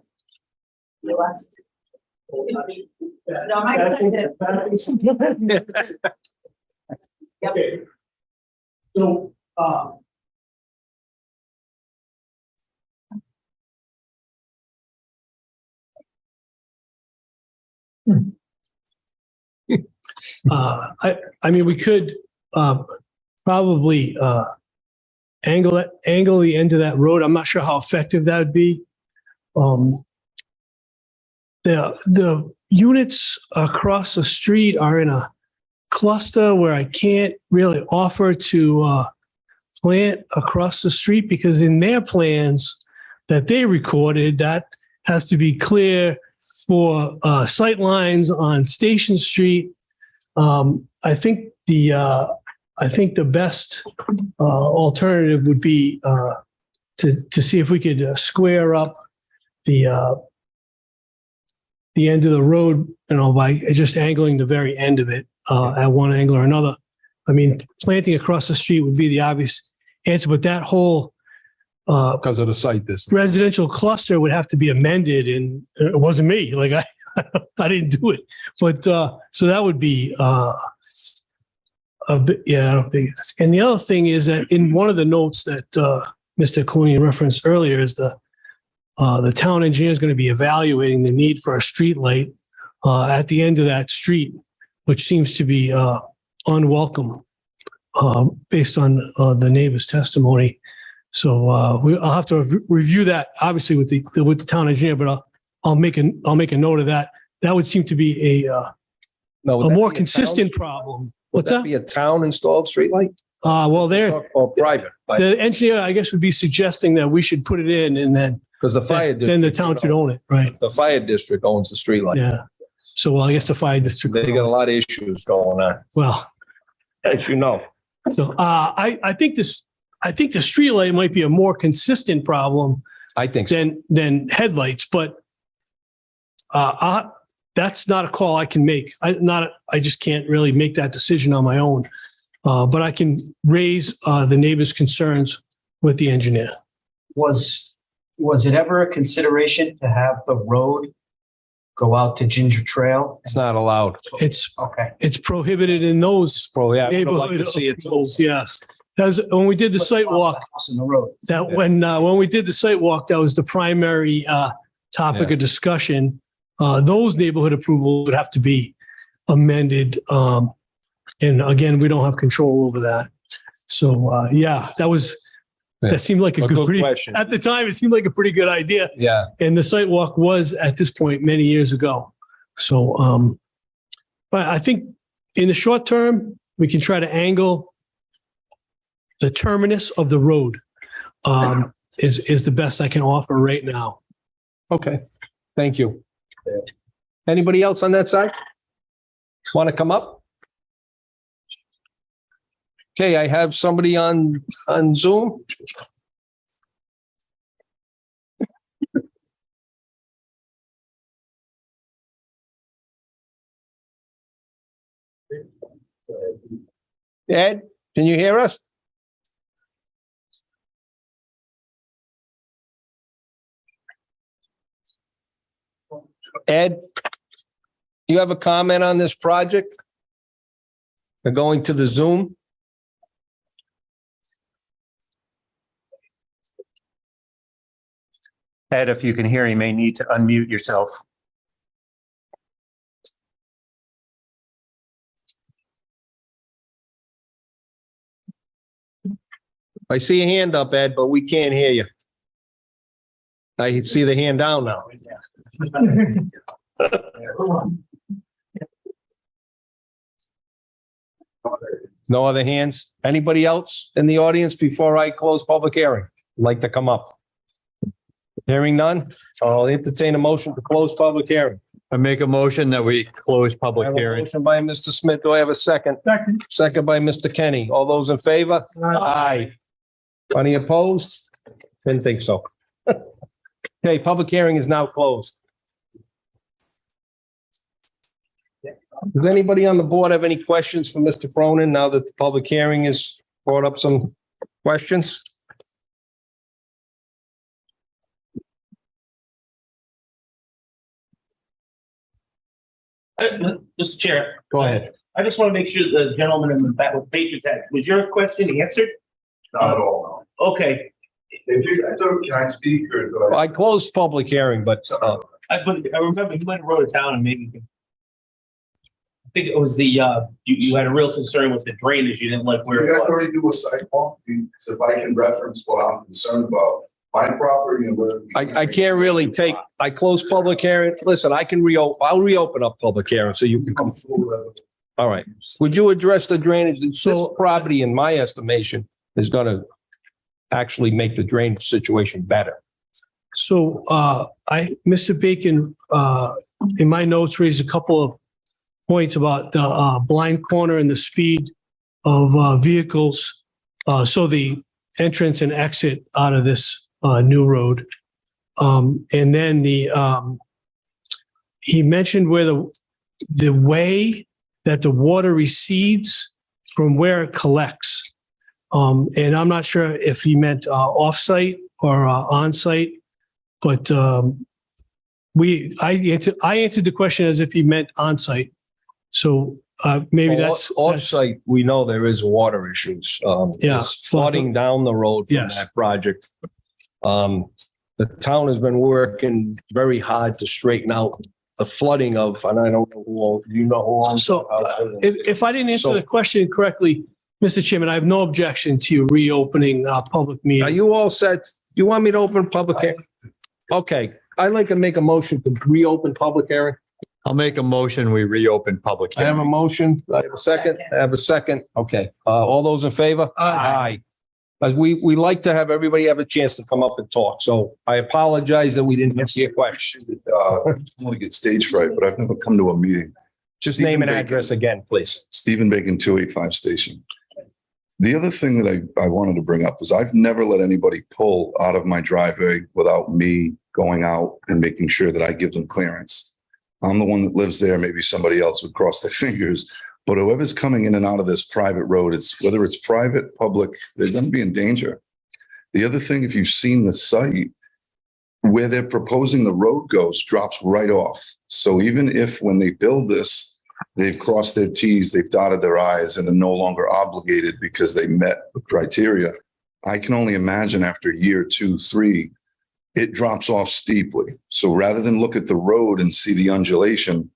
Yes.
Okay. So, I mean, we could probably angle the end of that road. I'm not sure how effective that would be. The units across the street are in a cluster where I can't really offer to plant across the street, because in their plans that they recorded, that has to be clear for sight lines on Station Street. I think the best alternative would be to see if we could square up the end of the road, by just angling the very end of it at one angle or another. I mean, planting across the street would be the obvious answer, but that whole
because of the site distance,
residential cluster would have to be amended, and it wasn't me. Like I didn't do it, but so that would be a bit. Yeah, I don't think. And the other thing is that in one of the notes that Mr. Clooney referenced earlier is the town engineer is going to be evaluating the need for a street light at the end of that street, which seems to be unwelcome based on the neighbor's testimony. So I'll have to review that, obviously, with the town engineer, but I'll make a note of that. That would seem to be a more consistent problem. What's that?
Be a town installed street light?
Well,
or private.
The engineer, I guess, would be suggesting that we should put it in, and then
because the fire district,
then the town should own it, right?
The fire district owns the street light.
Yeah. So, well, I guess the fire district.
They got a lot of issues going on.
Well,
as you know.
So I think the street light might be a more consistent problem.
I think so.
than headlights, but that's not a call I can make. I just can't really make that decision on my own. But I can raise the neighbor's concerns with the engineer.
Was
Was it ever a consideration to have the road go out to Ginger Trail?
It's not allowed.
It's,
Okay.
it's prohibited in those
Yeah, I would like
neighborhood
to see it.
approvals, yes. That was, when we did the site walk,
House in the road.
that when we did the site walk, that was the primary topic of discussion. Those neighborhood approvals would have to be amended. And again, we don't have control over that. So, yeah, that seemed like a
good
pretty,
question.
at the time, it seemed like a pretty good idea.
Yeah.
And the site walk was at this point many years ago. So, but I think in the short term, we can try to angle the terminus of the road, is the best I can offer right now.
Okay, thank you. Anybody else on that side? Want to come up? Okay, I have somebody on Zoom. Ed, can you hear us? Ed, you have a comment on this project? We're going to the Zoom.
Ed, if you can hear, you may need to unmute yourself.
I see a hand up, Ed, but we can't hear you. I see the hand down now. No other hands? Anybody else in the audience before I close public hearing? Like to come up? Hearing none, I'll entertain a motion to close public hearing.
I make a motion that we close
I
public
have a
hearing.
motion by Mr. Smith. Do I have a second?
Second.
Second by Mr. Kenny. All those in favor? Aye. Any opposed? Didn't think so. Okay, public hearing is now closed. Does anybody on the board have any questions for Mr. Cronin now that the public hearing has brought up some questions?
Mr. Chair.
Go ahead.
I just want to make sure the gentleman in the back with Patriots hat, was your question answered?
Not at all.
Okay.
Can I speak or?
I closed public hearing, but
I remember you might have wrote it down and maybe. I think it was the, you had a real concern with the drainage. You didn't like where
You
it
guys
was.
already do a sidewalk, because if I can reference what I'm concerned about, my property and where.
I can't really take, I closed public hearing. Listen, I can I'll reopen up public hearing so you can come forward. All right. Would you address the drainage? This property, in my estimation, is going to actually make the drainage situation better.
So, Mr. Bacon, in my notes, raised a couple of points about the blind corner and the speed of vehicles. So the entrance and exit out of this new road. And then he mentioned where the way that the water recedes from where it collects. And I'm not sure if he meant off-site or on-site, but I answered the question as if he meant on-site. So maybe that's
off-site. We know there is water issues. There's flooding down the road from that project. The town has been working very hard to straighten out the flooding of, and I don't know who, you know who.
So if I didn't answer the question correctly, Mr. Chairman, I have no objection to you reopening public meeting.
Are you all set? You want me to open public hearing? Okay, I'd like to make a motion to reopen public hearing.
I'll make a motion, we reopen public
I have
hearing.
a motion. I have a second. I have a second. Okay, all those in favor? Aye. As we like to have everybody have a chance to come up and talk. So I apologize that we didn't answer your question.
I want to get stage fright, but I've never come to a meeting.
Just
Stephen
name and
Bacon.
address again, please.
Stephen Bacon, 285 Station. The other thing that I wanted to bring up is I've never let anybody pull out of my driveway without me going out and making sure that I give them clearance. I'm the one that lives there. Maybe somebody else would cross their fingers, but whoever's coming in and out of this private road, whether it's private, public, they're going to be in danger. The other thing, if you've seen the site, where they're proposing the road goes drops right off. So even if when they build this, they've crossed their T's, they've dotted their I's, and they're no longer obligated because they met the criteria, I can only imagine after year 2, 3, it drops off steeply. So rather than look at the road and see the undulation,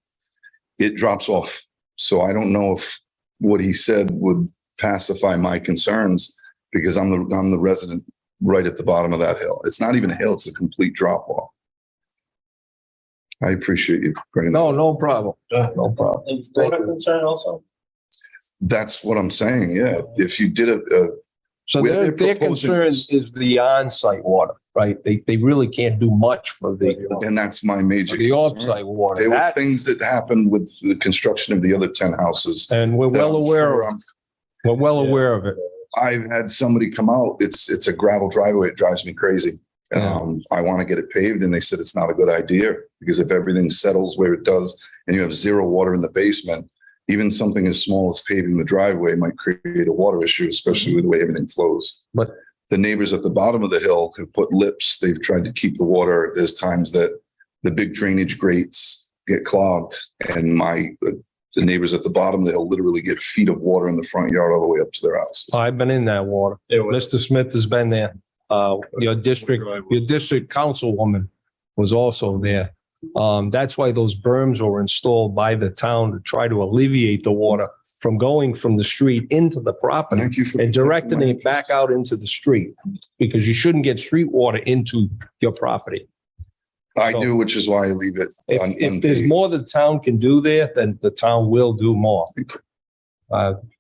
it drops off. So I don't know if what he said would pacify my concerns, because I'm the resident right at the bottom of that hill. It's not even a hill, it's a complete drop off. I appreciate you bringing that.
No problem. No problem.
And water concern also?
That's what I'm saying. Yeah. If you did
So
where
their
they're proposing
concern
this-
is the on-site water, right? They really can't do much for
and that's my major
the
concern.
off-site water.
There were
That-
things that happened with the construction of the other 10 houses.
And we're
that
well
I'm
aware
sure
of, we're well aware of it.
I've had somebody come out. It's a gravel driveway. It drives me crazy. I want to get it paved, and they said it's not a good idea, because if everything settles where it does and you have zero water in the basement, even something as small as paving the driveway might create a water issue, especially with the way everything flows.
But
the neighbors at the bottom of the hill have put lips. They've tried to keep the water. There's times that the big drainage grates get clogged, and the neighbors at the bottom of the hill literally get feet of water in the front yard all the way up to their house.
I've been in that water. Mr. Smith has been there. Your district councilwoman was also there. That's why those berms were installed by the town to try to alleviate the water from going from the street into the property and directing it back out into the street, because you shouldn't get street water into your property.
I do, which is why I leave it.
If there's more the town can do there, then the town will do more.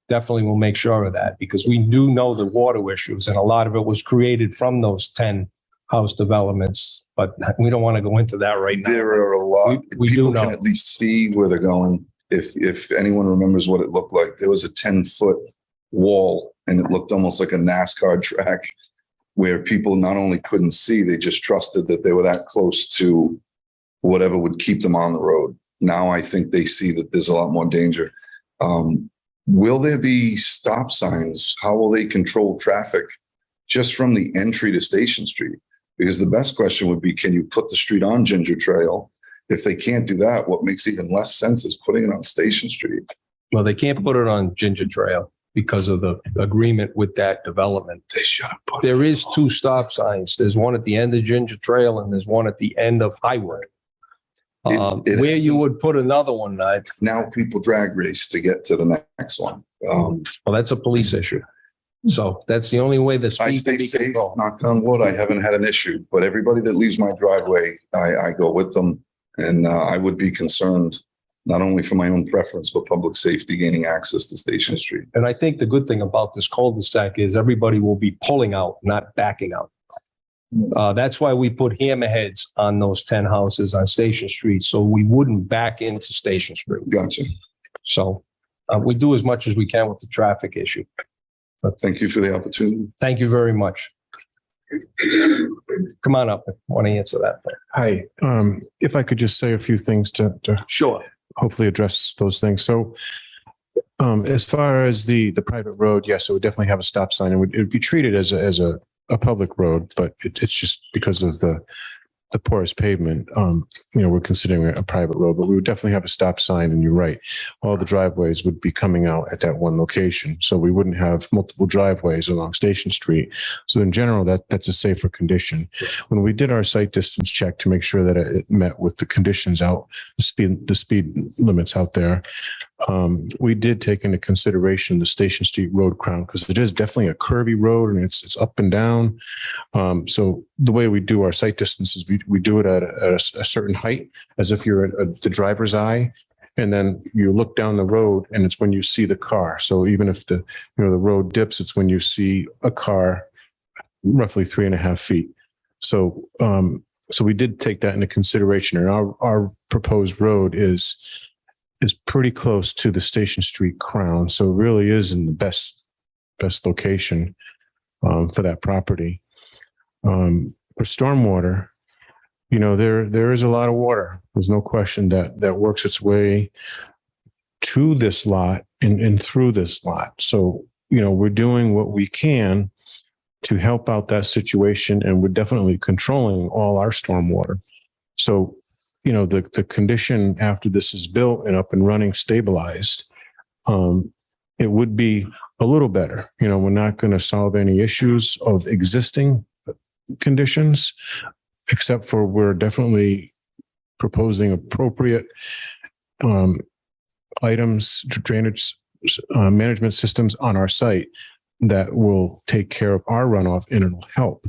Definitely will make sure of that, because we do know the water issues, and a lot of it was created from those 10 house developments, but we don't want to go into that right now.
There are a lot.
We
People
do know.
can at least see where they're going. If anyone remembers what it looked like, there was a 10-foot wall, and it looked almost like a NASCAR track, where people not only couldn't see, they just trusted that they were that close to whatever would keep them on the road. Now I think they see that there's a lot more danger. Will there be stop signs? How will they control traffic just from the entry to Station Street? Because the best question would be, can you put the street on Ginger Trail? If they can't do that, what makes even less sense is putting it on Station Street.
Well, they can't put it on Ginger Trail because of the agreement with that development.
They should have put
There is 2 stop signs. There's one at the end of Ginger Trail and there's one at the end of Highwood. Where you would put another one,
now people drag race to get to the next one.
Well, that's a police issue. So that's the only way the
I
speed
stay
can be
safe,
controlled.
knock on wood. I haven't had an issue, but everybody that leaves my driveway, I go with them. And I would be concerned, not only for my own preference, but public safety gaining access to Station Street.
And I think the good thing about this cul-de-sac is everybody will be pulling out, not backing out. That's why we put hammerheads on those 10 houses on Station Street, so we wouldn't back into Station Street.
Gotcha.
So we do as much as we can with the traffic issue. But
thank you for the opportunity.
Thank you very much. Come on up. I want to answer that.
Hi, if I could just say a few things to
Sure.
hopefully address those things. So as far as the private road, yes, it would definitely have a stop sign. It would be treated as a public road, but it's just because of the porous pavement, we're considering it a private road, but we would definitely have a stop sign. And you're right, all the driveways would be coming out at that one location. So we wouldn't have multiple driveways along Station Street. So in general, that's a safer condition. When we did our site distance check to make sure that it met with the conditions out, the speed limits out there, we did take into consideration the Station Street road crown, because it is definitely a curvy road and it's up and down. So the way we do our site distance is we do it at a certain height, as if you're at the driver's eye, and then you look down the road and it's when you see the car. So even if the road dips, it's when you see a car roughly 3.5 feet. So we did take that into consideration, and our proposed road is pretty close to the Station Street crown. So it really is in the best location for that property. For stormwater, there is a lot of water. There's no question that works its way to this lot and through this lot. So, we're doing what we can to help out that situation, and we're definitely controlling all our stormwater. So, you know, the condition after this is built and up and running, stabilized, it would be a little better. You know, we're not going to solve any issues of existing conditions, except for we're definitely proposing appropriate items, drainage management systems on our site that will take care of our runoff, and it'll help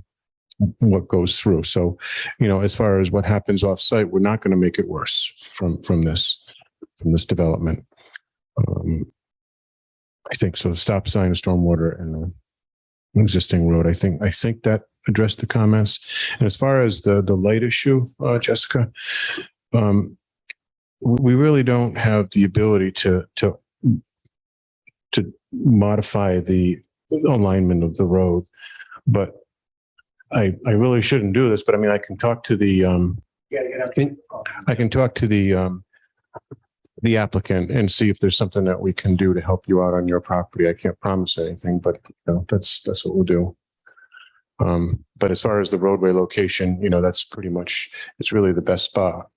what goes through. So, you know, as far as what happens off site, we're not going to make it worse from this development. I think so. The stop sign, stormwater, and the existing road. I think that addressed the comments. And as far as the light issue, Jessica, we really don't have the ability to modify the alignment of the road, but I really shouldn't do this. But I mean, I can talk to the the applicant and see if there's something that we can do to help you out on your property. I can't promise anything, but you know, that's what we'll do. But as far as the roadway location, you know, that's pretty much, it's really the best spot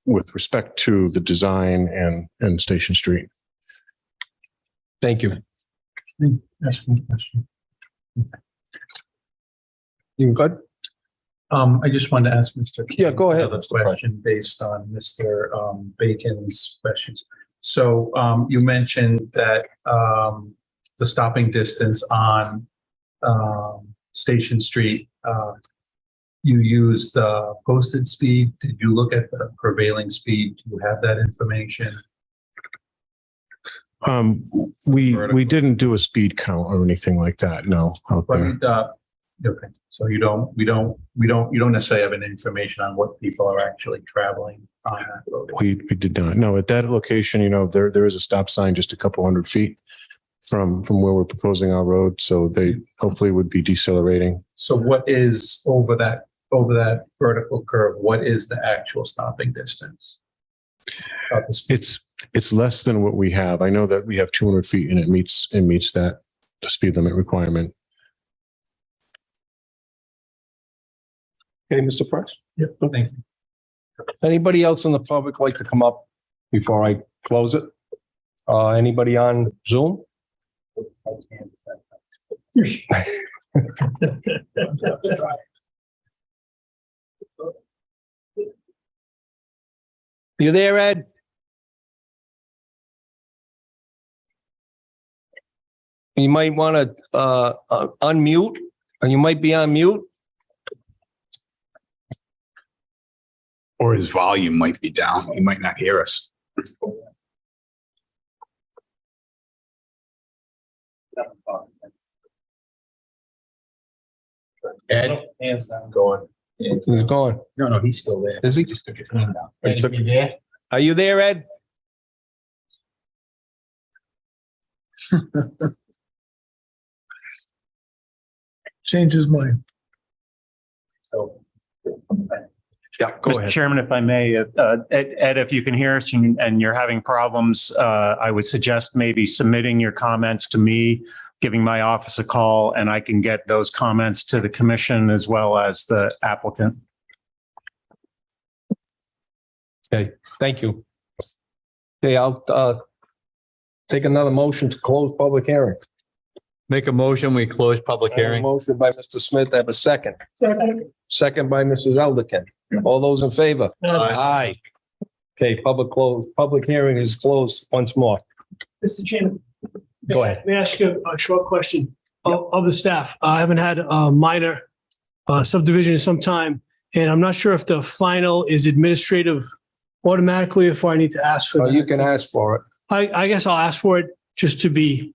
with respect to the design and Station Street.
Thank you. You good?
I just wanted to ask Mr.
Yeah, go ahead.
Another question based on Mr. Bacon's questions. So you mentioned that the stopping distance on Station Street, you used the posted speed. Did you look at the prevailing speed? Do you have that information?
We didn't do a speed count or anything like that. No. Out there.
Okay, so we don't necessarily have any information on what people are actually traveling on that road.
We did not. No, at that location, you know, there is a stop sign just a couple hundred feet from where we're proposing our road. So they hopefully would be decelerating.
So what is over that vertical curve? What is the actual stopping distance?
It's less than what we have. I know that we have 200 feet and it meets that the speed limit requirement.
Okay, Mr. Price?
Yep, thank you.
Anybody else in the public like to come up before I close it? Anybody on Zoom? You there, Ed? You might want to unmute, or you might be on mute.
Or his volume might be down. He might not hear us.
Ed, hands down, going.
He's gone.
No, he's still there.
Is he?
Just took his hand down. Ed, are you there?
Are you there, Ed?
Change his mind.
So.
Yeah, go
Mr.
ahead.
Chairman, if I may, Ed, if you can hear us and you're having problems, I would suggest maybe submitting your comments to me, giving my office a call, and I can get those comments to the commission as well as the applicant.
Okay, thank you. Okay, I'll take another motion to close public hearing.
Make a motion, we close public hearing.
Motion by Mr. Smith, I have a second.
Second.
Second by Mrs. Elderkin. All those in favor? Aye. Okay, public hearing is closed once more.
Mr. Chairman.
Go ahead.
May I ask you a short question of the staff? I haven't had a minor subdivision in some time, and I'm not sure if the final is administrative automatically, if I need to ask for that.
You can ask for it.
I guess I'll ask for it just to be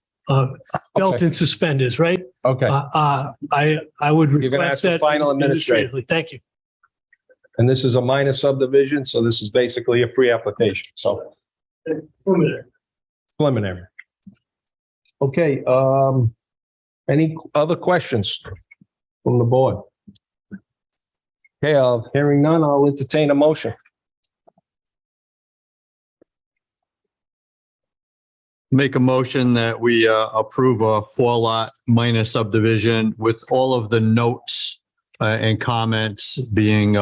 belt and suspenders, right?
Okay.
I would
You're gonna
request
ask for
that
final administrative.
administratively. Thank you.
And this is a minor subdivision, so this is basically a pre-application, so preliminary. Okay, any other questions from the board? Okay, hearing none, I'll entertain a motion.
Make a motion that we approve a 4-lot minor subdivision with all of the notes and comments being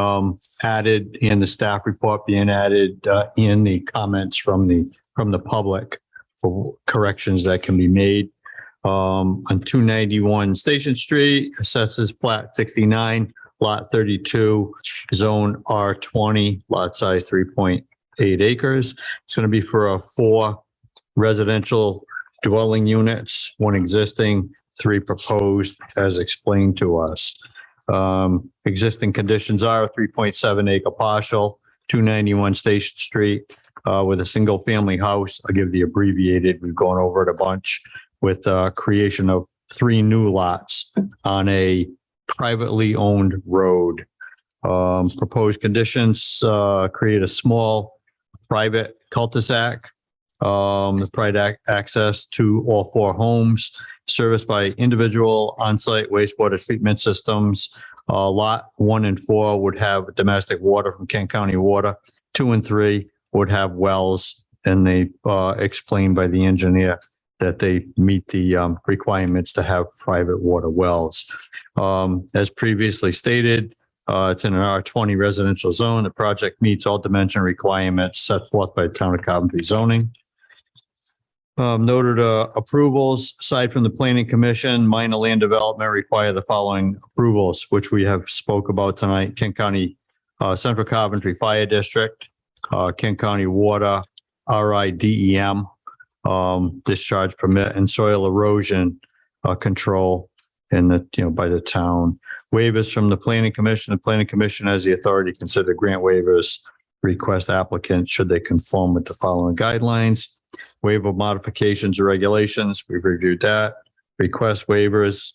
added in the staff report being added in the comments from the public for corrections that can be made. On 291 Station Street, assesses plat 69, lot 32, zone R20, lot size 3.8 acres. It's going to be for 4 residential dwelling units, 1 existing, 3 proposed, as explained to us. Existing conditions are 3.7 acre partial, 291 Station Street, with a single family house. I'll give the abbreviated, we've gone over it a bunch, with creation of 3 new lots on a privately owned road. Proposed conditions, create a small private cul-de-sac, private access to all 4 homes, serviced by individual on-site wastewater treatment systems. Lot 1 and 4 would have domestic water from Kent County Water. 2 and 3 would have wells, and they explained by the engineer that they meet the requirements to have private water wells. As previously stated, it's in an R20 residential zone. The project meets all dimension requirements set forth by the Town of Coventry zoning. Noted approvals, aside from the Planning Commission, minor land development require the following approvals, which we have spoke about tonight. Kent County Central Coventry Fire District, Kent County Water, RIDEM, discharge permit, and soil erosion control in the, by the town. Waivers from the Planning Commission. The Planning Commission has the authority to consider grant waivers, request applicants should they conform with the following guidelines. Waiver of modifications or regulations, we've reviewed that. Request waivers,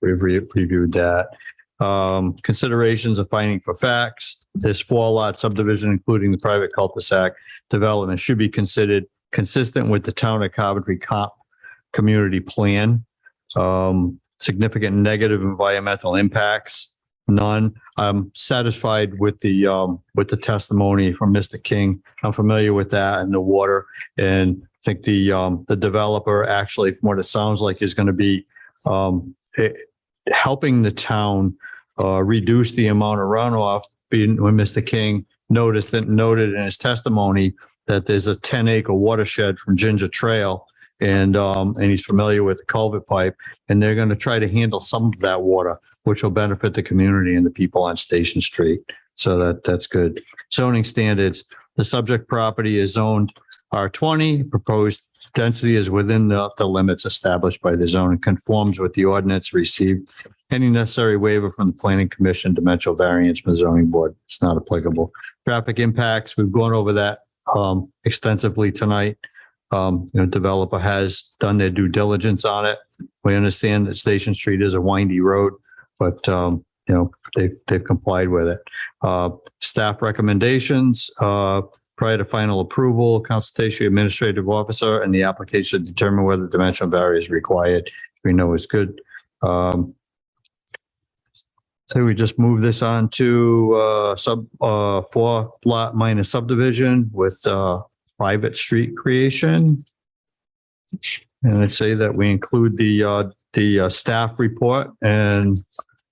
we've reviewed that. Considerations of finding for facts. This 4-lot subdivision, including the private cul-de-sac development, should be considered consistent with the Town of Coventry community plan. Significant negative environmental impacts, none. I'm satisfied with the testimony from Mr. King. I'm familiar with that and the water, and I think the developer actually, from what it sounds like, is going to be helping the town reduce the amount of runoff. When Mr. King noted in his testimony that there's a 10-acre watershed from Ginger Trail, and he's familiar with the culvert pipe, and they're going to try to handle some of that water, which will benefit the community and the people on Station Street. So that's good. Zoning standards. The subject property is zoned R20. Proposed density is within the limits established by the zone and conforms with the ordinance received. Any necessary waiver from the Planning Commission, dimensional variance from the zoning board, it's not applicable. Traffic impacts, we've gone over that extensively tonight. Developer has done their due diligence on it. We understand that Station Street is a windy road, but they've complied with it. Staff recommendations, prior to final approval, consultation with administrative officer and the application to determine whether dimensional variance is required. We know it's good. So we just move this on to 4-lot minor subdivision with private street creation. And I'd say that we include the staff report and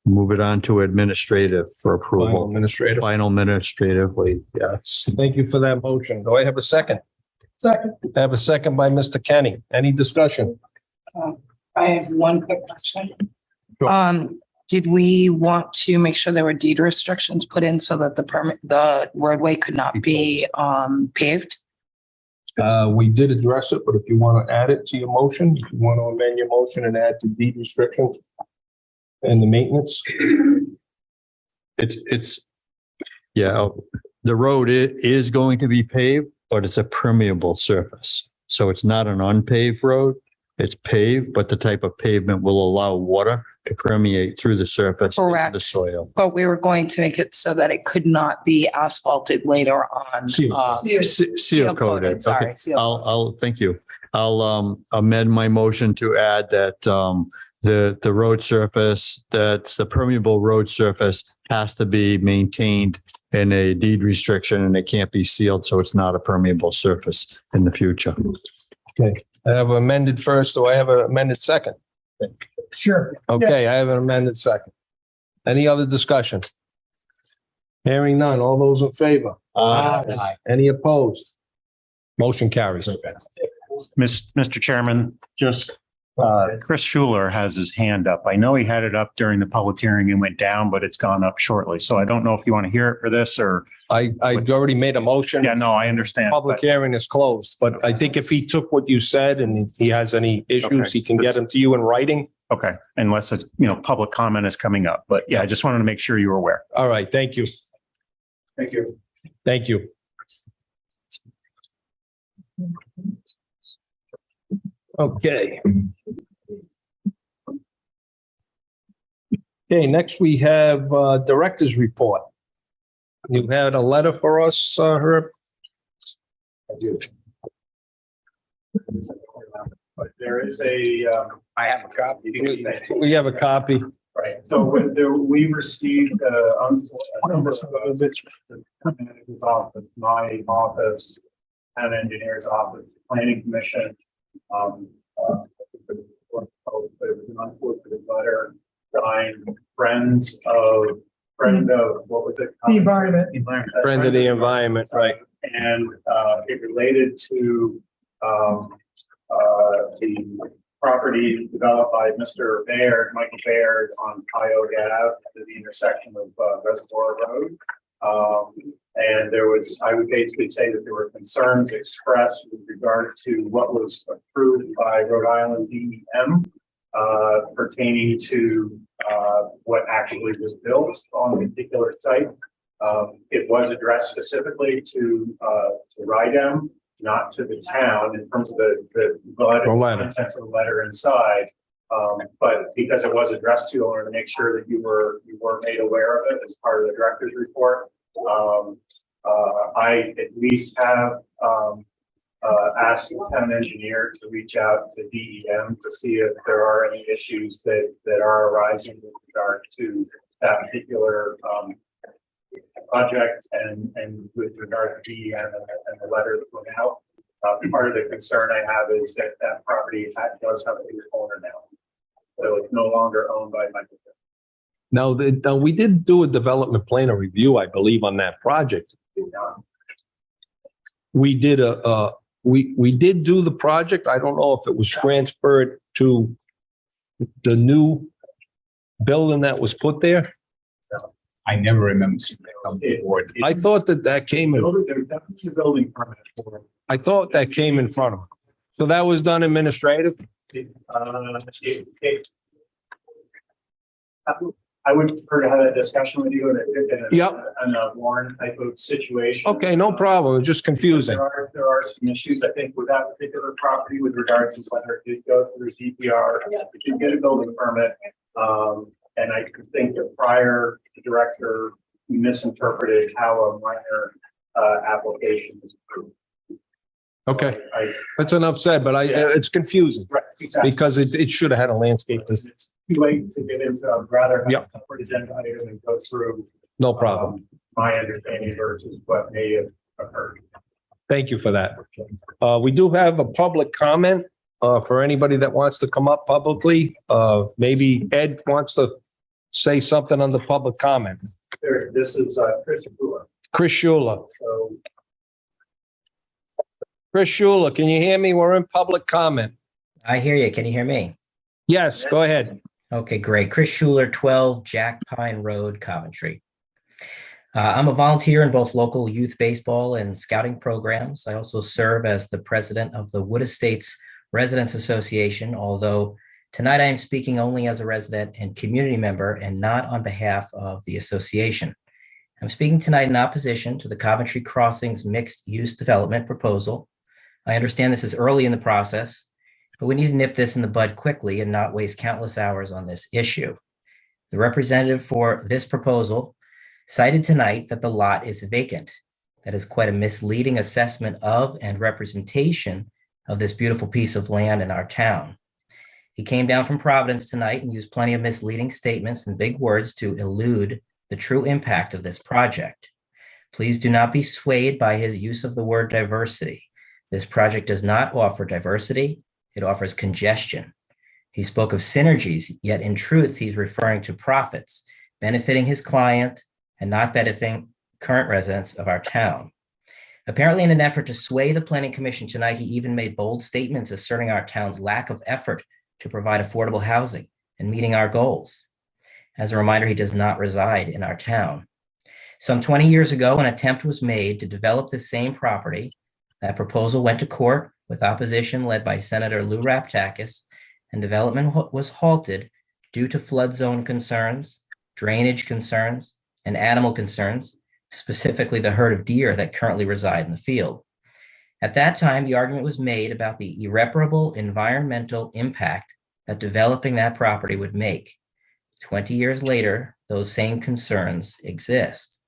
move it on to administrative for approval. Final administratively, yes.
Thank you for that motion. Do I have a second?
Second.
I have a second by Mr. Kenny. Any discussion?
I have one quick question. Did we want to make sure there were deed restrictions put in so that the roadway could not be paved?
We did address it, but if you want to add it to your motion, if you want to amend your motion and add the deed restrictions and the maintenance.
The road is going to be paved, but it's a permeable surface. So it's not an unpaved road. It's paved, but the type of pavement will allow water to permeate through the surface of the soil.
But we were going to make it so that it could not be asphalted later on.
Seal coated.
Sorry.
Okay. I'll thank you. I'll amend my motion to add that the road surface, that's the permeable road surface, has to be maintained in a deed restriction, and it can't be sealed, so it's not a permeable surface in the future.
Okay, I have amended first, so I have an amended second.
Sure.
Okay, I have an amended second. Any other discussion? Hearing none. All those in favor?
Aye.
Any opposed? Motion carries.
Mr. Chairman, just Chris Schuler has his hand up. I know he had it up during the public hearing and went down, but it's gone up shortly. So I don't know if you want to hear it for this or.
I already made a motion.
Yeah, no, I understand.
Public hearing is closed, but I think if he took what you said and he has any issues,
Okay.
he can get them to you in writing.
Okay, unless it's, public comment is coming up. But yeah, I just wanted to make sure you were aware.
All right, thank you.
Thank you.
Thank you. Okay. Okay, next we have director's report. You had a letter for us, Herb?
I do. But there is a, I have a copy.
We have a copy.
Right, so when we received, office, my office, town engineer's office, planning commission, it was an unsolicited letter signed friend of, what was it?
The environment.
Friend of the environment, right.
And it related to the property developed by Mr. Baird, Michael Baird on Tioga Avenue at the intersection of Reservoir Road. And there was, I would basically say that there were concerns expressed with regard to what was approved by Rhode Island DEM pertaining to what actually was built on the particular site. It was addressed specifically to RIDEM, not to the town in terms of the contents of the letter inside. But because it was addressed to you, I wanted to make sure that you were made aware of it as part of the director's report. I at least have asked the town engineer to reach out to DEM to see if there are any issues that are arising with regard to that particular project and with regard to DEM and the letter that went out. Part of the concern I have is that that property does have a new owner now. So it's no longer owned by Michael.
Now, we did do a development plan or review, I believe, on that project. We did we did do the project. I don't know if it was transferred to the new building that was put there.
I never remember seeing that come to the board.
I thought that came in.
There's definitely a building permit for it.
I thought that came in front of him. So that was done administrative?
I would prefer to have that discussion with you in
Yep.
a warrant type of situation.
Okay, no problem. It's just confusing.
There are some issues, I think, with that particular property with regards to whether it did go through DPR, it did get a building permit. And I think the prior director misinterpreted how a minor application is approved.
Okay, that's enough said, but it's confusing.
Right, exactly.
Because it should have had a landscape.
It's too late to get into, I'd rather have a present item and go through.
No problem.
My understanding versus what may have occurred.
Thank you for that. We do have a public comment for anybody that wants to come up publicly. Maybe Ed wants to say something on the public comment.
This is Chris Schuler.
Chris Schuler.
So
Chris Schuler, can you hear me? We're in public comment.
I hear you. Can you hear me?
Yes, go ahead.
Okay, great. Chris Schuler, 12 Jack Pine Road, Coventry. I'm a volunteer in both local youth baseball and scouting programs. I also serve as the president of the Wood Estates Residents Association, although tonight I am speaking only as a resident and community member and not on behalf of the association. I'm speaking tonight in opposition to the Coventry Crossings mixed-use development proposal. I understand this is early in the process, but we need to nip this in the bud quickly and not waste countless hours on this issue. The representative for this proposal cited tonight that the lot is vacant. That is quite a misleading assessment of and representation of this beautiful piece of land in our town. He came down from Providence tonight and used plenty of misleading statements and big words to elude the true impact of this project. Please do not be swayed by his use of the word diversity. This project does not offer diversity, it offers congestion. He spoke of synergies, yet in truth, he's referring to profits, benefiting his client and not benefiting current residents of our town. Apparently, in an effort to sway the Planning Commission tonight, he even made bold statements asserting our town's lack of effort to provide affordable housing and meeting our goals. As a reminder, he does not reside in our town. Some 20 years ago, an attempt was made to develop the same property. That proposal went to court with opposition led by Senator Lou Raptakis, and development was halted due to flood zone concerns, drainage concerns, and animal concerns, specifically the herd of deer that currently reside in the field. At that time, the argument was made about the irreparable environmental impact that developing that property would make. 20 years later, those same concerns exist.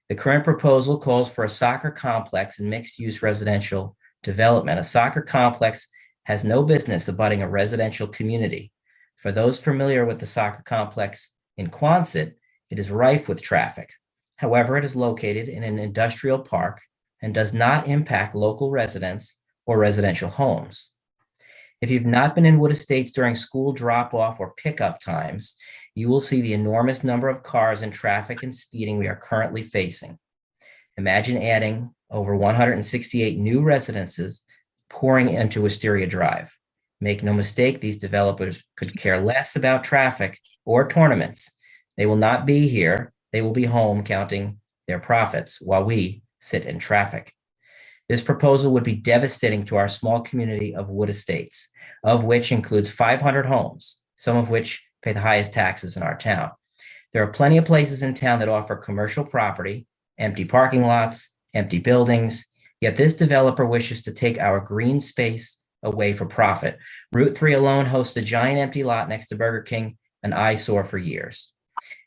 The current proposal calls for a soccer complex and mixed-use residential development. A soccer complex has no business abutting a residential community. For those familiar with the soccer complex in Quonset, it is rife with traffic. However, it is located in an industrial park and does not impact local residents or residential homes. If you've not been in Wood Estates during school drop-off or pickup times, you will see the enormous number of cars and traffic and speeding we are currently facing. Imagine adding over 168 new residences pouring into Wisteria Drive. Make no mistake, these developers could care less about traffic or tournaments. They will not be here. They will be home counting their profits while we sit in traffic. This proposal would be devastating to our small community of Wood Estates, of which includes 500 homes, some of which pay the highest taxes in our town. There are plenty of places in town that offer commercial property, empty parking lots, empty buildings, yet this developer wishes to take our green space away for profit. Route 3 alone hosts a giant empty lot next to Burger King, an eyesore for years.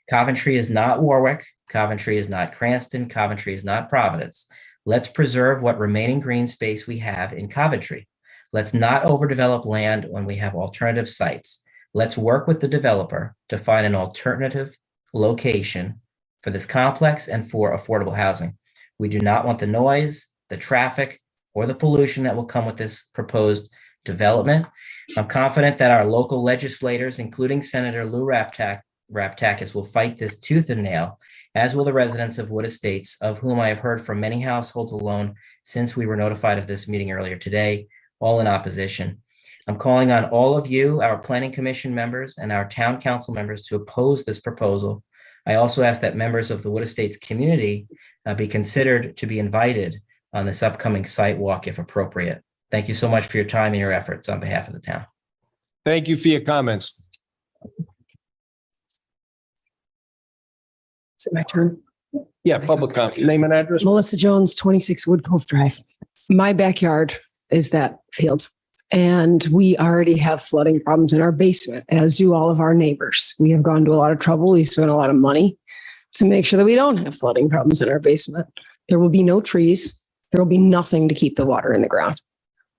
Coventry is not Warwick. Coventry is not Cranston. Coventry is not Providence. Let's preserve what remaining green space we have in Coventry. Let's not overdevelop land when we have alternative sites. Let's work with the developer to find an alternative location for this complex and for affordable housing. We do not want the noise, the traffic, or the pollution that will come with this proposed development. I'm confident that our local legislators, including Senator Lou Raptakis, will fight this tooth and nail, as will the residents of Wood Estates, of whom I have heard from many households alone since we were notified of this meeting earlier today, all in opposition. I'm calling on all of you, our Planning Commission members and our Town Council members, to oppose this proposal. I also ask that members of the Wood Estates community be considered to be invited on this upcoming site walk if appropriate. Thank you so much for your time and your efforts on behalf of the town.
Thank you for your comments.
Is it my turn?
Yeah, public comment. Name and address.
Melissa Jones, 26 Wood Cove Drive. My backyard is that field. And we already have flooding problems in our basement, as do all of our neighbors. We have gone to a lot of trouble. We spent a lot of money to make sure that we don't have flooding problems in our basement. There will be no trees. There will be nothing to keep the water in the ground.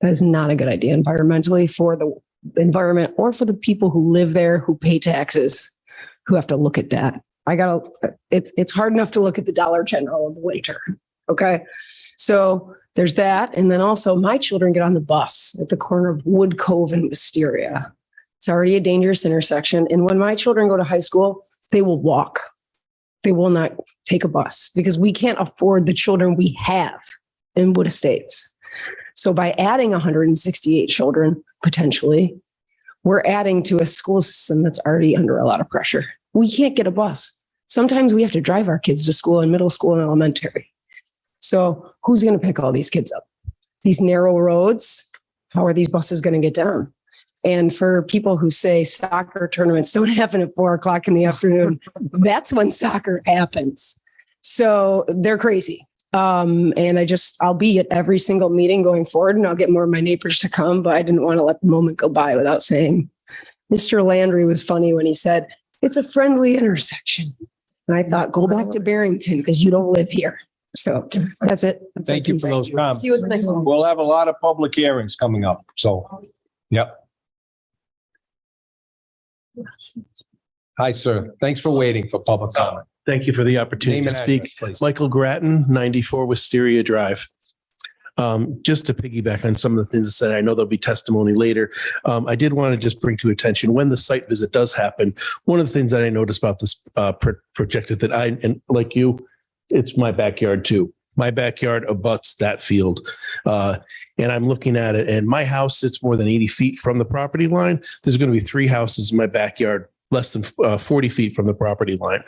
That is not a good idea environmentally for the environment or for the people who live there, who pay taxes, who have to look at that. It's hard enough to look at the Dollar General in the winter. Okay. So there's that. And then also my children get on the bus at the corner of Wood Cove and Wisteria. It's already a dangerous intersection. And when my children go to high school, they will walk. They will not take a bus because we can't afford the children we have in Wood Estates. So by adding 168 children, potentially, we're adding to a school system that's already under a lot of pressure. We can't get a bus. Sometimes we have to drive our kids to school in middle school and elementary. So who's going to pick all these kids up? These narrow roads, how are these buses going to get down? And for people who say soccer tournaments don't happen at 4:00 in the afternoon, that's when soccer happens. So they're crazy. And I'll be at every single meeting going forward, and I'll get more of my neighbors to come, but I didn't want to let the moment go by without saying, Mr. Landry was funny when he said, it's a friendly intersection. And I thought, go back to Barrington because you don't live here. So that's it.
Thank you for those comments.
See you at the next one.
We'll have a lot of public hearings coming up. So, yep. Hi, sir. Thanks for waiting for public comment.
Thank you for the opportunity
Name
to
and
speak.
address, please.
Michael Grattan, 94 Wisteria Drive.
Just to piggyback on some of the things I said, I know there'll be testimony later. I did want to just bring to attention when the site visit does happen. One of the things that I noticed about this projected that and like you, it's my backyard too. My backyard abuts that field. And I'm looking at it, and my house sits more than 80 feet from the property line. There's going to be 3 houses in my backyard less than 40 feet from the property line.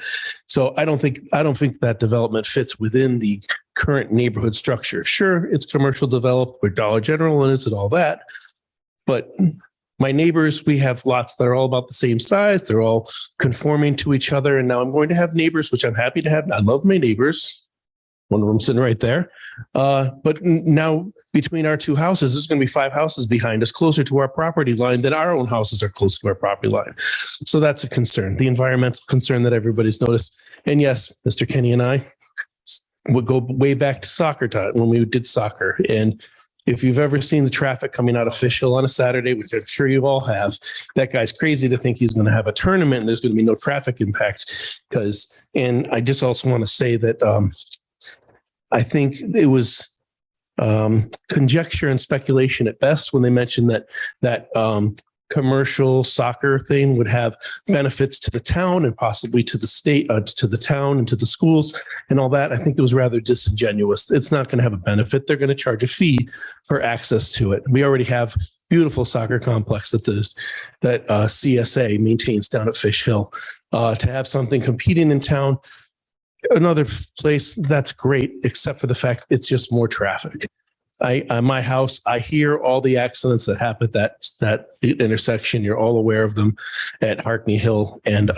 So I don't think that development fits within the current neighborhood structure. Sure, it's commercial developed with Dollar General and it's and all that. But my neighbors, we have lots that are all about the same size. They're all conforming to each other. And now I'm going to have neighbors, which I'm happy to have. I love my neighbors. One of them sitting right there. But now between our 2 houses, there's going to be 5 houses behind us closer to our property line than our own houses are close to our property line. So that's a concern, the environmental concern that everybody's noticed. And yes, Mr. Kenny and I would go way back to soccer time when we did soccer. And if you've ever seen the traffic coming out of Fish Hill on a Saturday, which I'm sure you all have, that guy's crazy to think he's going to have a tournament and there's going to be no traffic impact. And I just also want to say that I think it was conjecture and speculation at best when they mentioned that commercial soccer thing would have benefits to the town and possibly to the state, to the town and to the schools and all that. I think it was rather disingenuous. It's not going to have a benefit. They're going to charge a fee for access to it. We already have beautiful soccer complex that CSA maintains down at Fish Hill. To have something competing in town, another place, that's great, except for the fact it's just more traffic. My house, I hear all the accidents that happen at that intersection. You're all aware of them at Harkney Hill and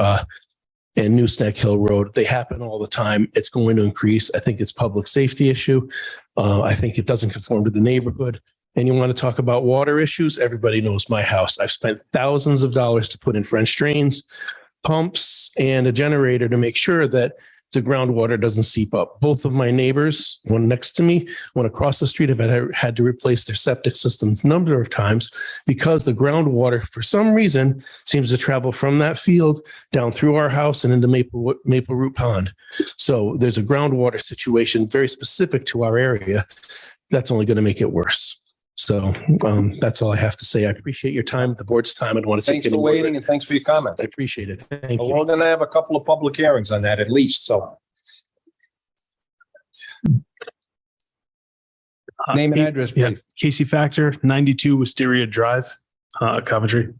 Newsnack Hill Road. They happen all the time. It's going to increase. I think it's a public safety issue. I think it doesn't conform to the neighborhood. And you want to talk about water issues? Everybody knows my house. I've spent thousands of dollars to put in French drains, pumps, and a generator to make sure that the groundwater doesn't seep up. Both of my neighbors, one next to me, one across the street, have had to replace their septic systems a number of times because the groundwater, for some reason, seems to travel from that field down through our house and into Maple Root Pond. So there's a groundwater situation very specific to our area that's only going to make it worse. So that's all I have to say. I appreciate your time, the board's time. I don't want to
Thanks for waiting and thanks for your comments.
I appreciate it. Thank you.
We're going to have a couple of public hearings on that at least, so. Name and address, please.
Yeah, Casey Factor, 92 Wisteria Drive, Coventry.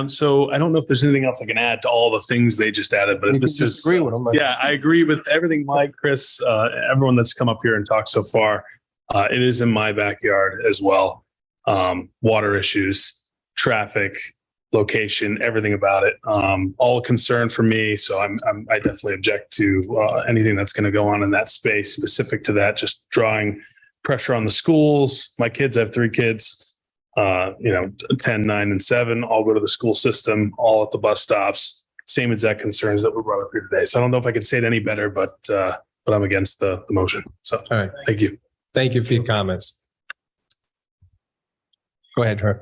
So I don't know if there's anything else I can add to all the things they just added, but this is
agree with them.
Yeah, I agree with everything Mike, Chris, everyone that's come up here and talked so far. It is in my backyard as well. Water issues, traffic, location, everything about it. All a concern for me. So I definitely object to anything that's going to go on in that space specific to that, just drawing pressure on the schools. My kids, I have 3 kids, 10, 9, and 7, all go to the school system, all at the bus stops. Same exact concerns that were brought up here today. So I don't know if I can say it any better, but I'm against the motion. So
all right.
Thank you.
Thank you for your comments. Go ahead, Herb.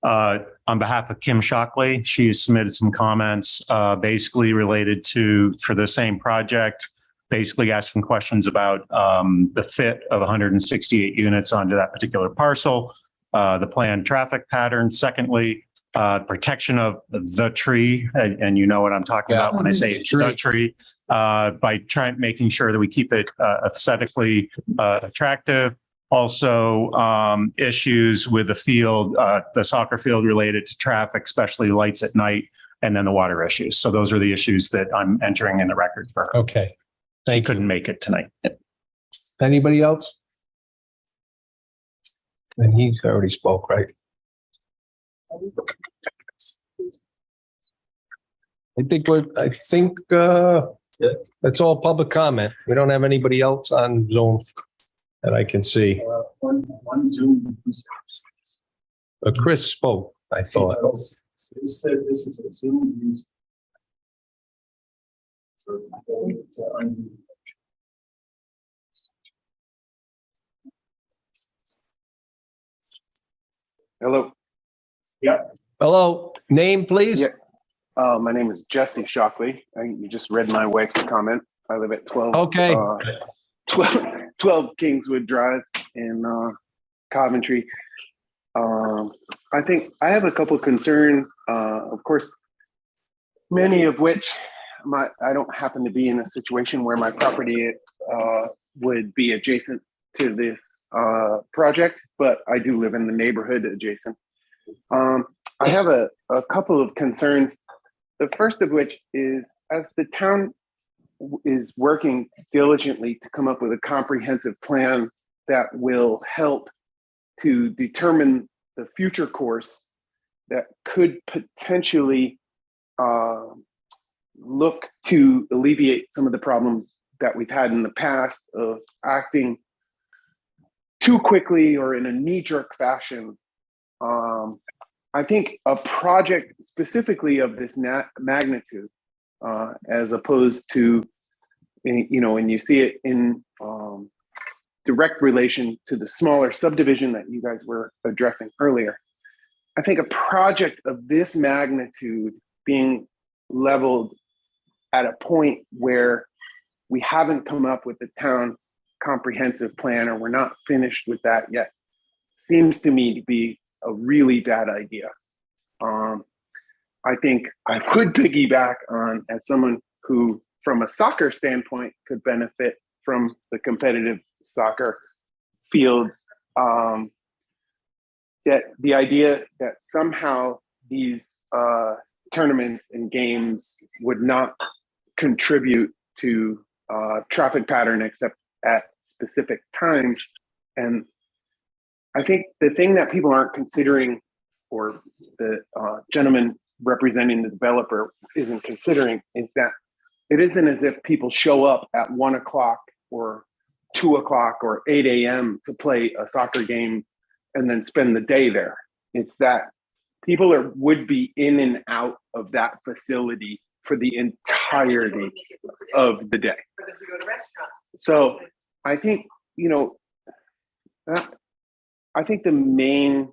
On behalf of Kim Shockley, she has submitted some comments basically related for the same project, basically asking questions about the fit of 168 units onto that particular parcel, the planned traffic pattern. Secondly, protection of the tree, and you know what I'm talking about when I say the tree, by making sure that we keep it aesthetically attractive. Also, issues with the field, the soccer field related to traffic, especially lights at night, and then the water issues. So those are the issues that I'm entering in the record for her.
Okay.
She couldn't make it tonight.
Anybody else? And he already spoke, right? I think that's all public comment. We don't have anybody else on Zoom that I can see.
One Zoom.
Chris spoke, I thought.
This is a Zoom use. So it's
Hello.
Yeah.
Hello. Name, please.
Yeah. My name is Jesse Shockley. You just read my wife's comment. I live at 12.
Okay.
12 12 Kingswood Drive in Coventry. I think I have a couple concerns, of course, many of which I don't happen to be in a situation where my property would be adjacent to this project, but I do live in the neighborhood adjacent. I have a couple of concerns. The first of which is, as the town is working diligently to come up with a comprehensive plan that will help to determine the future course that could potentially look to alleviate some of the problems that we've had in the past of acting too quickly or in a knee-jerk fashion. I think a project specifically of this magnitude, as opposed to, and you see it in direct relation to the smaller subdivision that you guys were addressing earlier. I think a project of this magnitude being leveled at a point where we haven't come up with the town comprehensive plan, or we're not finished with that yet, seems to me to be a really bad idea. I think I could piggyback on, as someone who, from a soccer standpoint, could benefit from the competitive soccer fields, that the idea that somehow these tournaments and games would not contribute to traffic pattern except at specific times. And I think the thing that people aren't considering, or the gentleman representing the developer isn't considering, is that it isn't as if people show up at 1 o'clock or 2 o'clock or 8 a.m. to play a soccer game and then spend the day there. It's that people would be in and out of that facility for the entirety of the day. So I think, I think the main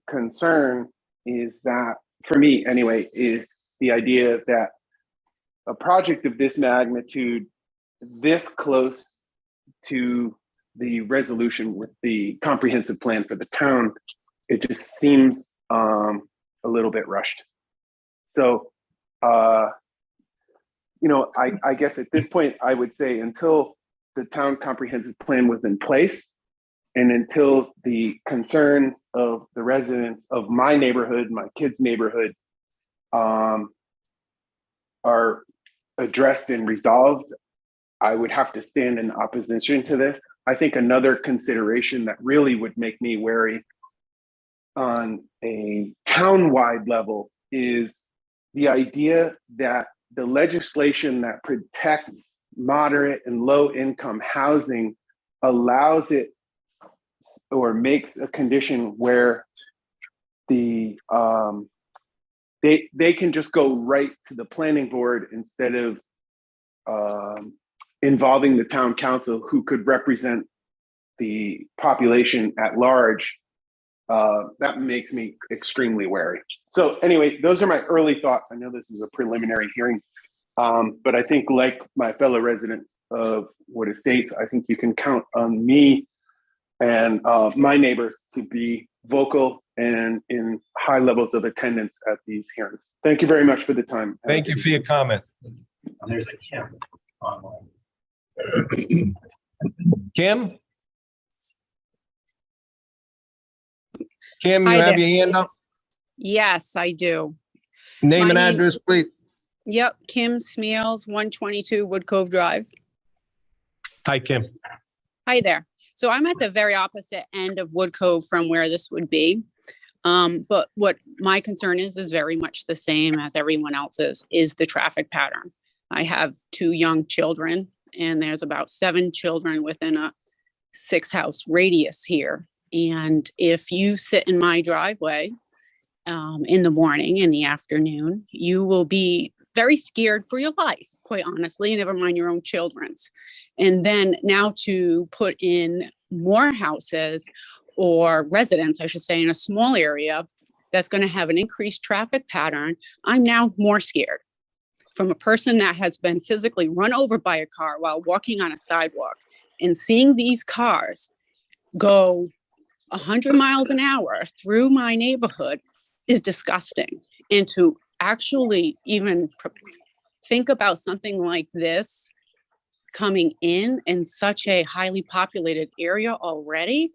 concern is that, for me anyway, is the idea that a project of this magnitude, this close to the resolution with the comprehensive plan for the town, it just seems a little bit rushed. So, I guess at this point, I would say until the town comprehensive plan was in place, and until the concerns of the residents of my neighborhood, my kids' neighborhood, are addressed and resolved, I would have to stand in opposition to this. I think another consideration that really would make me wary on a town-wide level is the idea that the legislation that protects moderate and low-income housing allows it, or makes a condition where the they can just go right to the planning board instead of involving the town council, who could represent the population at large. That makes me extremely wary. So anyway, those are my early thoughts. I know this is a preliminary hearing, but I think, like my fellow residents of Wood Estates, I think you can count on me and my neighbors to be vocal and in high levels of attendance at these hearings. Thank you very much for the time.
Thank you for your comment.
There's a camera online.
Kim? Kim, you
Hi
have
there.
your hand up?
Yes, I do.
Name
My
and
name-
address, please.
Yep, Kim Smeals, 122 Wood Cove Drive.
Hi, Kim.
Hi there. So I'm at the very opposite end of Wood Cove from where this would be. But what my concern is very much the same as everyone else's, is the traffic pattern. I have 2 young children, and there's about 7 children within a 6-house radius here. And if you sit in my driveway in the morning, in the afternoon, you will be very scared for your life, quite honestly, never mind your own children's. And then now to put in more houses, or residents, I should say, in a small area that's going to have an increased traffic pattern, I'm now more scared. From a person that has been physically run over by a car while walking on a sidewalk, and seeing these cars go 100 miles an hour through my neighborhood is disgusting. And to actually even think about something like this coming in such a highly populated area already,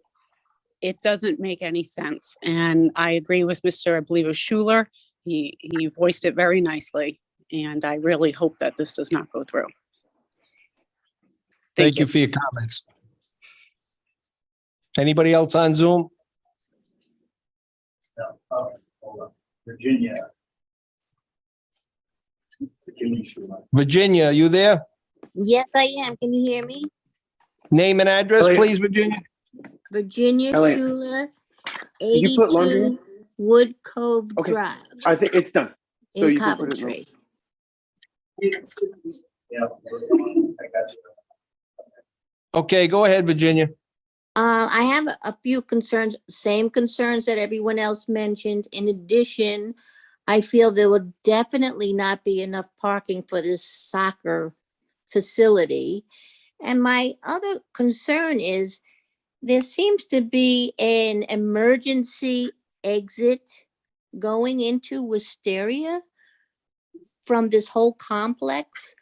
it doesn't make any sense. And I agree with Mr. I believe it was Schuler. He voiced it very nicely. And I really hope that this does not go through.
Thank you for your comments. Anybody else on Zoom?
Hold on. Virginia.
Virginia, you there?
Yes, I am. Can you hear me?
Name and address,
Elliot.
please, Virginia.
Virginia
Elliot.
Schuler,
Did you put laundry
82
in?
Wood Cove
Okay.
Drive
I think it's done. So
in
you can put it in.
Coventry.
Yeah. I got you.
Okay, go ahead, Virginia.
I have a few concerns, same concerns that everyone else mentioned. In addition, I feel there will definitely not be enough parking for this soccer facility. And my other concern is there seems to be an emergency exit going into Wisteria from this whole complex.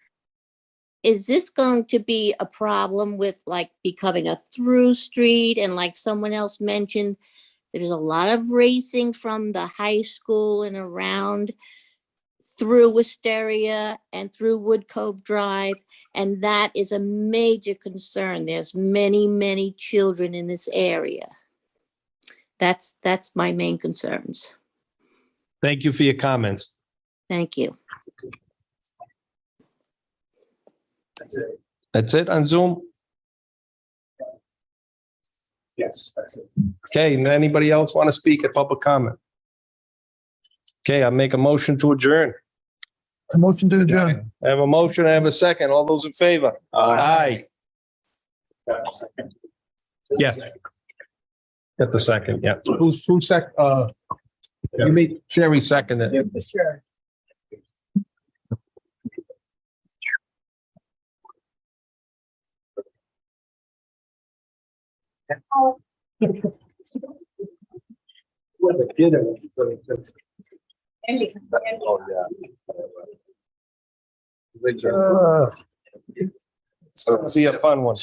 Is this going to be a problem with like becoming a through street? And like someone else mentioned, there's a lot of racing from the high school and around through Wisteria and through Wood Cove Drive. And that is a major concern. There's many, many children in this area. That's my main concerns.
Thank you for your comments.
Thank you.
That's it.
That's it on Zoom?
Yes, that's it.
Okay, and anybody else want to speak at public comment? Okay, I'll make a motion to adjourn.
A motion to adjourn.
I have a motion, I have a second. All those in favor? Aye. Yes. Get the second, yeah. Who's you made Sherry second it.
Sure.
It'll be a fun one.